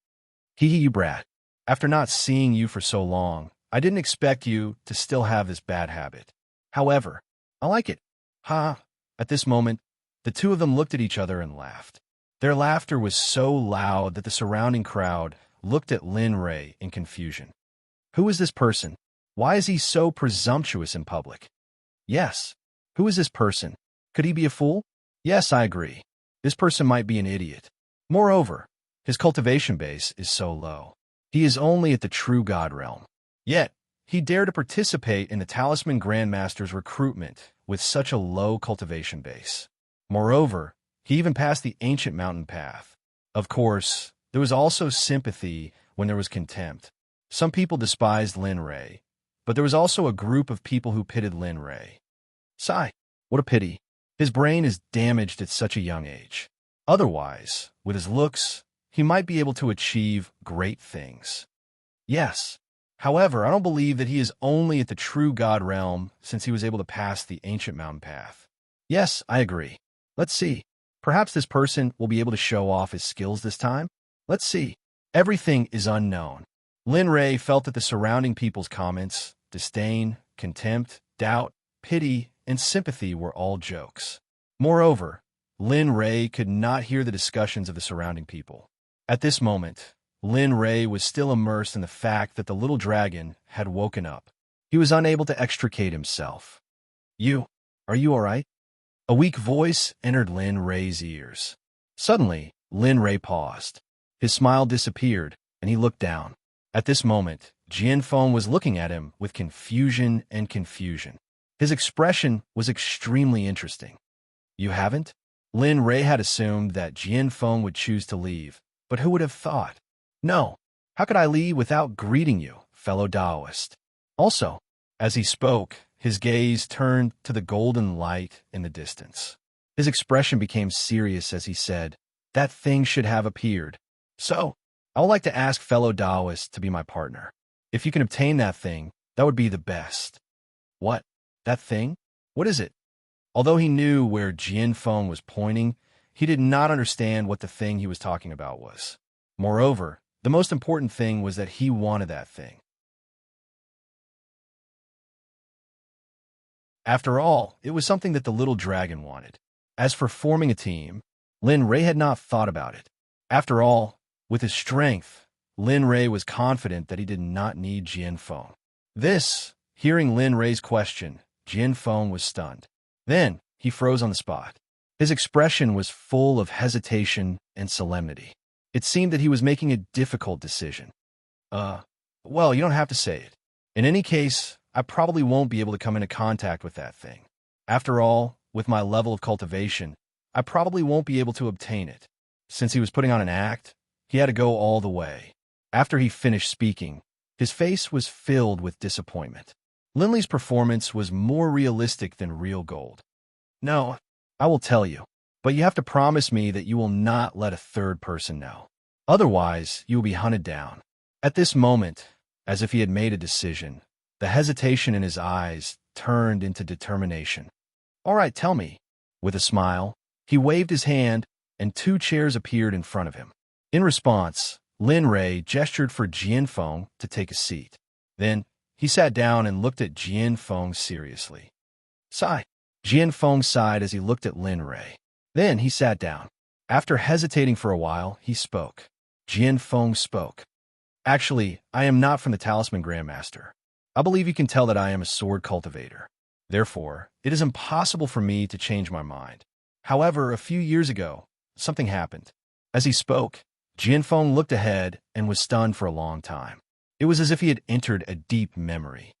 Hee you brat. After not seeing you for so long, I didn't expect you to still have this bad habit. However, I like it. Ha! At this moment, the two of them looked at each other and laughed. Their laughter was so loud that the surrounding crowd looked at Lin Ray in confusion. Who is this person? Why is he so presumptuous in public? Yes. Who is this person? Could he be a fool? Yes, I agree. This person might be an idiot. Moreover, his cultivation base is so low. He is only at the true God realm. Yet, he dared to participate in the Talisman Grandmaster's recruitment with such a low cultivation base. Moreover, he even passed the ancient mountain path. Of course, there was also sympathy when there was contempt. Some people despised Lin Ray, but there was also a group of people who pitted Lin Ray. Sigh, what a pity. His brain is damaged at such a young age. Otherwise, with his looks, he might be able to achieve great things. Yes. However, I don't believe that he is only at the true God realm since he was able to pass the ancient mountain path. Yes, I agree. Let's see. Perhaps this person will be able to show off his skills this time? Let's see. Everything is unknown. Lin Ray felt that the surrounding people's comments, disdain, contempt, doubt, pity, and sympathy were all jokes. Moreover, Lin Ray could not hear the discussions of the surrounding people. At this moment, Lin Ray was still immersed in the fact that the little dragon had woken up. He was unable to extricate himself. Are you all right? A weak voice entered Lin Ray's ears. Suddenly, Lin Ray paused. His smile disappeared, and he looked down. At this moment, Jian Feng was looking at him with confusion and confusion. His expression was extremely interesting. You haven't? Lin Ray had assumed that Jian Feng would choose to leave, but who would have thought? No. How could I leave without greeting you, fellow Taoist? Also, as he spoke, his gaze turned to the golden light in the distance. His expression became serious as he said, that thing should have appeared. So, I would like to ask fellow Taoist to be my partner. If you can obtain that thing, that would be the best. What? That thing? What is it? Although he knew where Jian Feng was pointing, he did not understand what the thing he was talking about was. Moreover, the most important thing was that he wanted that thing. After all, it was something that the little dragon wanted. As for forming a team, Lin Ray had not thought about it. After all, with his strength, Lin Ray was confident that he did not need Jian Feng. Hearing Lin Ray's question, Jian Feng was stunned. Then, he froze on the spot. His expression was full of hesitation and solemnity. It seemed that he was making a difficult decision. Well, you don't have to say it. In any case, I probably won't be able to come into contact with that thing. After all, with my level of cultivation, I probably won't be able to obtain it. Since he was putting on an act, he had to go all the way. After he finished speaking, his face was filled with disappointment. Linley's performance was more realistic than real gold. No, I will tell you, but you have to promise me that you will not let a third person know. Otherwise, you will be hunted down. At this moment, as if he had made a decision, the hesitation in his eyes turned into determination. All right, tell me. With a smile, he waved his hand, and 2 chairs appeared in front of him. In response, Lin Ray gestured for Jian Feng to take a seat. Then, he sat down and looked at Jian Feng seriously. Sigh. Jian Feng sighed as he looked at Lin Ray. Then he sat down. After hesitating for a while, he spoke. Jian Feng spoke. Actually, I am not from the Talisman Grandmaster. I believe you can tell that I am a sword cultivator. Therefore, it is impossible for me to change my mind. However, a few years ago, something happened. As he spoke, Jian Feng looked ahead and was stunned for a long time. It was as if he had entered a deep memory.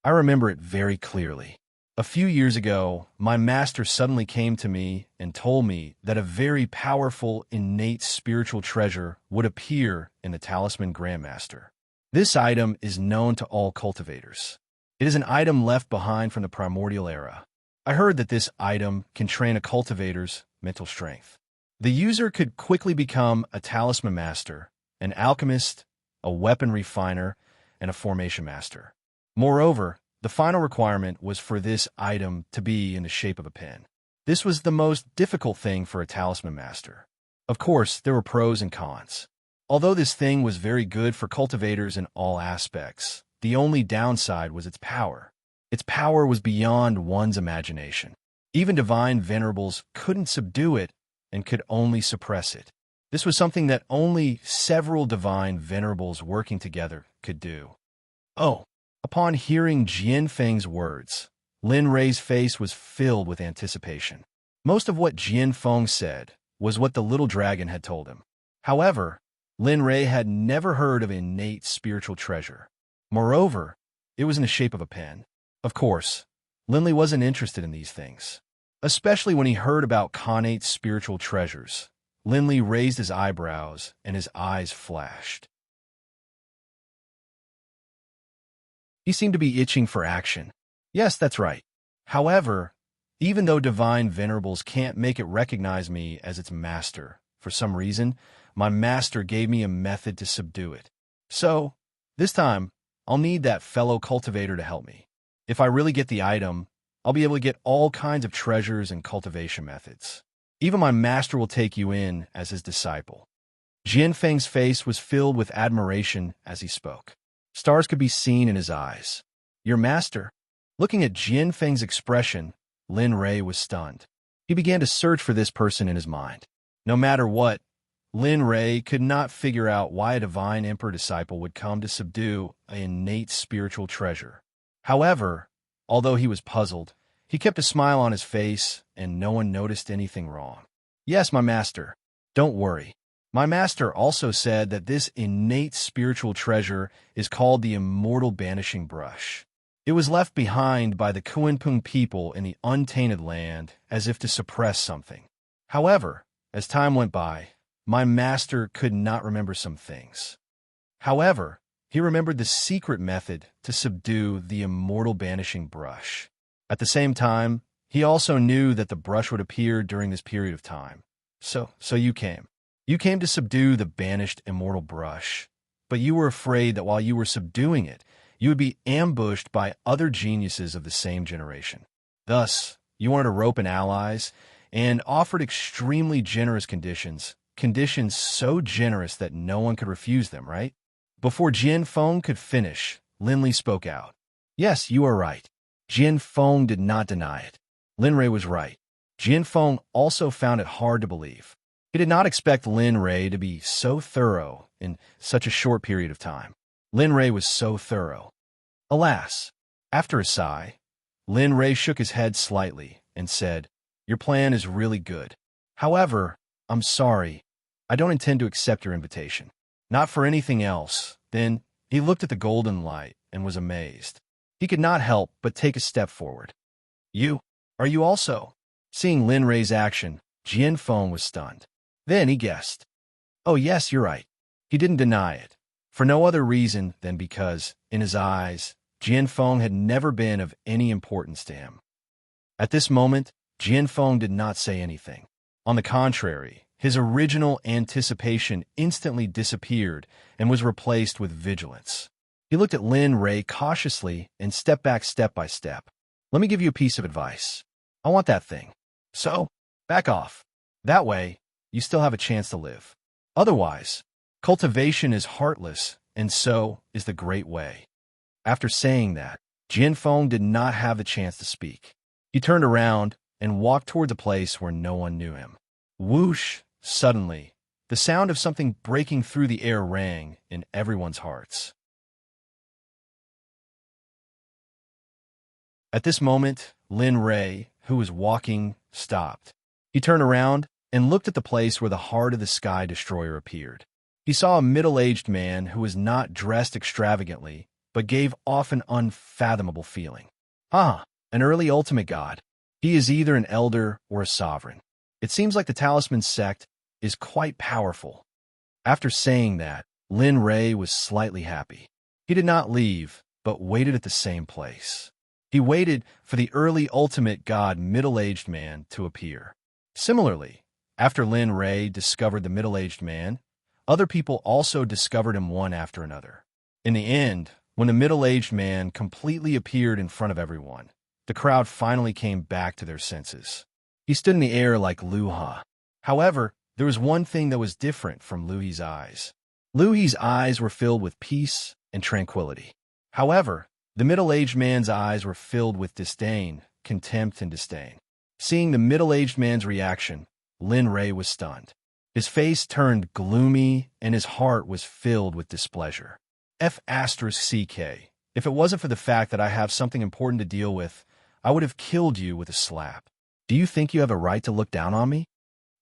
I remember it very clearly. A few years ago, my master suddenly came to me and told me that a very powerful, innate spiritual treasure would appear in the Talisman Grandmaster. This item is known to all cultivators. It is an item left behind from the primordial era. I heard that this item can train a cultivator's mental strength. The user could quickly become a talisman master, an alchemist, a weapon refiner, and a formation master. Moreover, the final requirement was for this item to be in the shape of a pen. This was the most difficult thing for a talisman master. Of course, there were pros and cons. Although this thing was very good for cultivators in all aspects, the only downside was its power. Its power was beyond one's imagination. Even divine venerables couldn't subdue it and could only suppress it. This was something that only several divine venerables working together could do. Oh, upon hearing Jian Feng's words, Lin Ray's face was filled with anticipation. Most of what Jian Feng said was what the little dragon had told him. However, Lin Ray had never heard of innate spiritual treasure. Moreover, it was in the shape of a pen. Of course, Linley wasn't interested in these things, especially when he heard about connate spiritual treasures. Linley raised his eyebrows and his eyes flashed. He seemed to be itching for action. Yes, that's right. However, even though divine venerables can't make it recognize me as its master, for some reason, my master gave me a method to subdue it. So, this time, I'll need that fellow cultivator to help me. If I really get the item, I'll be able to get all kinds of treasures and cultivation methods. Even my master will take you in as his disciple." Jianfeng's face was filled with admiration as he spoke. Stars could be seen in his eyes. "Your master?" Looking at Jianfeng's expression, Lin Rei was stunned. He began to search for this person in his mind. No matter what, Lin Rei could not figure out why a divine emperor disciple would come to subdue an innate spiritual treasure. However, although he was puzzled, he kept a smile on his face, and no one noticed anything wrong. "Yes, my master. Don't worry. My master also said that this innate spiritual treasure is called the immortal banishing brush. It was left behind by the Kuanping people in the untainted land as if to suppress something. However, as time went by, my master could not remember some things. However, he remembered the secret method to subdue the immortal banishing brush. At the same time, he also knew that the brush would appear during this period of time. So you came. You came to subdue the banished immortal brush, but you were afraid that while you were subduing it, you would be ambushed by other geniuses of the same generation. Thus, you wanted to rope in allies and offered extremely generous conditions so generous that no one could refuse them, right?" Before Jian Feng could finish, Lin Li spoke out. "Yes, you are right." Jian Feng did not deny it. Lin Rei was right. Jian Feng also found it hard to believe. He did not expect Lin Rei to be so thorough in such a short period of time. Lin Rei was so thorough. Alas, after a sigh, Lin Rei shook his head slightly and said, "Your plan is really good. However, I'm sorry, I don't intend to accept your invitation. Not for anything else." Then he looked at the golden light and was amazed. He could not help but take a step forward. "You? Are you also?" Seeing Lin Rei's action, Jian Feng was stunned. Then he guessed. "Oh yes, you're right." He didn't deny it, for no other reason than because, in his eyes, Jian Feng had never been of any importance to him. At this moment, Jian Feng did not say anything. On the contrary, his original anticipation instantly disappeared and was replaced with vigilance. He looked at Lin Rei cautiously and stepped back step by step. "Let me give you a piece of advice. I want that thing. So, back off. That way, you still have a chance to live. Otherwise, cultivation is heartless, and so is the great way." After saying that, Jian Feng did not have the chance to speak. He turned around and walked toward the place where no one knew him. Whoosh! Suddenly, the sound of something breaking through the air rang in everyone's hearts. At this moment, Lin Rei, who was walking, stopped. He turned around and looked at the place where the Heart of the Sky Destroyer appeared. He saw a middle-aged man who was not dressed extravagantly, but gave off an unfathomable feeling. "Ah, an early ultimate god. He is either an elder or a sovereign. It seems like the talisman sect is quite powerful." After saying that, Lin Rei was slightly happy. He did not leave, but waited at the same place. He waited for the early ultimate god middle-aged man to appear. Similarly, after Lin Rei discovered the middle-aged man, other people also discovered him one after another. In the end, when the middle-aged man completely appeared in front of everyone, the crowd finally came back to their senses. He stood in the air like Lu Ha. However, there was one thing that was different from Lu He's eyes. Lu He's eyes were filled with peace and tranquility. However, the middle-aged man's eyes were filled with disdain, contempt, and disdain. Seeing the middle-aged man's reaction, Lin Rei was stunned. His face turned gloomy, and his heart was filled with displeasure. F***CK. If it wasn't for the fact that I have something important to deal with, I would have killed you with a slap. Do you think you have a right to look down on me?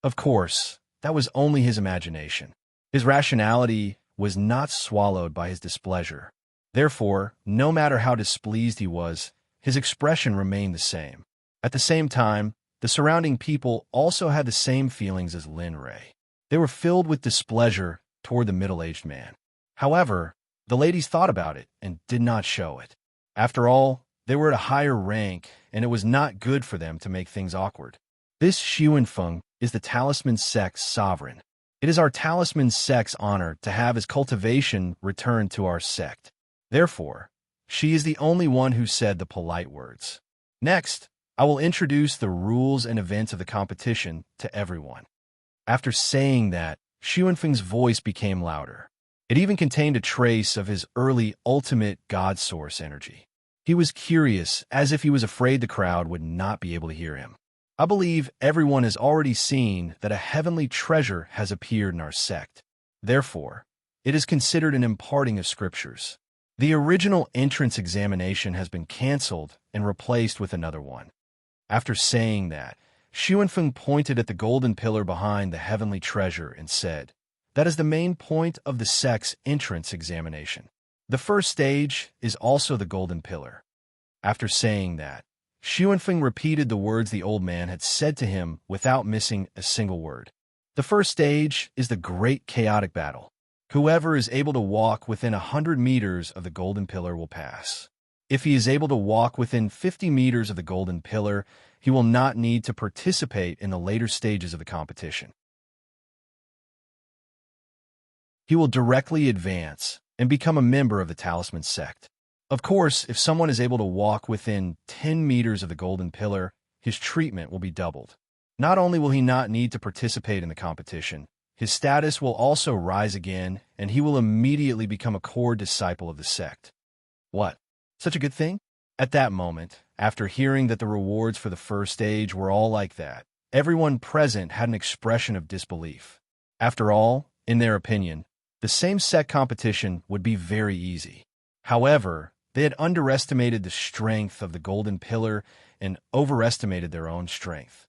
Of course, that was only his imagination. His rationality was not swallowed by his displeasure. Therefore, no matter how displeased he was, his expression remained the same. At the same time, the surrounding people also had the same feelings as Lin Rei. They were filled with displeasure toward the middle-aged man. However, the ladies thought about it and did not show it. After all, they were at a higher rank, and it was not good for them to make things awkward. This Xuanfeng is the Talisman Sect's sovereign. It is our Talisman Sect's honor to have his cultivation returned to our sect. Therefore, she is the only one who said the polite words. Next, I will introduce the rules and events of the competition to everyone. After saying that, Xuanfeng's voice became louder. It even contained a trace of his early ultimate God source energy. He was curious, as if he was afraid the crowd would not be able to hear him. I believe everyone has already seen that a heavenly treasure has appeared in our sect. Therefore, it is considered an imparting of scriptures. The original entrance examination has been cancelled and replaced with another one. After saying that, Xuanfeng pointed at the golden pillar behind the heavenly treasure and said, "That is the main point of the sect's entrance examination. The first stage is also the golden pillar." After saying that, Xuanfeng repeated the words the old man had said to him without missing a single word. The first stage is the great chaotic battle. Whoever is able to walk within 100 meters of the golden pillar will pass. If he is able to walk within 50 meters of the golden pillar, he will not need to participate in the later stages of the competition. He will directly advance and become a member of the Talisman Sect. Of course, if someone is able to walk within 10 meters of the golden pillar, his treatment will be doubled. Not only will he not need to participate in the competition, his status will also rise again, and he will immediately become a core disciple of the sect. What? Such a good thing? At that moment, after hearing that the rewards for the first stage were all like that, everyone present had an expression of disbelief. After all, in their opinion, the same sect competition would be very easy. However, they had underestimated the strength of the golden pillar and overestimated their own strength.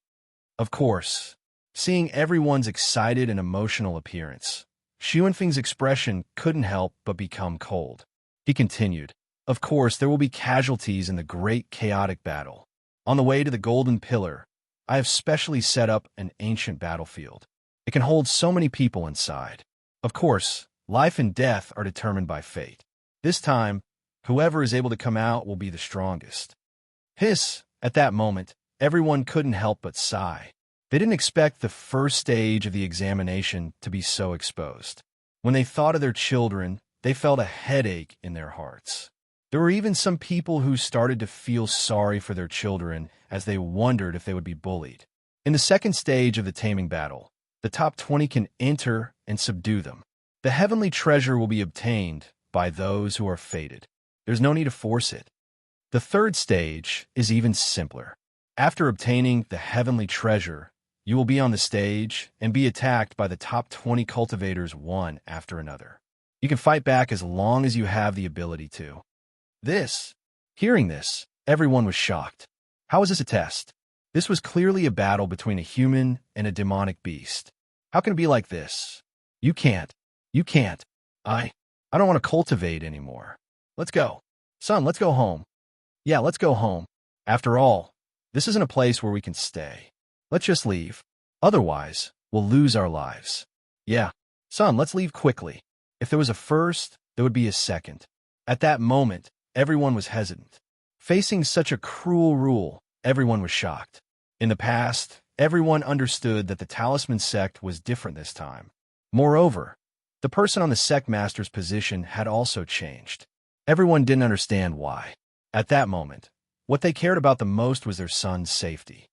Of course, seeing everyone's excited and emotional appearance, Xuanfeng's expression couldn't help but become cold. He continued, "Of course, there will be casualties in the great chaotic battle. On the way to the golden pillar, I have specially set up an ancient battlefield. It can hold so many people inside. Of course, life and death are determined by fate. This time, whoever is able to come out will be the strongest." At that moment, everyone couldn't help but sigh. They didn't expect the first stage of the examination to be so exposed. When they thought of their children, they felt a headache in their hearts. There were even some people who started to feel sorry for their children as they wondered if they would be bullied. In the second stage of the taming battle, the top 20 can enter and subdue them. The heavenly treasure will be obtained by those who are fated. There's no need to force it. The third stage is even simpler. After obtaining the heavenly treasure, you will be on the stage and be attacked by the top 20 cultivators one after another. You can fight back as long as you have the ability to. Hearing this, everyone was shocked. How was this a test? This was clearly a battle between a human and a demonic beast. How can it be like this? You can't. I don't want to cultivate anymore. Let's go. Son, let's go home. Yeah, let's go home. After all, this isn't a place where we can stay. Let's just leave. Otherwise, we'll lose our lives. Yeah, son, let's leave quickly. If there was a first, there would be a second. At that moment, everyone was hesitant. Facing such a cruel rule, everyone was shocked. In the past, everyone understood that the Talisman Sect was different this time. Moreover, the person on the sect master's position had also changed. Everyone didn't understand why. At that moment, what they cared about the most was their son's safety.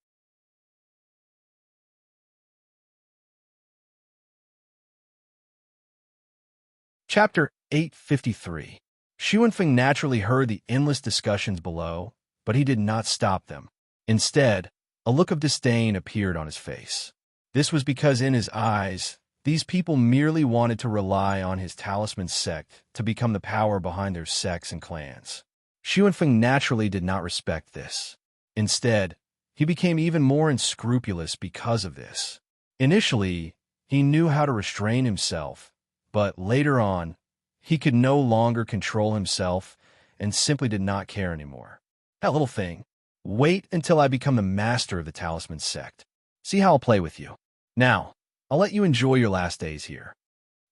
Chapter 853. Xuanfeng naturally heard the endless discussions below, but he did not stop them. Instead, a look of disdain appeared on his face. This was because in his eyes, these people merely wanted to rely on his Talisman Sect to become the power behind their sects and clans. Xuanfeng naturally did not respect this. Instead, he became even more unscrupulous because of this. Initially, he knew how to restrain himself, but later on, he could no longer control himself and simply did not care anymore. That little thing. Wait until I become the master of the Talisman Sect. See how I'll play with you. Now, I'll let you enjoy your last days here.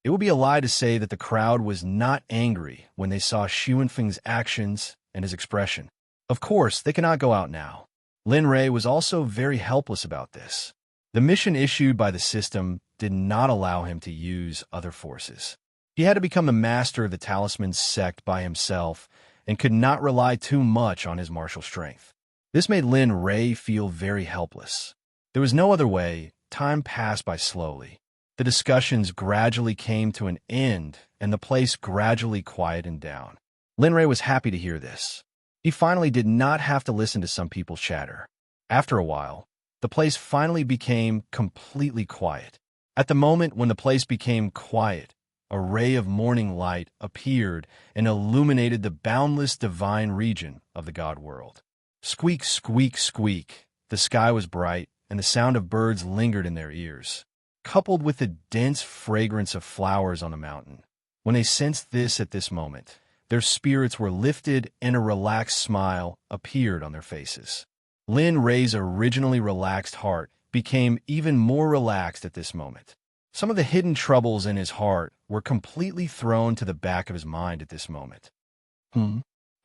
It would be a lie to say that the crowd was not angry when they saw Xuanfeng's actions and his expression. Of course, they cannot go out now. Lin Rei was also very helpless about this. The mission issued by the system did not allow him to use other forces. He had to become the master of the Talisman Sect by himself and could not rely too much on his martial strength. This made Lin Ray feel very helpless. There was no other way. Time passed by slowly. The discussions gradually came to an end, and the place gradually quieted down. Lin Ray was happy to hear this. He finally did not have to listen to some people chatter. After a while, the place finally became completely quiet. At the moment when the place became quiet, a ray of morning light appeared and illuminated the boundless divine region of the God world. Squeak, squeak, squeak. The sky was bright, and the sound of birds lingered in their ears, coupled with the dense fragrance of flowers on the mountain. When they sensed this at this moment, their spirits were lifted and a relaxed smile appeared on their faces. Lin Ray's originally relaxed heart became even more relaxed at this moment. Some of the hidden troubles in his heart were completely thrown to the back of his mind at this moment.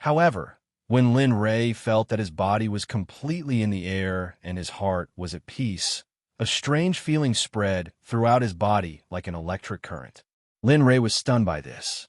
However, when Lin Ray felt that his body was completely in the air and his heart was at peace, a strange feeling spread throughout his body like an electric current. Lin Ray was stunned by this.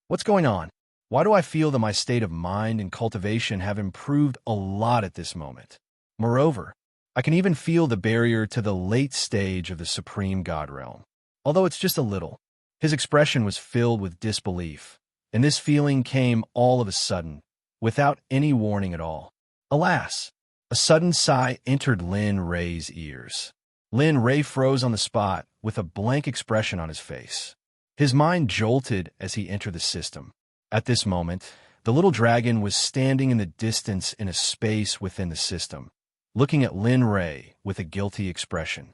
What's going on? Why do I feel that my state of mind and cultivation have improved a lot at this moment? Moreover, I can even feel the barrier to the late stage of the Supreme God realm. Although it's just a little. His expression was filled with disbelief, and this feeling came all of a sudden, without any warning at all. Alas, a sudden sigh entered Lin Ray's ears. Lin Ray froze on the spot with a blank expression on his face. His mind jolted as he entered the system. At this moment, the little dragon was standing in the distance in a space within the system, looking at Lin Ray with a guilty expression.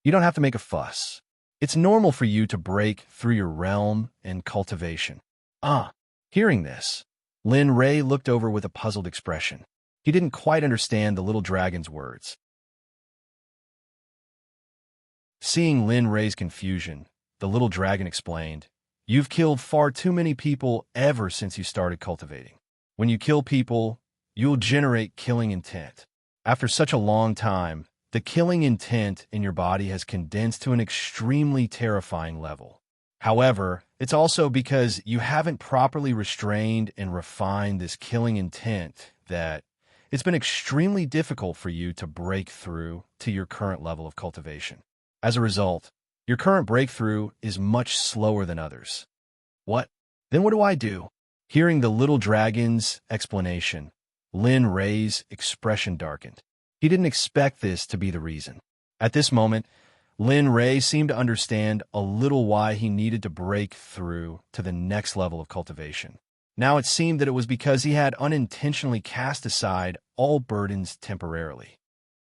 You don't have to make a fuss. It's normal for you to break through your realm and cultivation. Hearing this, Lin Ray looked over with a puzzled expression. He didn't quite understand the little dragon's words. Seeing Lin Ray's confusion, the little dragon explained, "You've killed far too many people ever since you started cultivating. When you kill people, you'll generate killing intent. After such a long time, the killing intent in your body has condensed to an extremely terrifying level. However, it's also because you haven't properly restrained and refined this killing intent that it's been extremely difficult for you to break through to your current level of cultivation. As a result, your current breakthrough is much slower than others." What? Then what do I do? Hearing the little dragon's explanation, Lin Ray's expression darkened. He didn't expect this to be the reason. At this moment, Lin Ray seemed to understand a little why he needed to break through to the next level of cultivation. Now it seemed that it was because he had unintentionally cast aside all burdens temporarily.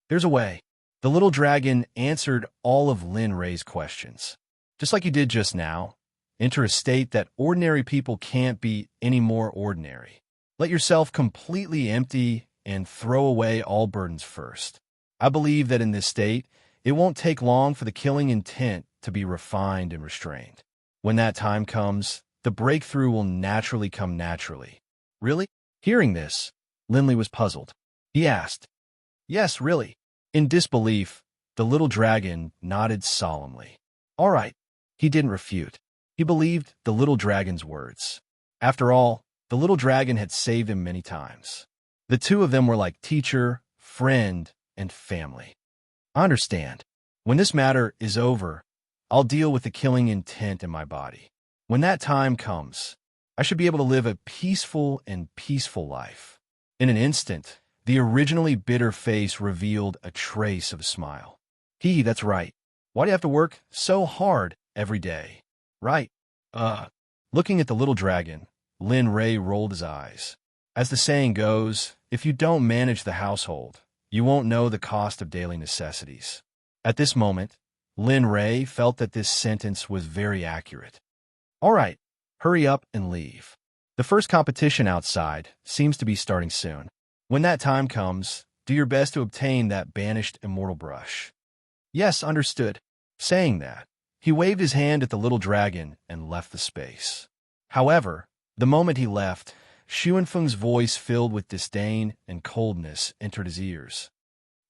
There's a way. The little dragon answered all of Lin Ray's questions. Just like you did just now, enter a state that ordinary people can't be any more ordinary. Let yourself completely empty and throw away all burdens first. I believe that in this state, it won't take long for the killing intent to be refined and restrained. When that time comes, the breakthrough will naturally come naturally. Really? Hearing this, Linley was puzzled. He asked, "Yes, really." In disbelief, the little dragon nodded solemnly. All right. He didn't refute. He believed the little dragon's words. After all, the little dragon had saved him many times. The two of them were like teacher, friend, and family. I understand. When this matter is over, I'll deal with the killing intent in my body. When that time comes, I should be able to live a peaceful life. In an instant, the originally bitter face revealed a trace of a smile. That's right. Why do you have to work so hard every day? Right. Looking at the little dragon, Lin Ray rolled his eyes. As the saying goes, if you don't manage the household, you won't know the cost of daily necessities. At this moment, Lin Ray felt that this sentence was very accurate. All right, hurry up and leave. The first competition outside seems to be starting soon. When that time comes, do your best to obtain that banished immortal brush. Yes, understood. Saying that, he waved his hand at the little dragon and left the space. However, the moment he left, Xuanfeng's voice filled with disdain and coldness entered his ears.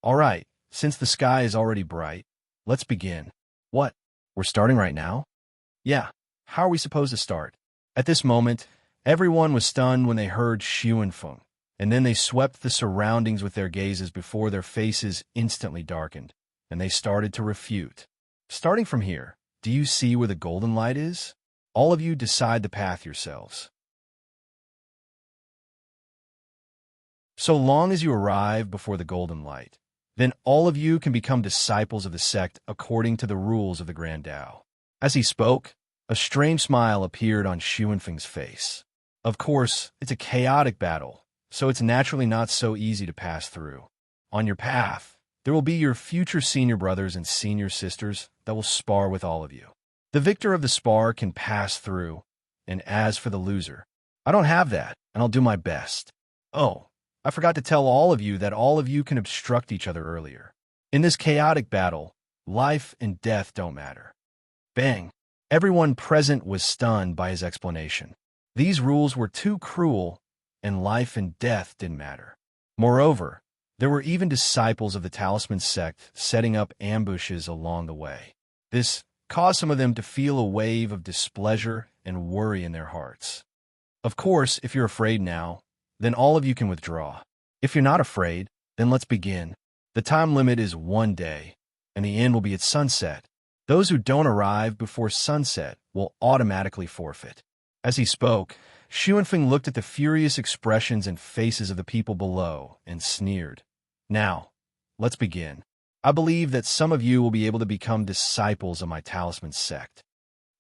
All right, since the sky is already bright, let's begin. What? We're starting right now? Yeah, how are we supposed to start? At this moment, everyone was stunned when they heard Xuanfeng, and then they swept the surroundings with their gazes before their faces instantly darkened, and they started to refute. Starting from here, do you see where the golden light is? All of you decide the path yourselves. So long as you arrive before the golden light, then all of you can become disciples of the sect according to the rules of the Grand Tao. As he spoke, a strange smile appeared on Xuanfeng's face. Of course, it's a chaotic battle, so it's naturally not so easy to pass through. On your path, there will be your future senior brothers and senior sisters that will spar with all of you. The victor of the spar can pass through, and as for the loser, I don't have that, and I'll do my best. Oh, I forgot to tell all of you that all of you can obstruct each other earlier. In this chaotic battle, life and death don't matter. Bang! Everyone present was stunned by his explanation. These rules were too cruel, and life and death didn't matter. Moreover, there were even disciples of the Talisman sect setting up ambushes along the way. This caused some of them to feel a wave of displeasure and worry in their hearts. Of course, if you're afraid now, then all of you can withdraw. If you're not afraid, then let's begin. The time limit is 1 day, and the end will be at sunset. Those who don't arrive before sunset will automatically forfeit. As he spoke, Xuanfeng looked at the furious expressions and faces of the people below and sneered. Now, let's begin. I believe that some of you will be able to become disciples of my Talisman sect.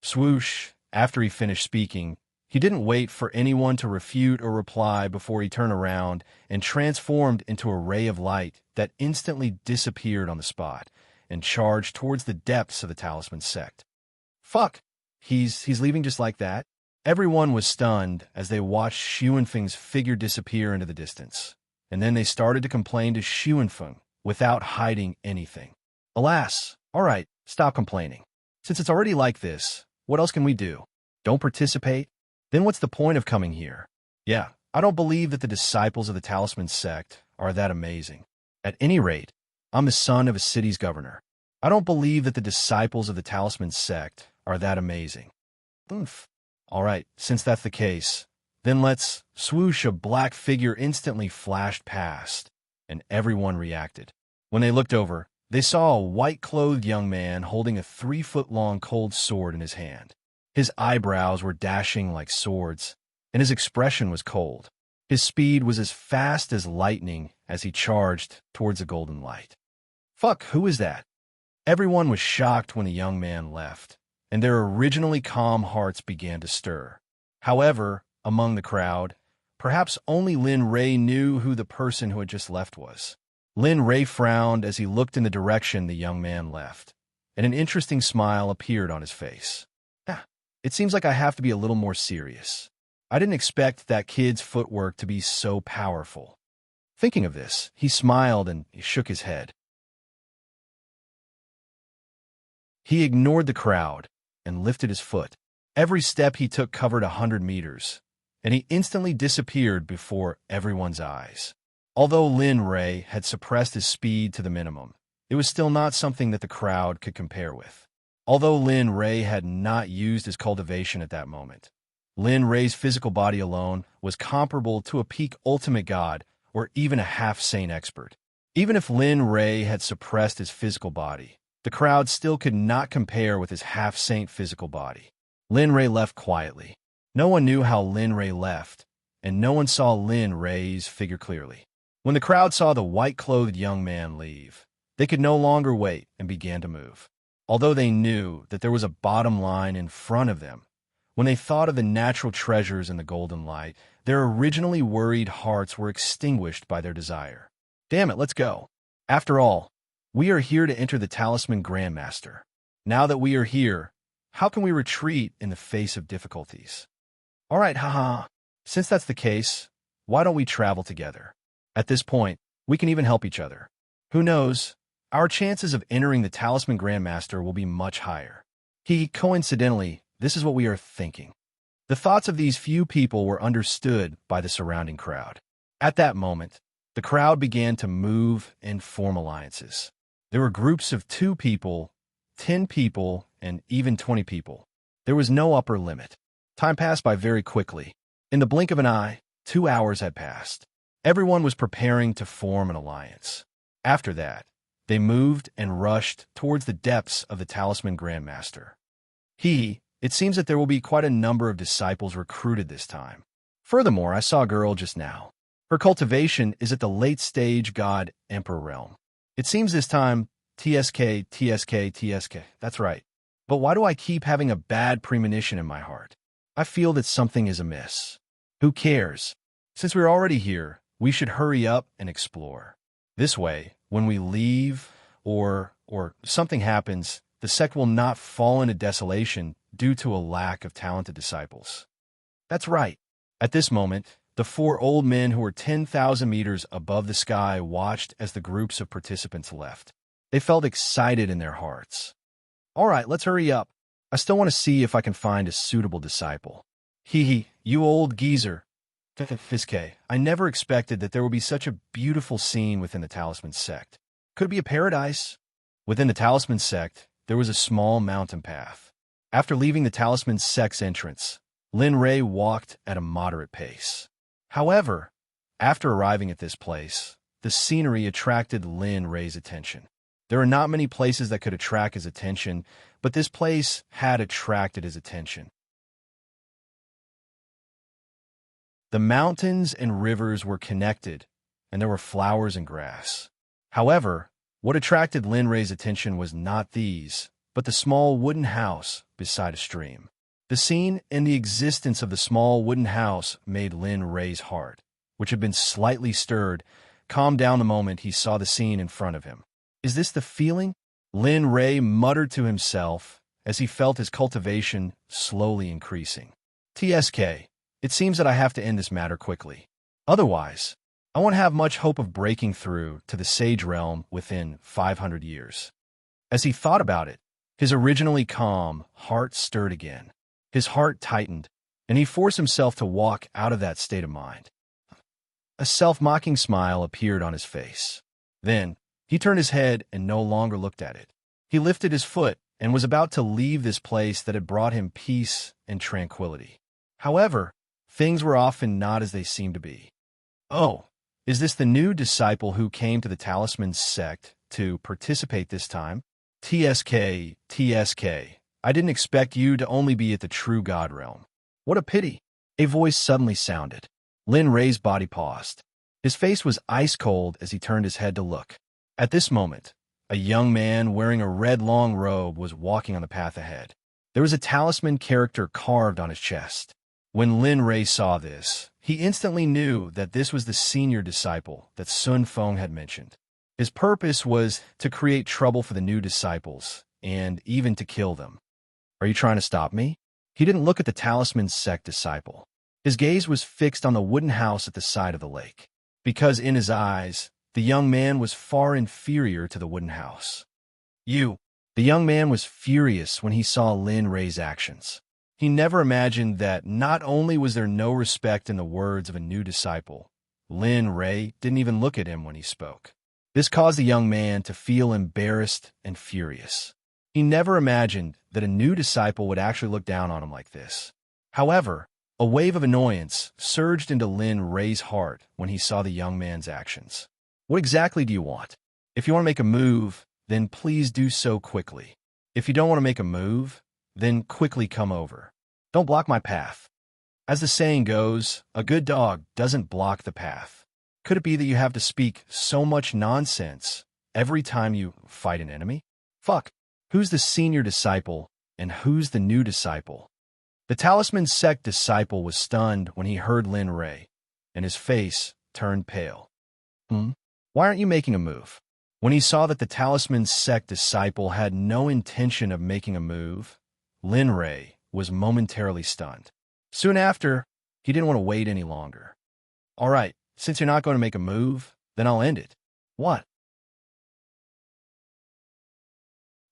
Swoosh, after he finished speaking, he didn't wait for anyone to refute or reply before he turned around and transformed into a ray of light that instantly disappeared on the spot and charged towards the depths of the Talisman sect. Fuck! He's leaving just like that? Everyone was stunned as they watched Xuanfeng's figure disappear into the distance, and then they started to complain to Xuanfeng without hiding anything. Alas, all right, stop complaining. Since it's already like this, what else can we do? Don't participate? Then what's the point of coming here? Yeah, I don't believe that the disciples of the Talisman sect are that amazing. At any rate, I'm the son of a city's governor. I don't believe that the disciples of the Talisman sect are that amazing. Oof. All right, since that's the case, then let's... Swoosh, a black figure instantly flashed past, and everyone reacted. When they looked over, they saw a white-clothed young man holding a 3-foot-long cold sword in his hand. His eyebrows were dashing like swords, and his expression was cold. His speed was as fast as lightning as he charged towards the golden light. Fuck, who is that? Everyone was shocked when the young man left, and their originally calm hearts began to stir. However, among the crowd, perhaps only Lin Ray knew who the person who had just left was. Lin Ray frowned as he looked in the direction the young man left, and an interesting smile appeared on his face. It seems like I have to be a little more serious. I didn't expect that kid's footwork to be so powerful. Thinking of this, he smiled and he shook his head. He ignored the crowd and lifted his foot. Every step he took covered 100 meters, and he instantly disappeared before everyone's eyes. Although Lin Ray had suppressed his speed to the minimum, it was still not something that the crowd could compare with. Although Lin Ray had not used his cultivation at that moment, Lin Ray's physical body alone was comparable to a peak ultimate god or even a half-saint expert. Even if Lin Ray had suppressed his physical body, the crowd still could not compare with his half-saint physical body. Lin Ray left quietly. No one knew how Lin Ray left, and no one saw Lin Ray's figure clearly. When the crowd saw the white-clothed young man leave, they could no longer wait and began to move. Although they knew that there was a bottom line in front of them, when they thought of the natural treasures in the golden light, their originally worried hearts were extinguished by their desire. Damn it, let's go. After all, we are here to enter the Talisman Grandmaster. Now that we are here, how can we retreat in the face of difficulties? All right, haha. Since that's the case, why don't we travel together? At this point, we can even help each other. Who knows? Our chances of entering the Talisman Grandmaster will be much higher. Coincidentally, this is what we are thinking. The thoughts of these few people were understood by the surrounding crowd. At that moment, the crowd began to move and form alliances. There were groups of 2 people, 10 people, and even 20 people. There was no upper limit. Time passed by very quickly. In the blink of an eye, 2 hours had passed. Everyone was preparing to form an alliance. After that, they moved and rushed towards the depths of the Talisman Grandmaster. It seems that there will be quite a number of disciples recruited this time. Furthermore, I saw a girl just now. Her cultivation is at the late-stage God Emperor realm. It seems this time, TSK. That's right. But why do I keep having a bad premonition in my heart? I feel that something is amiss. Who cares? Since we're already here, we should hurry up and explore. This way, when we leave or something happens, the sect will not fall into desolation due to a lack of talented disciples. That's right. At this moment, the four old men who were 10,000 meters above the sky watched as the groups of participants left. They felt excited in their hearts. All right, let's hurry up. I still want to see if I can find a suitable disciple. You old geezer. Fiske, I never expected that there would be such a beautiful scene within the Talisman Sect. Could it be a paradise? Within the Talisman Sect, there was a small mountain path. After leaving the Talisman Sect's entrance, Lin Ray walked at a moderate pace. However, after arriving at this place, the scenery attracted Lin Ray's attention. There are not many places that could attract his attention, but this place had attracted his attention. The mountains and rivers were connected, and there were flowers and grass. However, what attracted Lin Ray's attention was not these, but the small wooden house beside a stream. The scene and the existence of the small wooden house made Lin Ray's heart, which had been slightly stirred, calm down the moment he saw the scene in front of him. Is this the feeling? Lin Ray muttered to himself as he felt his cultivation slowly increasing. TSK, it seems that I have to end this matter quickly. Otherwise, I won't have much hope of breaking through to the Sage Realm within 500 years. As he thought about it, his originally calm heart stirred again. His heart tightened, and he forced himself to walk out of that state of mind. A self-mocking smile appeared on his face. Then, he turned his head and no longer looked at it. He lifted his foot and was about to leave this place that had brought him peace and tranquility. However, things were often not as they seemed to be. Oh, is this the new disciple who came to the Talisman Sect to participate this time? TSK, I didn't expect you to only be at the true God realm. What a pity. A voice suddenly sounded. Lin Ray's body paused. His face was ice cold as he turned his head to look. At this moment, a young man wearing a red long robe was walking on the path ahead. There was a talisman character carved on his chest. When Lin Ray saw this, he instantly knew that this was the senior disciple that Sun Feng had mentioned. His purpose was to create trouble for the new disciples, and even to kill them. Are you trying to stop me? He didn't look at the Talisman Sect disciple. His gaze was fixed on the wooden house at the side of the lake, because in his eyes, the young man was far inferior to the wooden house. The young man was furious when he saw Lin Ray's actions. He never imagined that not only was there no respect in the words of a new disciple, Lin Ray didn't even look at him when he spoke. This caused the young man to feel embarrassed and furious. He never imagined that a new disciple would actually look down on him like this. However, a wave of annoyance surged into Lin Ray's heart when he saw the young man's actions. What exactly do you want? If you want to make a move, then please do so quickly. If you don't want to make a move, then quickly come over. Don't block my path. As the saying goes, a good dog doesn't block the path. Could it be that you have to speak so much nonsense every time you fight an enemy? Fuck. Who's the senior disciple and who's the new disciple? The Talisman Sect disciple was stunned when he heard Lin Ray, and his face turned pale. Why aren't you making a move? When he saw that the Talisman Sect disciple had no intention of making a move, Lin Ray was momentarily stunned. Soon after, he didn't want to wait any longer. All right, since you're not going to make a move, then I'll end it. What?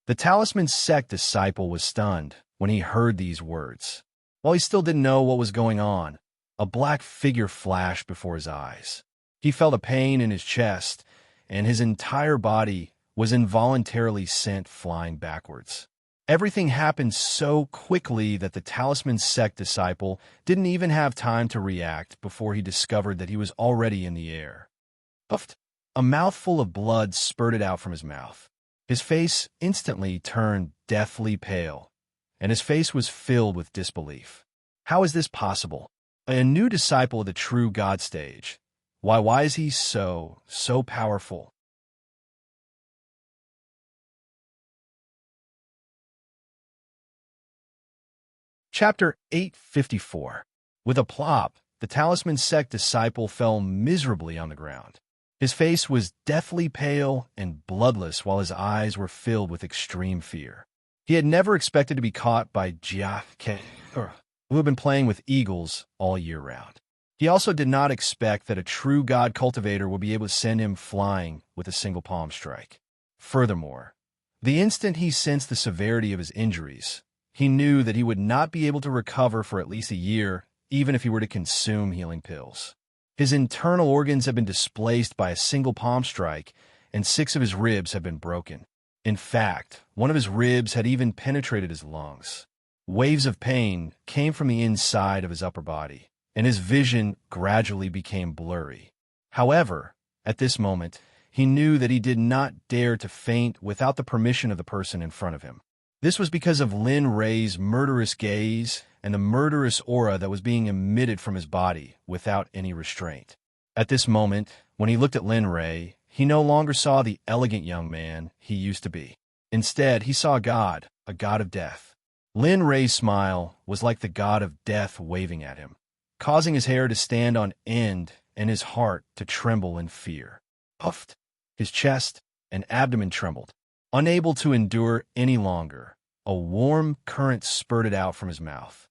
The Talisman Sect disciple was stunned when he heard these words. While he still didn't know what was going on, a black figure flashed before his eyes. He felt a pain in his chest, and his entire body was involuntarily sent flying backwards. Everything happened so quickly that the talisman sect disciple didn't even have time to react before he discovered that he was already in the air. Puffed. A mouthful of blood spurted out from his mouth. His face instantly turned deathly pale, and his face was filled with disbelief. How is this possible? A new disciple of the true God stage. Why is he so powerful? Chapter 854. With a plop, the talisman sect disciple fell miserably on the ground. His face was deathly pale and bloodless while his eyes were filled with extreme fear. He had never expected to be caught by Jiake, who had been playing with eagles all year round. He also did not expect that a true god cultivator would be able to send him flying with a single palm strike. Furthermore, the instant he sensed the severity of his injuries, he knew that he would not be able to recover for at least a year, even if he were to consume healing pills. His internal organs had been displaced by a single palm strike, and 6 of his ribs had been broken. In fact, one of his ribs had even penetrated his lungs. Waves of pain came from the inside of his upper body, and his vision gradually became blurry. However, at this moment, he knew that he did not dare to faint without the permission of the person in front of him. This was because of Lin Ray's murderous gaze and the murderous aura that was being emitted from his body without any restraint. At this moment, when he looked at Lin Ray, he no longer saw the elegant young man he used to be. Instead, he saw a god of death. Lin Ray's smile was like the god of death waving at him, causing his hair to stand on end and his heart to tremble in fear. Puffed. His chest and abdomen trembled. Unable to endure any longer, a warm current spurted out from his mouth.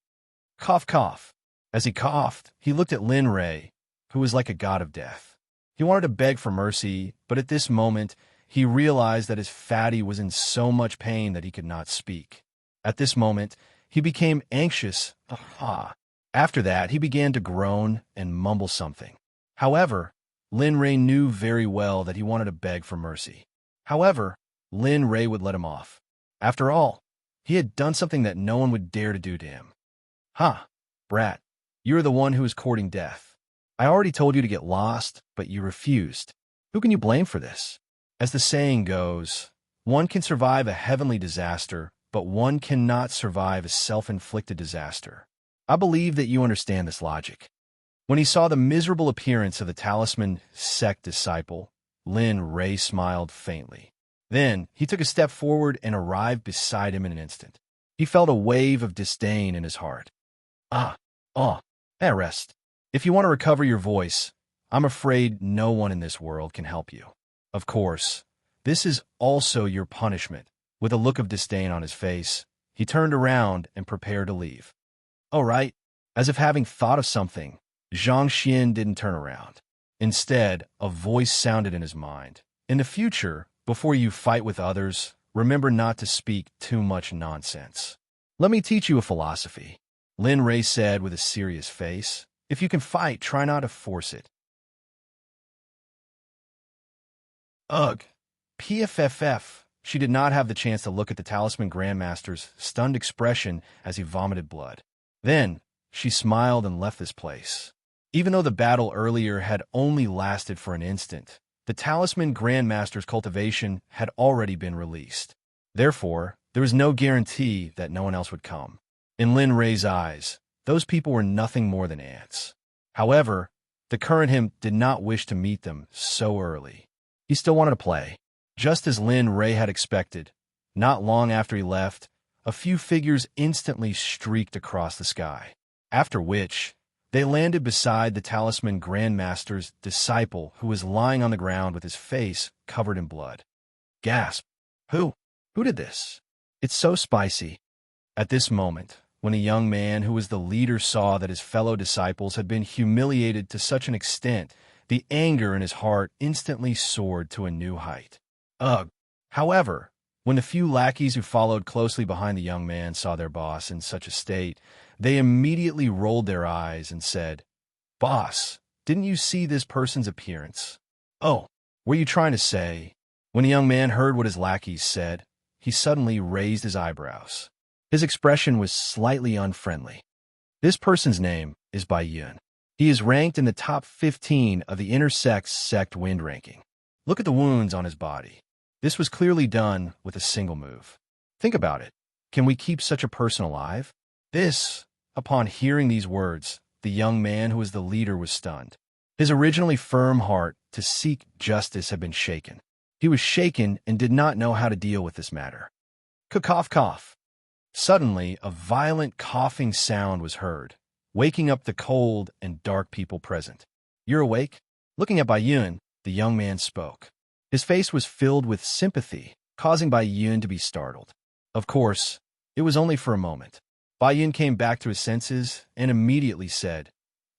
Cough, cough. As he coughed, he looked at Lin Ray, who was like a god of death. He wanted to beg for mercy, but at this moment, he realized that his fatty was in so much pain that he could not speak. At this moment, he became anxious. After that, he began to groan and mumble something. However, Lin Ray knew very well that he wanted to beg for mercy. However, Lin Ray would let him off. After all, he had done something that no one would dare to do to him. Brat, you're the one who is courting death. I already told you to get lost, but you refused. Who can you blame for this? As the saying goes, one can survive a heavenly disaster, but one cannot survive a self-inflicted disaster. I believe that you understand this logic. When he saw the miserable appearance of the talisman sect disciple, Lin Ray smiled faintly. Then, he took a step forward and arrived beside him in an instant. He felt a wave of disdain in his heart. Rest. If you want to recover your voice, I'm afraid no one in this world can help you. Of course, this is also your punishment. With a look of disdain on his face, he turned around and prepared to leave. Oh, right. As if having thought of something, Zhang Xian didn't turn around. Instead, a voice sounded in his mind. In the future, before you fight with others, remember not to speak too much nonsense. Let me teach you a philosophy, Lin Ray said with a serious face. If you can fight, try not to force it. Ugh. PFFF. She did not have the chance to look at the Talisman Grandmaster's stunned expression as he vomited blood. Then, she smiled and left this place. Even though the battle earlier had only lasted for an instant, the Talisman Grandmaster's cultivation had already been released. Therefore, there was no guarantee that no one else would come. In Lin Ray's eyes, those people were nothing more than ants. However, the current him did not wish to meet them so early. He still wanted to play. Just as Lin Ray had expected, not long after he left, a few figures instantly streaked across the sky, after which they landed beside the Talisman Grandmaster's disciple who was lying on the ground with his face covered in blood. Gasp. Who? Who did this? It's so spicy. At this moment, when a young man who was the leader saw that his fellow disciples had been humiliated to such an extent, the anger in his heart instantly soared to a new height. Ugh. However, when the few lackeys who followed closely behind the young man saw their boss in such a state, they immediately rolled their eyes and said, "Boss, didn't you see this person's appearance?" "Oh, were you trying to say?" When the young man heard what his lackeys said, he suddenly raised his eyebrows. His expression was slightly unfriendly. This person's name is Bai Yun. He is ranked in the top 15 of the inner Sect wind ranking. Look at the wounds on his body. This was clearly done with a single move. Think about it. Can we keep such a person alive? Upon hearing these words, the young man who was the leader was stunned. His originally firm heart to seek justice had been shaken. He was shaken and did not know how to deal with this matter. Cough, cough. Suddenly, a violent coughing sound was heard, waking up the cold and dark people present. You're awake? Looking at Bai Yun, the young man spoke. His face was filled with sympathy, causing Bai Yun to be startled. Of course, it was only for a moment. Bai Yun came back to his senses and immediately said,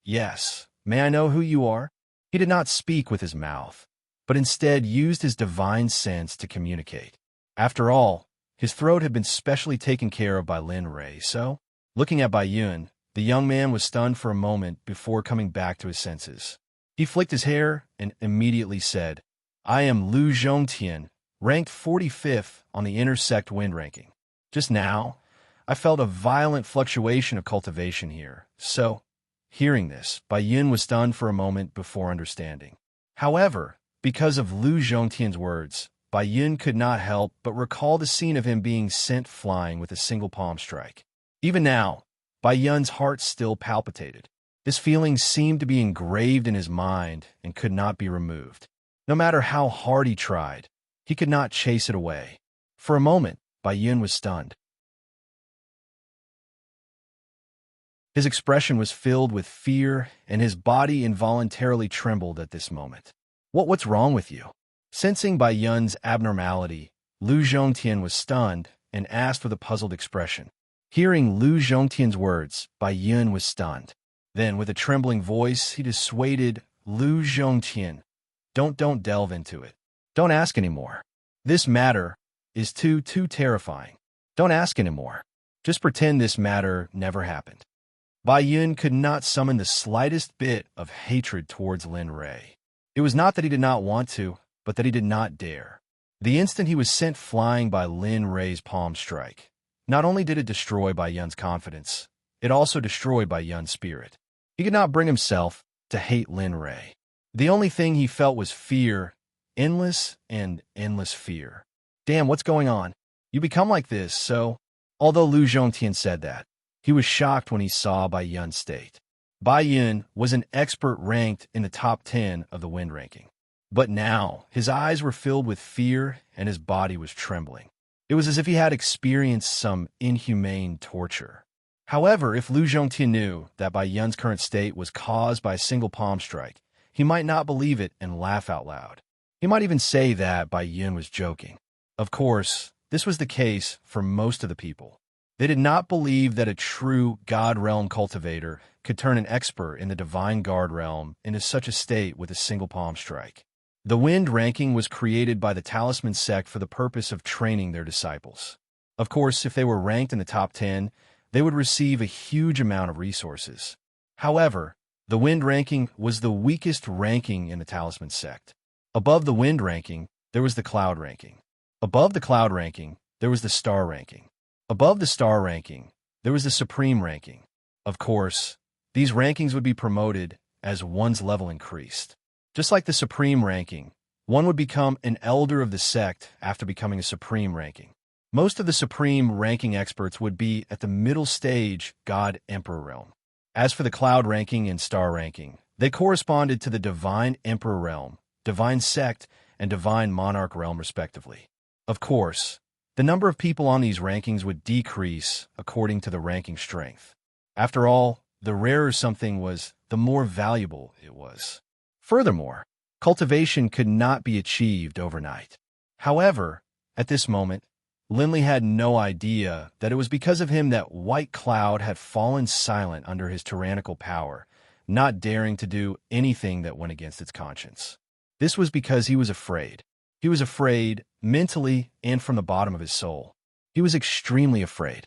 "Yes, may I know who you are?" He did not speak with his mouth, but instead used his divine sense to communicate. After all, his throat had been specially taken care of by Lin Rei, so, looking at Bai Yun, the young man was stunned for a moment before coming back to his senses. He flicked his hair and immediately said, "I am Lu Zhongtian, ranked 45th on the inner Sect wind ranking. Just now, I felt a violent fluctuation of cultivation here, so..." Hearing this, Bai Yun was stunned for a moment before understanding. However, because of Lu Zhongtian's words, Bai Yun could not help but recall the scene of him being sent flying with a single palm strike. Even now, Bai Yun's heart still palpitated. This feeling seemed to be engraved in his mind and could not be removed. No matter how hard he tried, he could not chase it away. For a moment, Bai Yun was stunned. His expression was filled with fear, and his body involuntarily trembled at this moment. What's wrong with you?" Sensing Bai Yun's abnormality, Lu Zhongtian was stunned and asked with a puzzled expression. Hearing Lu Zhongtian's words, Bai Yun was stunned. Then, with a trembling voice, he dissuaded Lu Zhongtian, Don't delve into it. Don't ask anymore. This matter is too terrifying. Don't ask anymore. Just pretend this matter never happened." Bai Yun could not summon the slightest bit of hatred towards Lin Rei. It was not that he did not want to, but that he did not dare. The instant he was sent flying by Lin Rei's palm strike, not only did it destroy Bai Yun's confidence, it also destroyed Bai Yun's spirit. He could not bring himself to hate Lin Rei. The only thing he felt was fear, endless fear. Damn, what's going on? You become like this, so... Although Lu Zhongtian said that, he was shocked when he saw Bai Yun's state. Bai Yun was an expert ranked in the top 10 of the wind ranking. But now, his eyes were filled with fear and his body was trembling. It was as if he had experienced some inhumane torture. However, if Lu Zhongtian knew that Bai Yun's current state was caused by a single palm strike, he might not believe it and laugh out loud. He might even say that Bai Yun was joking. Of course, this was the case for most of the people. They did not believe that a true God realm cultivator could turn an expert in the divine guard realm into such a state with a single palm strike. The wind ranking was created by the Talisman Sect for the purpose of training their disciples. Of course, if they were ranked in the top 10, they would receive a huge amount of resources. However, the wind ranking was the weakest ranking in the Talisman Sect. Above the wind ranking, there was the cloud ranking. Above the cloud ranking, there was the star ranking. Above the star ranking, there was the supreme ranking. Of course, these rankings would be promoted as one's level increased. Just like the supreme ranking, one would become an elder of the sect after becoming a supreme ranking. Most of the supreme ranking experts would be at the middle stage God Emperor realm. As for the cloud ranking and star ranking, they corresponded to the divine Emperor realm, divine Sect, and divine Monarch realm respectively. Of course, the number of people on these rankings would decrease according to the ranking strength. After all, the rarer something was, the more valuable it was. Furthermore, cultivation could not be achieved overnight. However, at this moment, Linley had no idea that it was because of him that White Cloud had fallen silent under his tyrannical power, not daring to do anything that went against its conscience. This was because he was afraid. He was afraid, mentally and from the bottom of his soul. He was extremely afraid.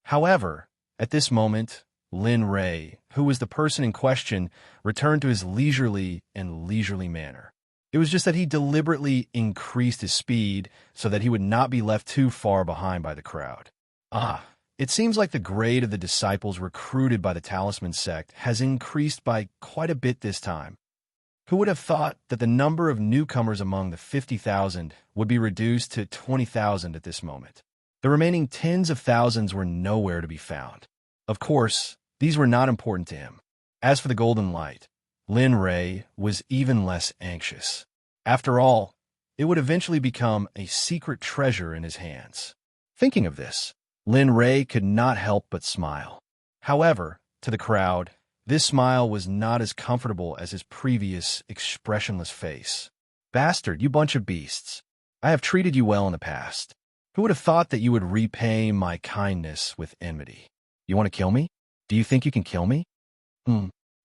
However, at this moment, Lin Rei, who was the person in question, returned to his leisurely manner. It was just that he deliberately increased his speed so that he would not be left too far behind by the crowd. It seems like the grade of the disciples recruited by the Talisman sect has increased by quite a bit this time. Who would have thought that the number of newcomers among the 50,000 would be reduced to 20,000 at this moment? The remaining tens of thousands were nowhere to be found. Of course, these were not important to him. As for the golden light, Lin Ray was even less anxious. After all, it would eventually become a secret treasure in his hands. Thinking of this, Lin Ray could not help but smile. However, to the crowd, this smile was not as comfortable as his previous expressionless face. Bastard, you bunch of beasts. I have treated you well in the past. Who would have thought that you would repay my kindness with enmity? You want to kill me? Do you think you can kill me?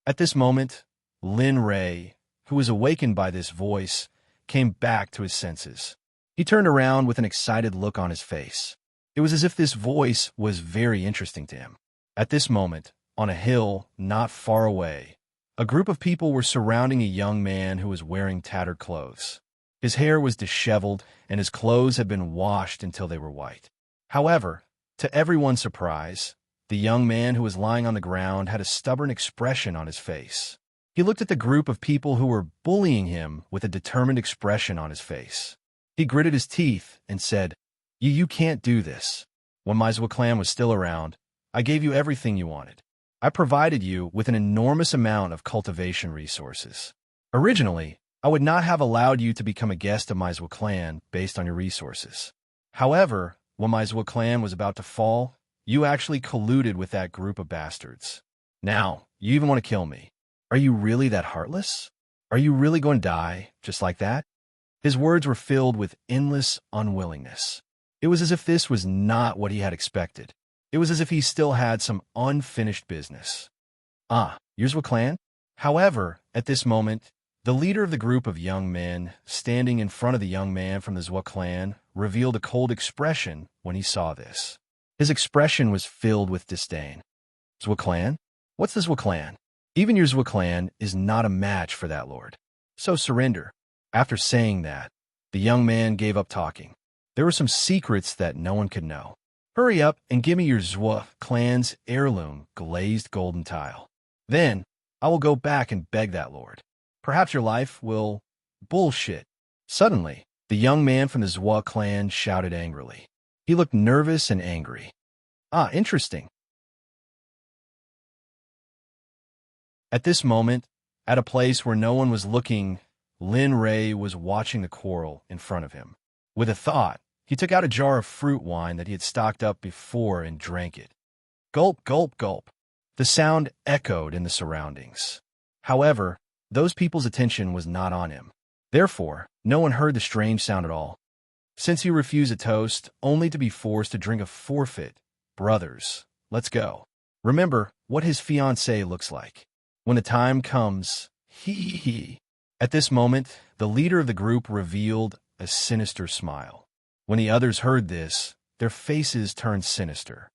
At this moment, Lin Ray, who was awakened by this voice, came back to his senses. He turned around with an excited look on his face. It was as if this voice was very interesting to him. At this moment, on a hill not far away, a group of people were surrounding a young man who was wearing tattered clothes. His hair was disheveled, and his clothes had been washed until they were white. However, to everyone's surprise, the young man who was lying on the ground had a stubborn expression on his face. He looked at the group of people who were bullying him with a determined expression on his face. He gritted his teeth and said, You can't do this. When my Zwa clan was still around, I gave you everything you wanted. I provided you with an enormous amount of cultivation resources. Originally, I would not have allowed you to become a guest of my Zwa clan based on your resources. However, when my Zwa clan was about to fall, you actually colluded with that group of bastards. Now, you even want to kill me. Are you really that heartless? Are you really going to die just like that? His words were filled with endless unwillingness. It was as if this was not what he had expected. It was as if he still had some unfinished business. Yours Zwa clan? However, at this moment, the leader of the group of young men, standing in front of the young man from the Zwa clan, revealed a cold expression when he saw this. His expression was filled with disdain. Zwa clan? What's the Zwa clan? Even your Zwa clan is not a match for that lord. So surrender. After saying that, the young man gave up talking. There were some secrets that no one could know. Hurry up and give me your Zwa clan's heirloom glazed golden tile. Then, I will go back and beg that lord. Perhaps your life will... Bullshit. Suddenly, the young man from the Zwa clan shouted angrily. He looked nervous and angry. Interesting. At this moment, at a place where no one was looking, Lin Ray was watching the quarrel in front of him. With a thought, he took out a jar of fruit wine that he had stocked up before and drank it. Gulp, gulp, gulp. The sound echoed in the surroundings. However, those people's attention was not on him. Therefore, no one heard the strange sound at all. Since he refused a toast, only to be forced to drink a forfeit, brothers, let's go. Remember what his fiancée looks like. When the time comes, he. At this moment, the leader of the group revealed a sinister smile. When the others heard this, their faces turned sinister.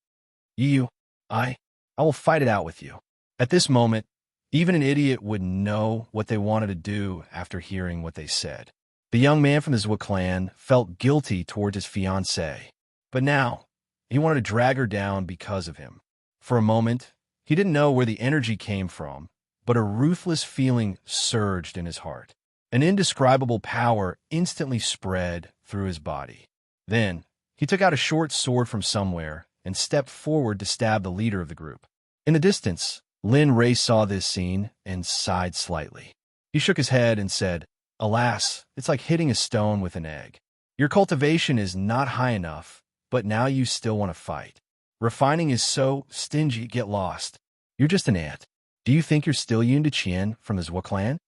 I will fight it out with you. At this moment, even an idiot would know what they wanted to do after hearing what they said. The young man from the Zwa clan felt guilty towards his fiancée, but now he wanted to drag her down because of him. For a moment, he didn't know where the energy came from, but a ruthless feeling surged in his heart. An indescribable power instantly spread through his body. Then, he took out a short sword from somewhere and stepped forward to stab the leader of the group. In the distance, Lin Ray saw this scene and sighed slightly. He shook his head and said, Alas, it's like hitting a stone with an egg. Your cultivation is not high enough, but now you still want to fight. Refining is so stingy, get lost. You're just an ant. Do you think you're still Yun Chien from the Zwa clan?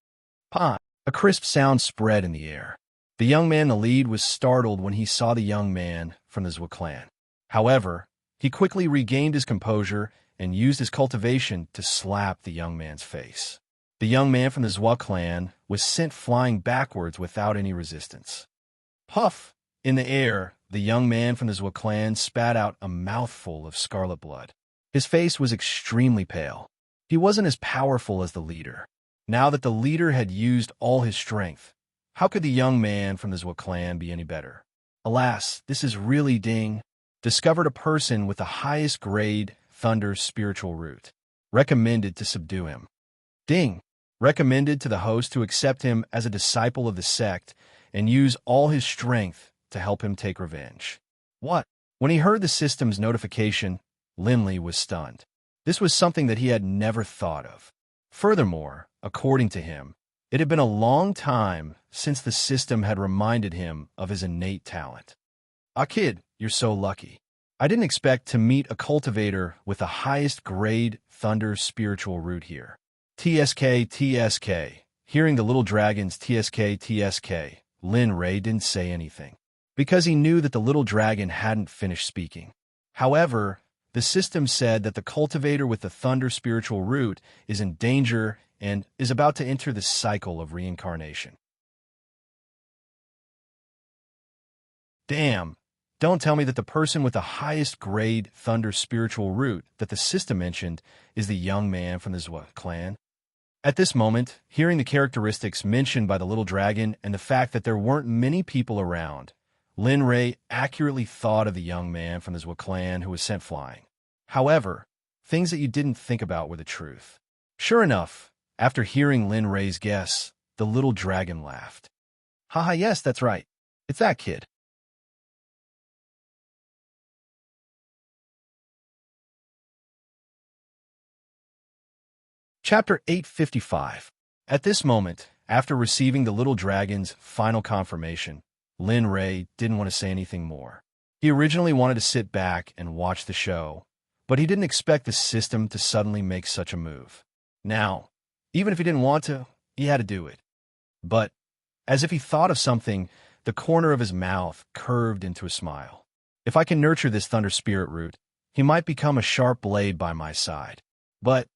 Pa! A crisp sound spread in the air. The young man in the lead was startled when he saw the young man from the Zwa clan. However, he quickly regained his composure and used his cultivation to slap the young man's face. The young man from the Zwa clan was sent flying backwards without any resistance. Puff! In the air, the young man from the Zwa clan spat out a mouthful of scarlet blood. His face was extremely pale. He wasn't as powerful as the leader. Now that the leader had used all his strength, How could the young man from the Zwa clan be any better? Alas, this is really Ding. Discovered a person with the highest grade thunder spiritual root. Recommended to subdue him. Ding. Recommended to the host to accept him as a disciple of the sect and use all his strength to help him take revenge. What? When he heard the system's notification, Linley was stunned. This was something that he had never thought of. Furthermore, according to him, it had been a long time since the system had reminded him of his innate talent. Ah, kid, you're so lucky. I didn't expect to meet a cultivator with the highest grade thunder spiritual root here. TSK, TSK. Hearing the little dragon's TSK, TSK, Lin Ray didn't say anything, because he knew that the little dragon hadn't finished speaking. However, the system said that the cultivator with the thunder spiritual root is in danger and is about to enter the cycle of reincarnation. Damn! Don't tell me that the person with the highest grade thunder spiritual root that the system mentioned is the young man from the Zwa clan. At this moment, hearing the characteristics mentioned by the little dragon and the fact that there weren't many people around, Lin Ray accurately thought of the young man from the Zwa clan who was sent flying. However, things that you didn't think about were the truth. Sure enough, after hearing Lin Ray's guess, the little dragon laughed. Haha, yes, that's right. It's that kid. Chapter 855. At this moment, after receiving the little dragon's final confirmation, Lin Ray didn't want to say anything more. He originally wanted to sit back and watch the show, but he didn't expect the system to suddenly make such a move. Now, even if he didn't want to, he had to do it. But, as if he thought of something, the corner of his mouth curved into a smile. If I can nurture this thunder spirit root, he might become a sharp blade by my side. But,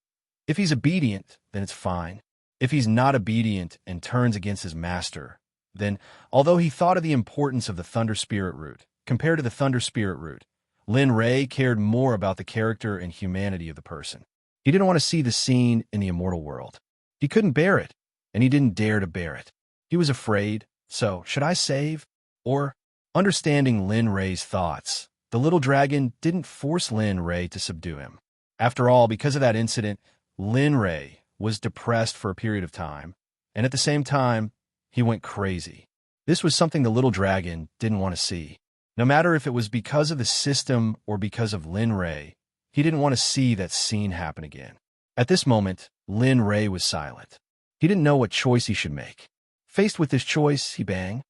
if he's obedient, then it's fine. If he's not obedient and turns against his master, then, although he thought of the importance of the thunder spirit root, compared to the thunder spirit root, Lin Ray cared more about the character and humanity of the person. He didn't want to see the scene in the immortal world. He couldn't bear it, and he didn't dare to bear it. He was afraid, so should I save? Or, understanding Lin Ray's thoughts, the little dragon didn't force Lin Ray to subdue him. After all, because of that incident, Lin Ray was depressed for a period of time, and at the same time, he went crazy. This was something the little dragon didn't want to see. No matter if it was because of the system or because of Lin Ray, he didn't want to see that scene happen again. At this moment, Lin Ray was silent. He didn't know what choice he should make. Faced with this choice, he banged.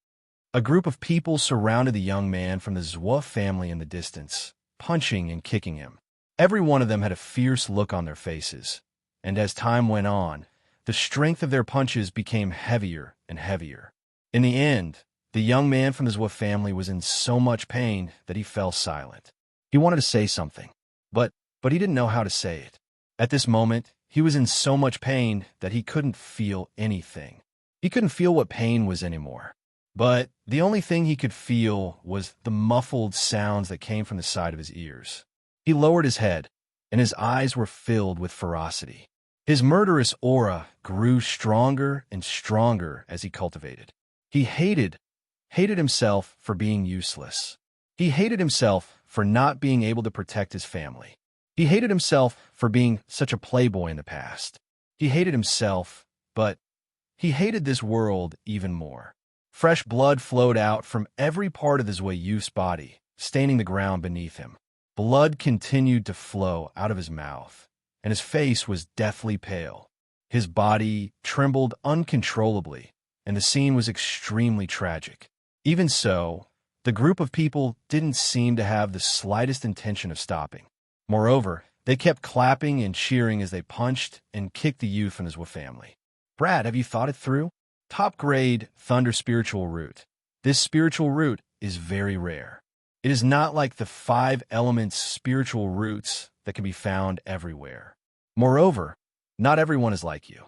A group of people surrounded the young man from the Zwa family in the distance, punching and kicking him. Every one of them had a fierce look on their faces, and as time went on, the strength of their punches became heavier and heavier. In the end, the young man from the Zwa family was in so much pain that he fell silent. He wanted to say something, but he didn't know how to say it. At this moment, he was in so much pain that he couldn't feel anything. He couldn't feel what pain was anymore. But the only thing he could feel was the muffled sounds that came from the side of his ears. He lowered his head, and his eyes were filled with ferocity. His murderous aura grew stronger and stronger as he cultivated. He hated himself for being useless. He hated himself for not being able to protect his family. He hated himself for being such a playboy in the past. He hated himself, but he hated this world even more. Fresh blood flowed out from every part of his youth's body, staining the ground beneath him. Blood continued to flow out of his mouth, and his face was deathly pale. His body trembled uncontrollably, and the scene was extremely tragic. Even so, the group of people didn't seem to have the slightest intention of stopping. Moreover, they kept clapping and cheering as they punched and kicked the youth from his family. Brad, have you thought it through? Top grade Thunder Spiritual Root. This spiritual root is very rare. It is not like the 5 elements spiritual roots that can be found everywhere. Moreover, not everyone is like you.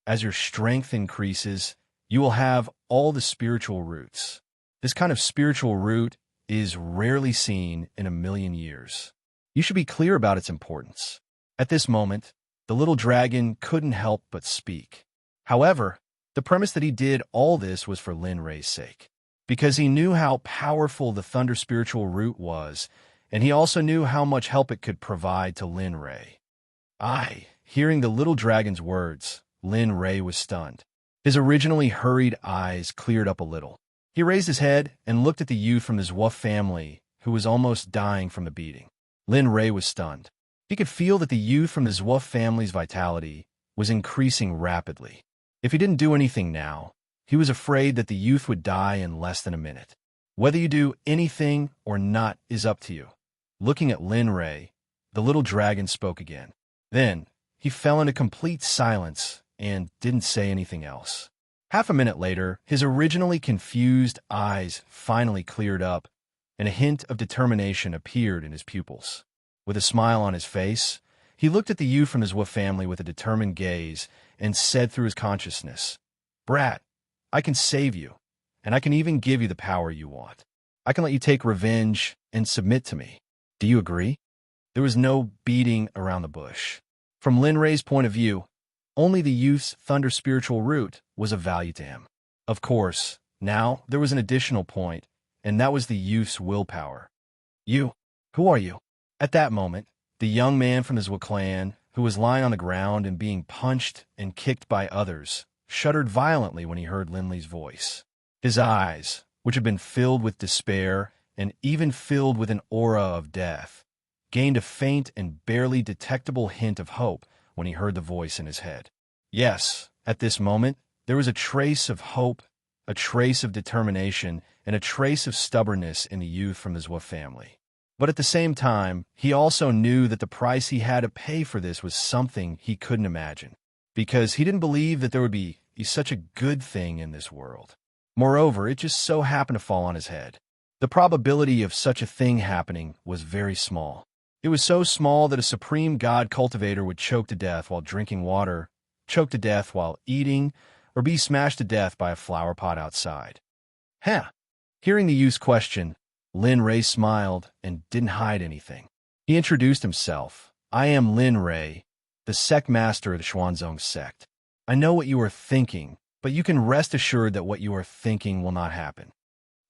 As your strength increases, you will have all the spiritual roots. This kind of spiritual root is rarely seen in a million years. You should be clear about its importance. At this moment, the little dragon couldn't help but speak. However, the premise that he did all this was for Lin Ray's sake, because he knew how powerful the thunder spiritual root was, and he also knew how much help it could provide to Lin Ray. Hearing the little dragon's words, Lin Ray was stunned. His originally hurried eyes cleared up a little. He raised his head and looked at the youth from his Wolf family, who was almost dying from the beating. Lin Ray was stunned. He could feel that the youth from his Wolf family's vitality was increasing rapidly. If he didn't do anything now, he was afraid that the youth would die in less than a minute. Whether you do anything or not is up to you. Looking at Lin Ray, the little dragon spoke again. Then, he fell into complete silence and didn't say anything else. Half a minute later, his originally confused eyes finally cleared up, and a hint of determination appeared in his pupils. With a smile on his face, he looked at the youth from his Wolf family with a determined gaze and said through his consciousness, "Brat, I can save you, and I can even give you the power you want. I can let you take revenge and submit to me. Do you agree?" There was no beating around the bush. From Lin Ray's point of view, only the youth's thunder spiritual root was of value to him. Of course, now there was an additional point, and that was the youth's willpower. "You, who are you?" At that moment, the young man from his Wa clan, who was lying on the ground and being punched and kicked by others, shuddered violently when he heard Lin Li's voice. His eyes, which had been filled with despair and even filled with an aura of death, gained a faint and barely detectable hint of hope when he heard the voice in his head. Yes, at this moment, there was a trace of hope, a trace of determination, and a trace of stubbornness in the youth from his Wa family. But at the same time, he also knew that the price he had to pay for this was something he couldn't imagine, because he didn't believe that there would be such a good thing in this world. Moreover, it just so happened to fall on his head. The probability of such a thing happening was very small. It was so small that a supreme god cultivator would choke to death while drinking water, choke to death while eating, or be smashed to death by a flower pot outside. Hearing the youth's question, Lin Ray smiled and didn't hide anything. He introduced himself. "I am Lin Ray, the sect master of the Xuanzong sect. I know what you are thinking, but you can rest assured that what you are thinking will not happen.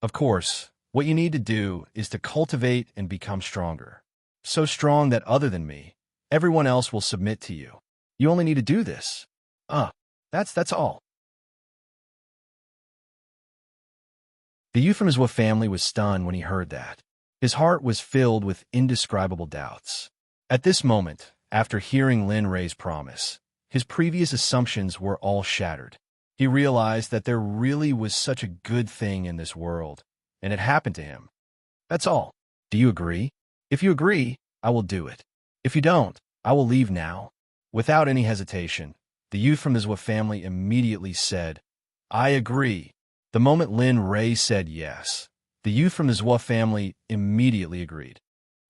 Of course, what you need to do is to cultivate and become stronger. So strong that other than me, everyone else will submit to you. You only need to do this. That's all." The youth from his Wa family was stunned when he heard that. His heart was filled with indescribable doubts. At this moment, after hearing Lin Ray's promise, his previous assumptions were all shattered. He realized that there really was such a good thing in this world, and it happened to him. That's all. Do you agree? If you agree, I will do it. If you don't, I will leave now. Without any hesitation, the youth from his Wa family immediately said, "I agree." The moment Lin Ray said yes, the youth from his Wa family immediately agreed.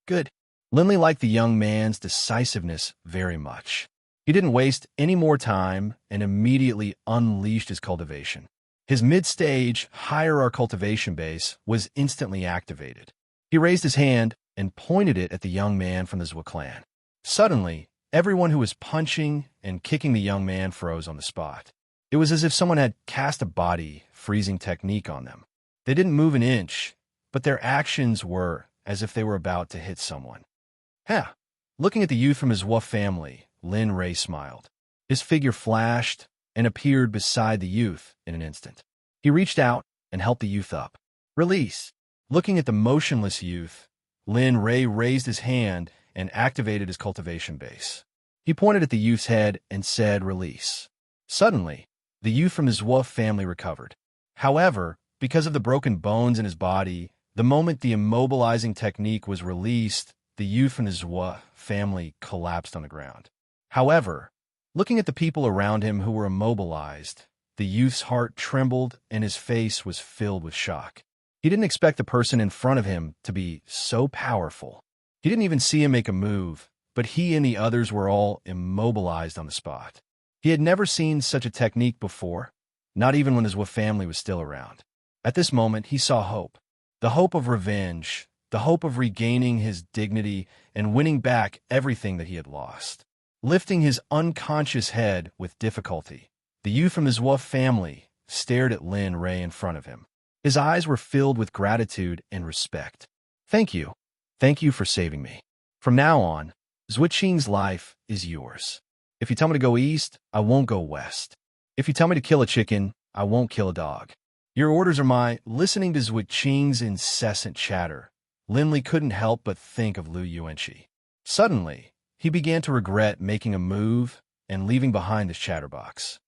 Good. Lin Li liked the young man's decisiveness very much. He didn't waste any more time and immediately unleashed his cultivation. His mid-stage, higher cultivation base was instantly activated. He raised his hand and pointed it at the young man from the Zwa clan. Suddenly, everyone who was punching and kicking the young man froze on the spot. It was as if someone had cast a body freezing technique on them. They didn't move an inch, but their actions were as if they were about to hit someone. Looking at the youth from his Zwa family, Lin Ray smiled. His figure flashed and appeared beside the youth in an instant. He reached out and helped the youth up. Release. Looking at the motionless youth, Lin Ray raised his hand and activated his cultivation base. He pointed at the youth's head and said, "Release." Suddenly, the youth from his Zwa family recovered. However, because of the broken bones in his body, the moment the immobilizing technique was released, the youth from his Zwa family collapsed on the ground. However, looking at the people around him who were immobilized, the youth's heart trembled and his face was filled with shock. He didn't expect the person in front of him to be so powerful. He didn't even see him make a move, but he and the others were all immobilized on the spot. He had never seen such a technique before, not even when his Zwa family was still around. At this moment, he saw hope. The hope of revenge, the hope of regaining his dignity and winning back everything that he had lost. Lifting his unconscious head with difficulty, The youth from his Wolf family stared at Lin Ray in front of him. His eyes were filled with gratitude and respect. Thank you. Thank you for saving me. From now on, Zhuqing's life is yours. If you tell me to go east, I won't go west. If you tell me to kill a chicken, I won't kill a dog. Your orders are my— Listening to Zhuqing's incessant chatter, Lin Li couldn't help but think of Lu Yuanqi. Suddenly, he began to regret making a move and leaving behind his chatterbox.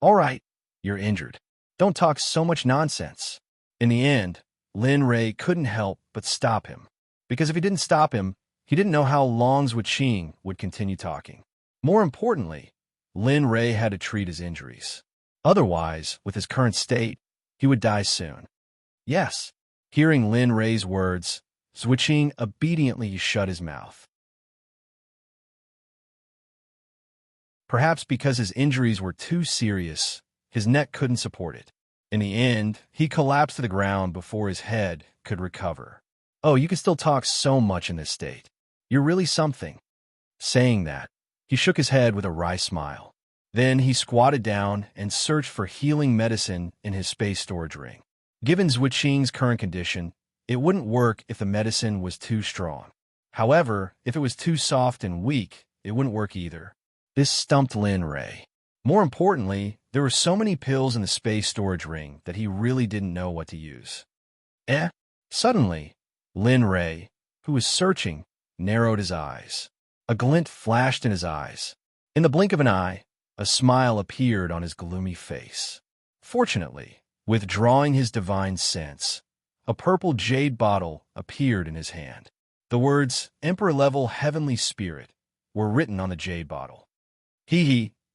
All right, you're injured. Don't talk so much nonsense. In the end, Lin Ray couldn't help but stop him, because if he didn't stop him, he didn't know how long Zhuqing would continue talking. More importantly, Lin Ray had to treat his injuries. Otherwise, with his current state, he would die soon. Yes, hearing Lin Ray's words, Zhuqing obediently shut his mouth. Perhaps because his injuries were too serious, his neck couldn't support it. In the end, he collapsed to the ground before his head could recover. Oh, you can still talk so much in this state. You're really something. Saying that, he shook his head with a wry smile. Then he squatted down and searched for healing medicine in his space storage ring. Given Zhuqing's current condition, it wouldn't work if the medicine was too strong. However, if it was too soft and weak, it wouldn't work either. This stumped Lin Ray. More importantly, there were so many pills in the space storage ring that he really didn't know what to use. Suddenly, Lin Ray, who was searching, narrowed his eyes. A glint flashed in his eyes. In the blink of an eye, a smile appeared on his gloomy face. Fortunately, withdrawing his divine sense, a purple jade bottle appeared in his hand. The words, Emperor-level heavenly spirit, were written on the jade bottle.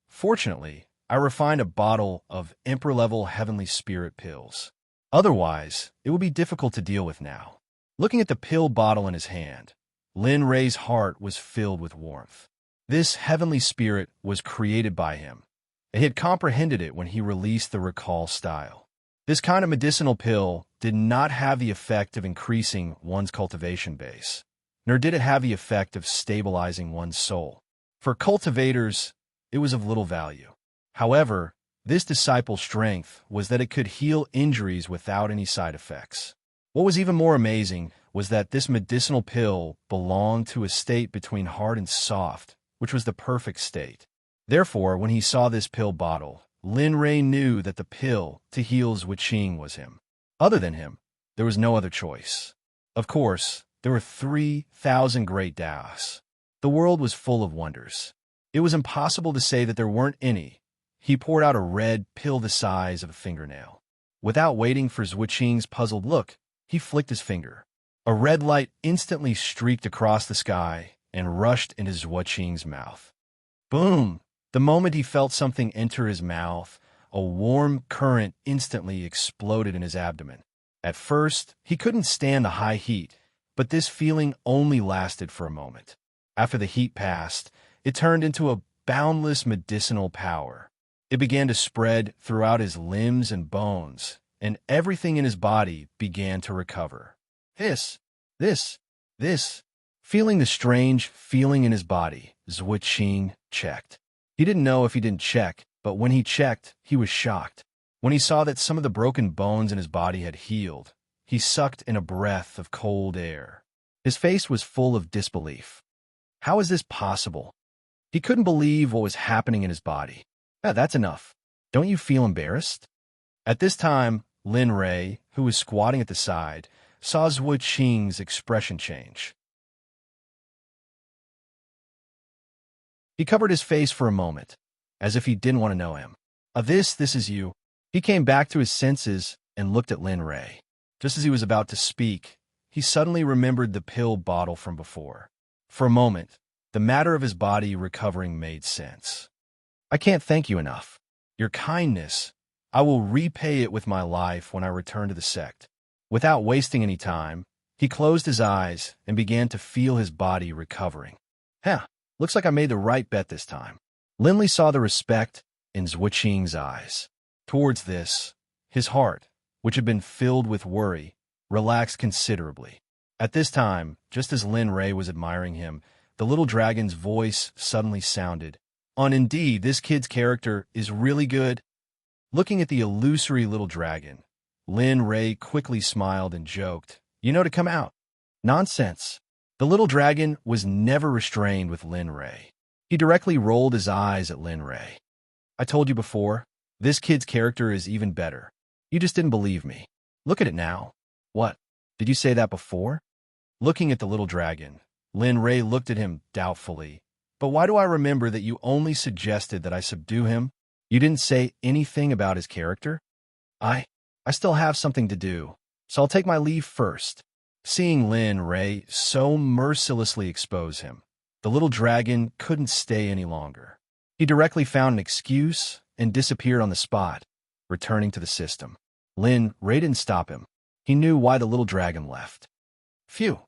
Fortunately, I refined a bottle of Emperor-level heavenly spirit pills. Otherwise, it would be difficult to deal with now. Looking at the pill bottle in his hand, Lin Ray's heart was filled with warmth. This heavenly spirit was created by him. He had comprehended it when he released the recall style. This kind of medicinal pill did not have the effect of increasing one's cultivation base, nor did it have the effect of stabilizing one's soul. For cultivators, it was of little value. However, this disciple's strength was that it could heal injuries without any side effects. What was even more amazing was that this medicinal pill belonged to a state between hard and soft, which was the perfect state. Therefore, when he saw this pill bottle, Lin Ray knew that the pill to heal Zhuqing was him. Other than him, there was no other choice. Of course, there were 3,000 great Daos. The world was full of wonders. It was impossible to say that there weren't any. He poured out a red pill the size of a fingernail. Without waiting for Zhuqing's puzzled look, he flicked his finger. A red light instantly streaked across the sky and rushed into Zhuqing's mouth. Boom! The moment he felt something enter his mouth, a warm current instantly exploded in his abdomen. At first, he couldn't stand the high heat, but this feeling only lasted for a moment. After the heat passed, it turned into a boundless medicinal power. It began to spread throughout his limbs and bones, and everything in his body began to recover. This. Feeling the strange feeling in his body, Zhuqing checked. He didn't know if he didn't check, but when he checked, he was shocked. When he saw that some of the broken bones in his body had healed, he sucked in a breath of cold air. His face was full of disbelief. How is this possible? He couldn't believe what was happening in his body. That's enough. Don't you feel embarrassed? At this time, Lin Ray, who was squatting at the side, saw Zhuqing's expression change. He covered his face for a moment, as if he didn't want to know him. This is you. He came back to his senses and looked at Lin Ray. Just as he was about to speak, he suddenly remembered the pill bottle from before. For a moment, the matter of his body recovering made sense. I can't thank you enough. Your kindness, I will repay it with my life when I return to the sect. Without wasting any time, he closed his eyes and began to feel his body recovering. Looks like I made the right bet this time. Lin Li saw the respect in Zhuqing's eyes. Towards this, his heart, which had been filled with worry, relaxed considerably. At this time, just as Lin Ray was admiring him, the little dragon's voice suddenly sounded, On Indeed, this kid's character is really good. Looking at the illusory little dragon, Lin Ray quickly smiled and joked, "You know to come out." Nonsense. The little dragon was never restrained with Lin Ray. He directly rolled his eyes at Lin Ray. "I told you before, this kid's character is even better. You just didn't believe me. Look at it now." "What? Did you say that before?" Looking at the little dragon, Lin Ray looked at him doubtfully. "But why do I remember that you only suggested that I subdue him? You didn't say anything about his character?" I still have something to do, so I'll take my leave first." Seeing Lin Ray so mercilessly expose him, the little dragon couldn't stay any longer. He directly found an excuse and disappeared on the spot, returning to the system. Lin Ray didn't stop him. He knew why the little dragon left. Phew!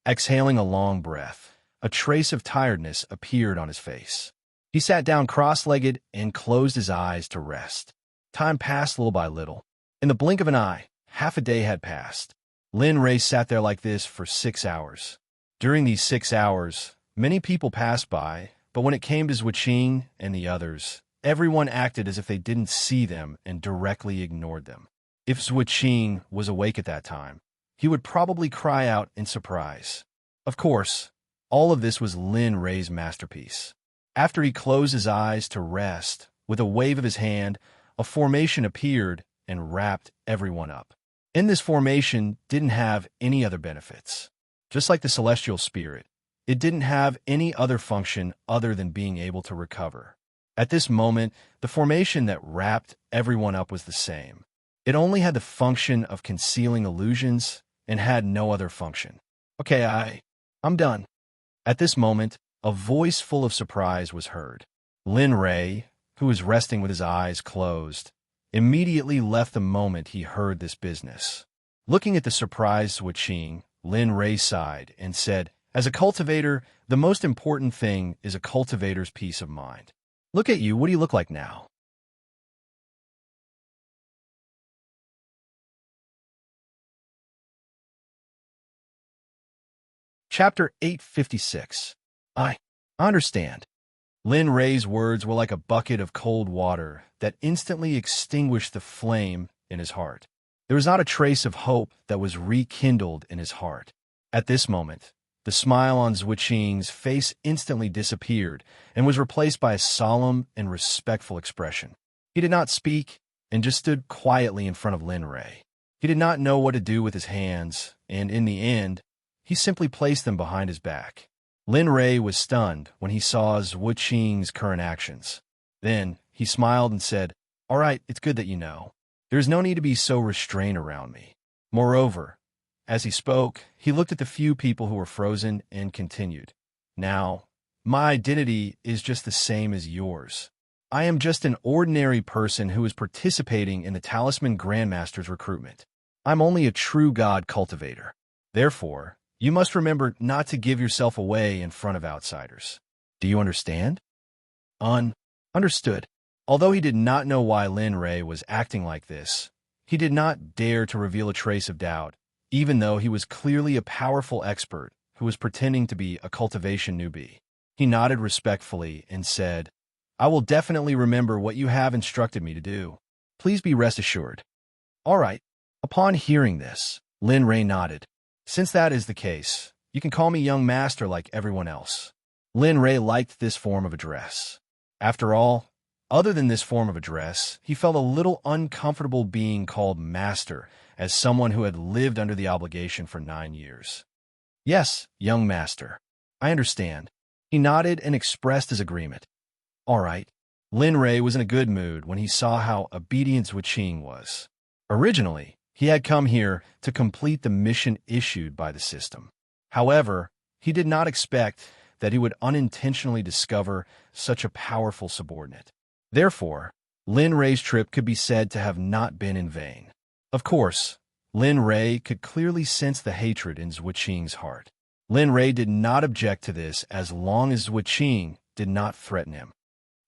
Exhaling a long breath, a trace of tiredness appeared on his face. He sat down cross-legged and closed his eyes to rest. Time passed little by little. In the blink of an eye, half a day had passed. Lin Ray sat there like this for 6 hours. During these 6 hours, many people passed by, but when it came to Zhuqing and the others, everyone acted as if they didn't see them and directly ignored them. If Zhuqing was awake at that time, he would probably cry out in surprise. Of course, all of this was Lin Ray's masterpiece. After he closed his eyes to rest, with a wave of his hand, a formation appeared and wrapped everyone up. In this formation didn't have any other benefits. Just like the celestial spirit, it didn't have any other function other than being able to recover. At this moment, the formation that wrapped everyone up was the same. It only had the function of concealing illusions and had no other function. "Okay, I'm done." At this moment, a voice full of surprise was heard. Lin Ray, who was resting with his eyes closed, immediately left the moment he heard this business. Looking at the surprised Zhuqing, Lin Ray sighed and said, "As a cultivator, the most important thing is a cultivator's peace of mind. Look at you, what do you look like now?" Chapter 856. I understand. Lin Ray's words were like a bucket of cold water that instantly extinguished the flame in his heart. There was not a trace of hope that was rekindled in his heart. At this moment, the smile on Zhuqing's face instantly disappeared and was replaced by a solemn and respectful expression. He did not speak and just stood quietly in front of Lin Ray. He did not know what to do with his hands, and in the end, he simply placed them behind his back. Lin Ray was stunned when he saw Zhuqing's current actions. Then he smiled and said, "All right, it's good that you know. There's no need to be so restrained around me." Moreover, as he spoke, he looked at the few people who were frozen and continued, "Now, my identity is just the same as yours. I am just an ordinary person who is participating in the Talisman Grandmaster's recruitment. I'm only a true god cultivator. Therefore, you must remember not to give yourself away in front of outsiders. Do you understand?" Understood. Although he did not know why Lin Ray was acting like this, he did not dare to reveal a trace of doubt, even though he was clearly a powerful expert who was pretending to be a cultivation newbie. He nodded respectfully and said, "I will definitely remember what you have instructed me to do. Please be rest assured." "All right." Upon hearing this, Lin Ray nodded. "Since that is the case, you can call me young master like everyone else." Lin Ray liked this form of address. After all, other than this form of address, he felt a little uncomfortable being called master as someone who had lived under the obligation for 9 years. "Yes, young master. I understand." He nodded and expressed his agreement. All right. Lin Ray was in a good mood when he saw how obedient Zhuqing was. Originally, he had come here to complete the mission issued by the system. However, he did not expect that he would unintentionally discover such a powerful subordinate. Therefore, Lin Ray's trip could be said to have not been in vain. Of course, Lin Ray could clearly sense the hatred in Zhuqing's heart. Lin Ray did not object to this as long as Zhuqing did not threaten him.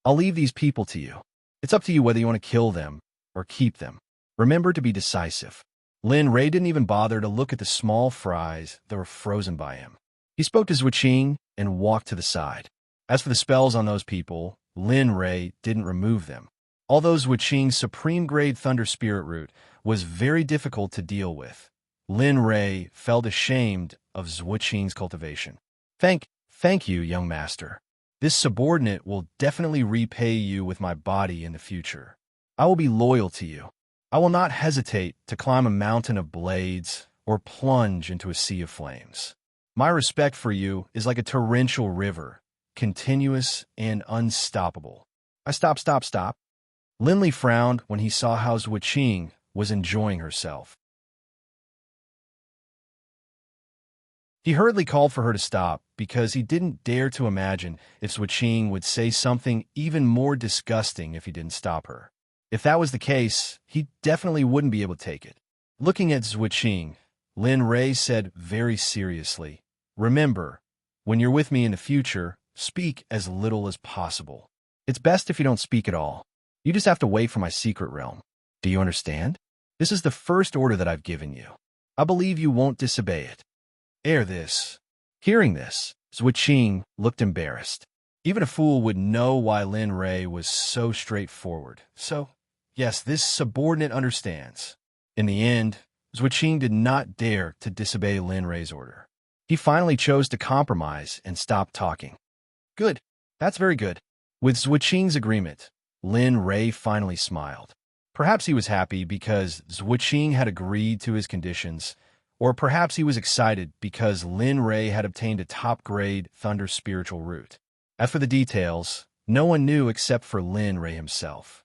"I'll leave these people to you. It's up to you whether you want to kill them or keep them. Remember to be decisive." Lin Ray didn't even bother to look at the small fries that were frozen by him. He spoke to Zhuqing and walked to the side. As for the spells on those people, Lin Rei didn't remove them. Although Zhuqing's supreme-grade Thunder Spirit Root was very difficult to deal with, Lin Rei felt ashamed of Zhuqing's cultivation. Thank you, young master. This subordinate will definitely repay you with my body in the future. I will be loyal to you. I will not hesitate to climb a mountain of blades or plunge into a sea of flames. My respect for you is like a torrential river, continuous and unstoppable. Stop. Linley frowned when he saw how Zhuqing was enjoying herself. He hurriedly called for her to stop because he didn't dare to imagine if Zhuqing would say something even more disgusting if he didn't stop her. If that was the case, he definitely wouldn't be able to take it. Looking at Zhuqing, Lin Rei said very seriously, "Remember, when you're with me in the future, speak as little as possible. It's best if you don't speak at all. You just have to wait for my secret realm. Do you understand? This is the first order that I've given you. I believe you won't disobey it." Hearing this, Zhuqing looked embarrassed. Even a fool would know why Lin Rei was so straightforward. So, yes, this subordinate understands. In the end, Zhuqing did not dare to disobey Lin Rei's order. He finally chose to compromise and stop talking. Good. That's very good. With Zhuqing's agreement, Lin Rei finally smiled. Perhaps he was happy because Zhuqing had agreed to his conditions, or perhaps he was excited because Lin Rei had obtained a top-grade Thunder Spiritual Root. As for the details, no one knew except for Lin Rei himself.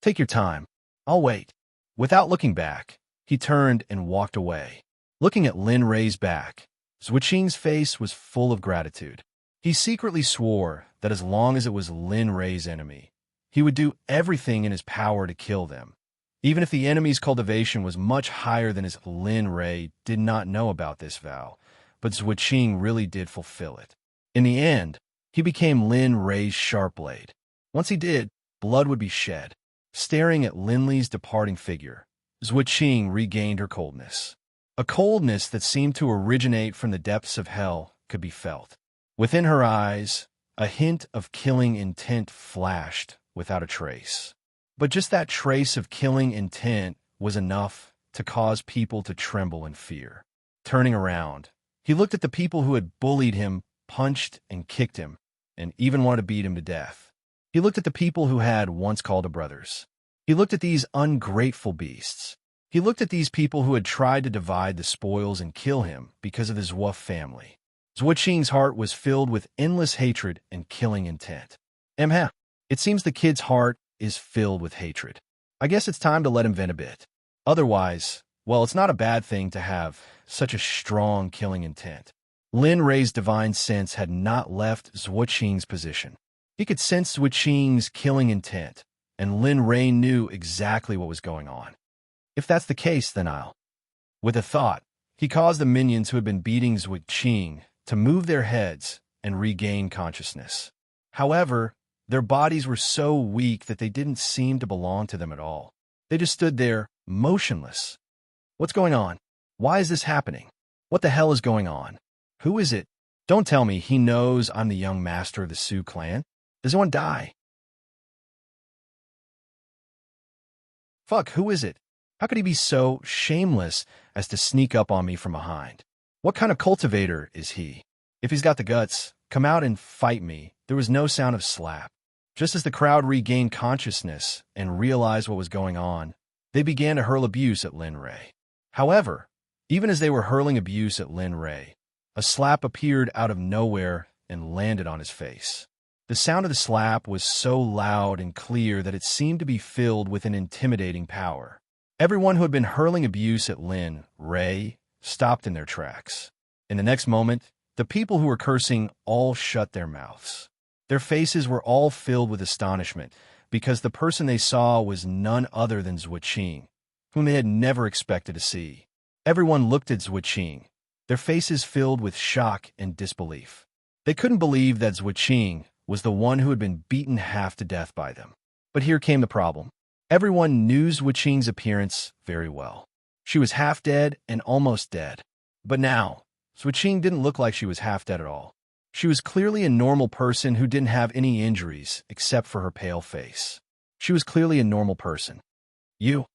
Take your time. I'll wait. Without looking back, he turned and walked away. Looking at Lin Rei's back, Zhuqing's face was full of gratitude. He secretly swore that as long as it was Lin Rei's enemy, he would do everything in his power to kill them. Even if the enemy's cultivation was much higher than his, Lin Rei did not know about this vow, but Zhuqing really did fulfill it. In the end, he became Lin Rei's sharp blade. Once he did, blood would be shed. Staring at Linley's departing figure, Zhuqing regained her coldness. A coldness that seemed to originate from the depths of hell could be felt. Within her eyes, a hint of killing intent flashed without a trace. But just that trace of killing intent was enough to cause people to tremble in fear. Turning around, he looked at the people who had bullied him, punched and kicked him, and even wanted to beat him to death. He looked at the people who had once called him brothers. He looked at these ungrateful beasts. He looked at these people who had tried to divide the spoils and kill him because of his Zhuo family. Zhuqing's heart was filled with endless hatred and killing intent. It seems the kid's heart is filled with hatred. I guess it's time to let him vent a bit. Otherwise, well, it's not a bad thing to have such a strong killing intent. Lin Rei's divine sense had not left Zhuqing's position. He could sense Zhuqing's killing intent, and Lin Rei knew exactly what was going on. If that's the case, then I'll... With a thought, he caused the minions who had been beating Zhuqing to move their heads and regain consciousness. However, their bodies were so weak that they didn't seem to belong to them at all. They just stood there, motionless. What's going on? Why is this happening? What the hell is going on? Who is it? Don't tell me he knows I'm the young master of the Su clan. Does anyone die? Fuck, who is it? How could he be so shameless as to sneak up on me from behind? What kind of cultivator is he? If he's got the guts, come out and fight me. There was no sound of slap. Just as the crowd regained consciousness and realized what was going on, they began to hurl abuse at Lin Rei. However, even as they were hurling abuse at Lin Rei, a slap appeared out of nowhere and landed on his face. The sound of the slap was so loud and clear that it seemed to be filled with an intimidating power. Everyone who had been hurling abuse at Lin Rei stopped in their tracks. In the next moment, the people who were cursing all shut their mouths. Their faces were all filled with astonishment because the person they saw was none other than Zhuqing, whom they had never expected to see. Everyone looked at Zhuqing, their faces filled with shock and disbelief. They couldn't believe that Zhuqing was the one who had been beaten half to death by them. But here came the problem. Everyone knew Zhuqing's appearance very well. She was half dead and almost dead. But now, Zhuqing didn't look like she was half dead at all. She was clearly a normal person who didn't have any injuries except for her pale face. She was clearly a normal person. You,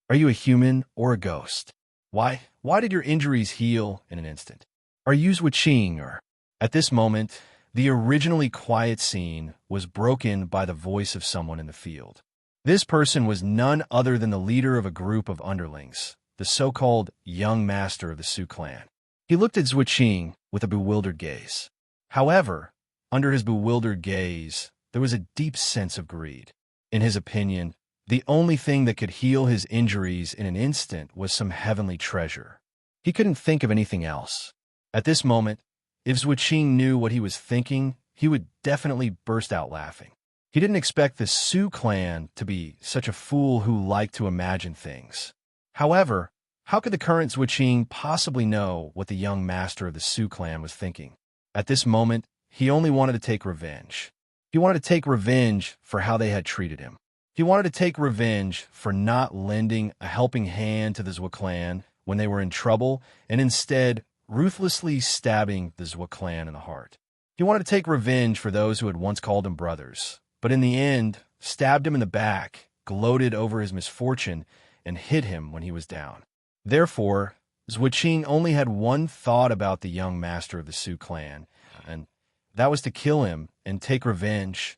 are you a human or a ghost? Why did your injuries heal in an instant? Are you Zhuqing or? At this moment, the originally quiet scene was broken by the voice of someone in the field. This person was none other than the leader of a group of underlings, the so-called young master of the Su clan. He looked at Zhuqing with a bewildered gaze. However, under his bewildered gaze, there was a deep sense of greed. In his opinion, the only thing that could heal his injuries in an instant was some heavenly treasure. He couldn't think of anything else. At this moment, if Zhuqing knew what he was thinking, he would definitely burst out laughing. He didn't expect the Su clan to be such a fool who liked to imagine things. However, how could the current Zhuqing possibly know what the young master of the Su clan was thinking? At this moment, he only wanted to take revenge. He wanted to take revenge for how they had treated him. He wanted to take revenge for not lending a helping hand to the Zhou clan when they were in trouble and instead ruthlessly stabbing the Zhou clan in the heart. He wanted to take revenge for those who had once called him brothers, but in the end, stabbed him in the back, gloated over his misfortune, and hit him when he was down. Therefore, Zhuqing only had one thought about the young master of the Su clan, and that was to kill him and take revenge.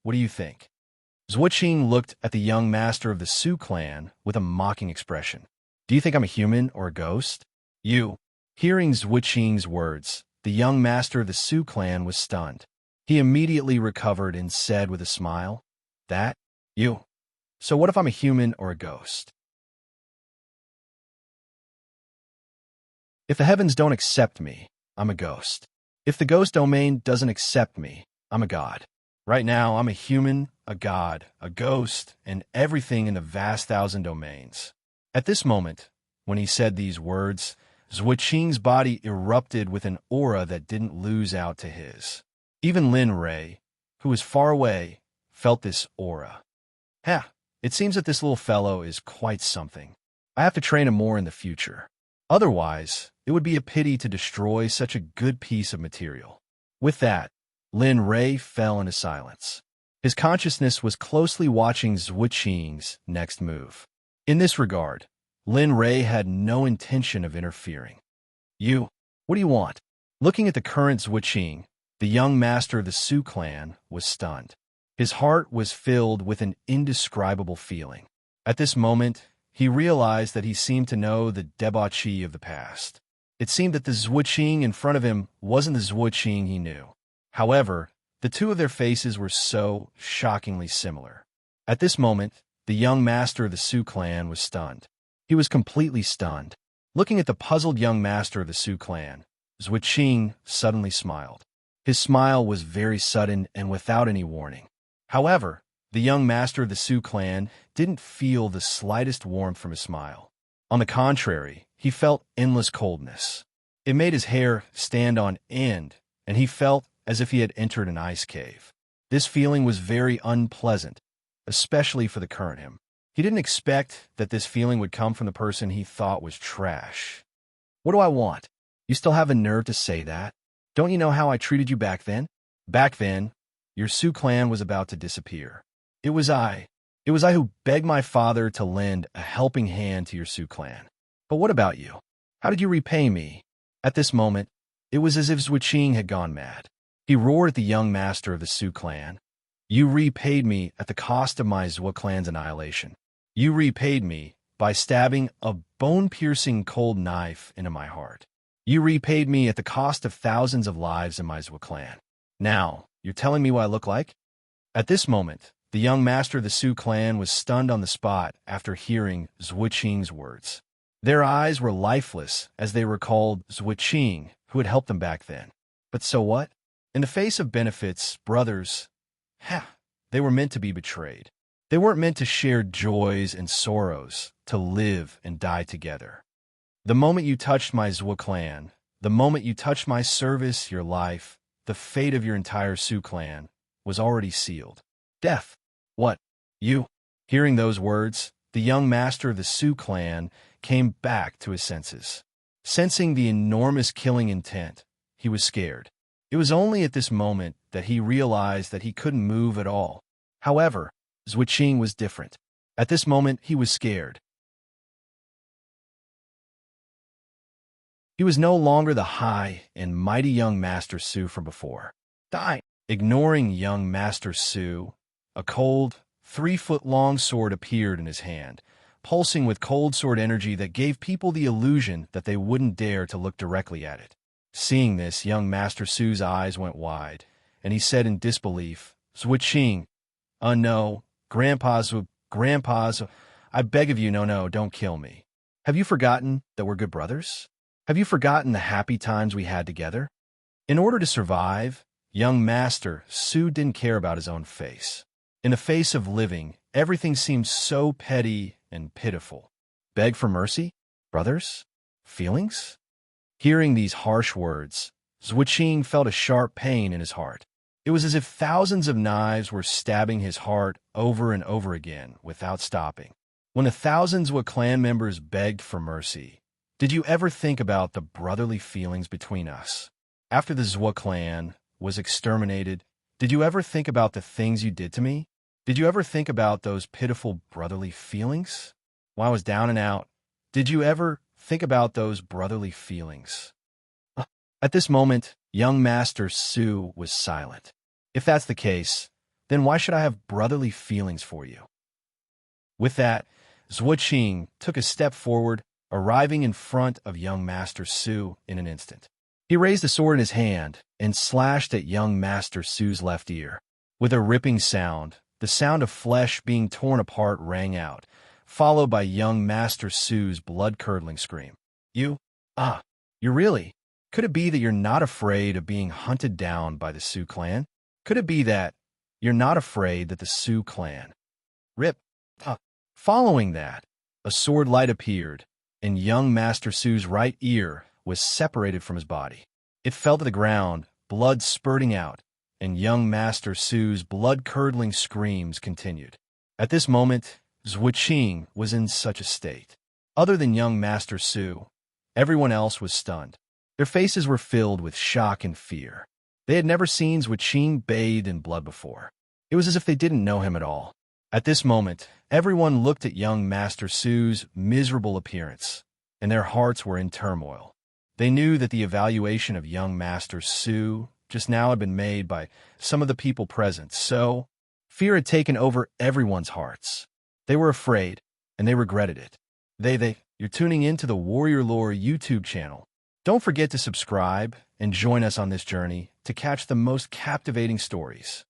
What do you think? Zhuqing looked at the young master of the Su clan with a mocking expression. Do you think I'm a human or a ghost? You. Hearing Zhuqing's words, the young master of the Su clan was stunned. He immediately recovered and said with a smile, That? You. So what if I'm a human or a ghost? If the heavens don't accept me, I'm a ghost. If the ghost domain doesn't accept me, I'm a god. Right now, I'm a human, a god, a ghost, and everything in the vast thousand domains. At this moment, when he said these words, Zhuqing's body erupted with an aura that didn't lose out to his. Even Lin Rei, who was far away, felt this aura. It seems that this little fellow is quite something. I have to train him more in the future. Otherwise, it would be a pity to destroy such a good piece of material. With that, Lin Rei fell into silence. His consciousness was closely watching Zhuqing's next move. In this regard, Lin Rei had no intention of interfering. You, what do you want? Looking at the current Zhuqing, the young master of the Su clan was stunned. His heart was filled with an indescribable feeling. At this moment, he realized that he seemed to know the debauchee of the past. It seemed that the Zhuqing in front of him wasn't the Zhuqing he knew. However, the two of their faces were so shockingly similar. At this moment, the young master of the Su clan was stunned. He was completely stunned. Looking at the puzzled young master of the Su clan, Zhuqing suddenly smiled. His smile was very sudden and without any warning. However, the young master of the Su clan didn't feel the slightest warmth from his smile. On the contrary, he felt endless coldness. It made his hair stand on end, and he felt as if he had entered an ice cave. This feeling was very unpleasant, especially for the current him. He didn't expect that this feeling would come from the person he thought was trash. What do I want? You still have the nerve to say that? Don't you know how I treated you back then? Back then, your Su clan was about to disappear. It was I who begged my father to lend a helping hand to your Su clan. But what about you? How did you repay me? At this moment, it was as if Zhuqing had gone mad. He roared at the young master of the Su clan. You repaid me at the cost of my Zhou clan's annihilation. You repaid me by stabbing a bone-piercing cold knife into my heart. You repaid me at the cost of thousands of lives in my Zhou clan. Now, you're telling me what I look like? At this moment, the young master of the Su clan was stunned on the spot after hearing Zhuqing's words. Their eyes were lifeless as they recalled Zhuqing, who had helped them back then. But so what? In the face of benefits, brothers, they were meant to be betrayed. They weren't meant to share joys and sorrows, to live and die together. The moment you touched my Zhou clan, the moment you touched my service, your life, the fate of your entire Su clan was already sealed. Death. What? You? Hearing those words, the young master of the Su clan came back to his senses. Sensing the enormous killing intent, he was scared. It was only at this moment that he realized that he couldn't move at all. However, Zhuqing was different. At this moment, he was scared. He was no longer the high and mighty young Master Su from before. Die! Ignoring young Master Su, a cold, 3-foot-long sword appeared in his hand, pulsing with cold sword energy that gave people the illusion that they wouldn't dare to look directly at it. Seeing this, young Master Su's eyes went wide, and he said in disbelief, "Zhuqing, no, Grandpa's, I beg of you, no, don't kill me. Have you forgotten that we're good brothers? Have you forgotten the happy times we had together?" In order to survive, young Master Su didn't care about his own face. In the face of living, everything seemed so petty and pitiful. Beg for mercy? Brothers? Feelings? Hearing these harsh words, Zhuqing felt a sharp pain in his heart. It was as if thousands of knives were stabbing his heart over and over again without stopping. When the thousands of clan members begged for mercy, did you ever think about the brotherly feelings between us? After the Zhua clan was exterminated, did you ever think about the things you did to me? Did you ever think about those pitiful brotherly feelings? When I was down and out, did you ever think about those brotherly feelings? At this moment, young Master Su was silent. If that's the case, then why should I have brotherly feelings for you? With that, Zhuqing took a step forward, arriving in front of young Master Su in an instant. He raised the sword in his hand and slashed at young Master Su's left ear. With a ripping sound, the sound of flesh being torn apart rang out, followed by young Master Su's blood-curdling scream. You really? Could it be that you're not afraid of being hunted down by the Su clan? Could it be that you're not afraid that the Su clan? Rip. Following that, a sword light appeared, and young Master Su's right ear was separated from his body. It fell to the ground, blood spurting out, and young Master Su's blood-curdling screams continued. At this moment, Zhuqing was in such a state. Other than young Master Su, everyone else was stunned. Their faces were filled with shock and fear. They had never seen Zhuqing bathed in blood before. It was as if they didn't know him at all. At this moment, everyone looked at young Master Su's miserable appearance, and their hearts were in turmoil. They knew that the evaluation of young Master Su just now had been made by some of the people present, so fear had taken over everyone's hearts. They were afraid, and they regretted it. You're tuning in to the Warrior Lore YouTube channel. Don't forget to subscribe and join us on this journey to catch the most captivating stories.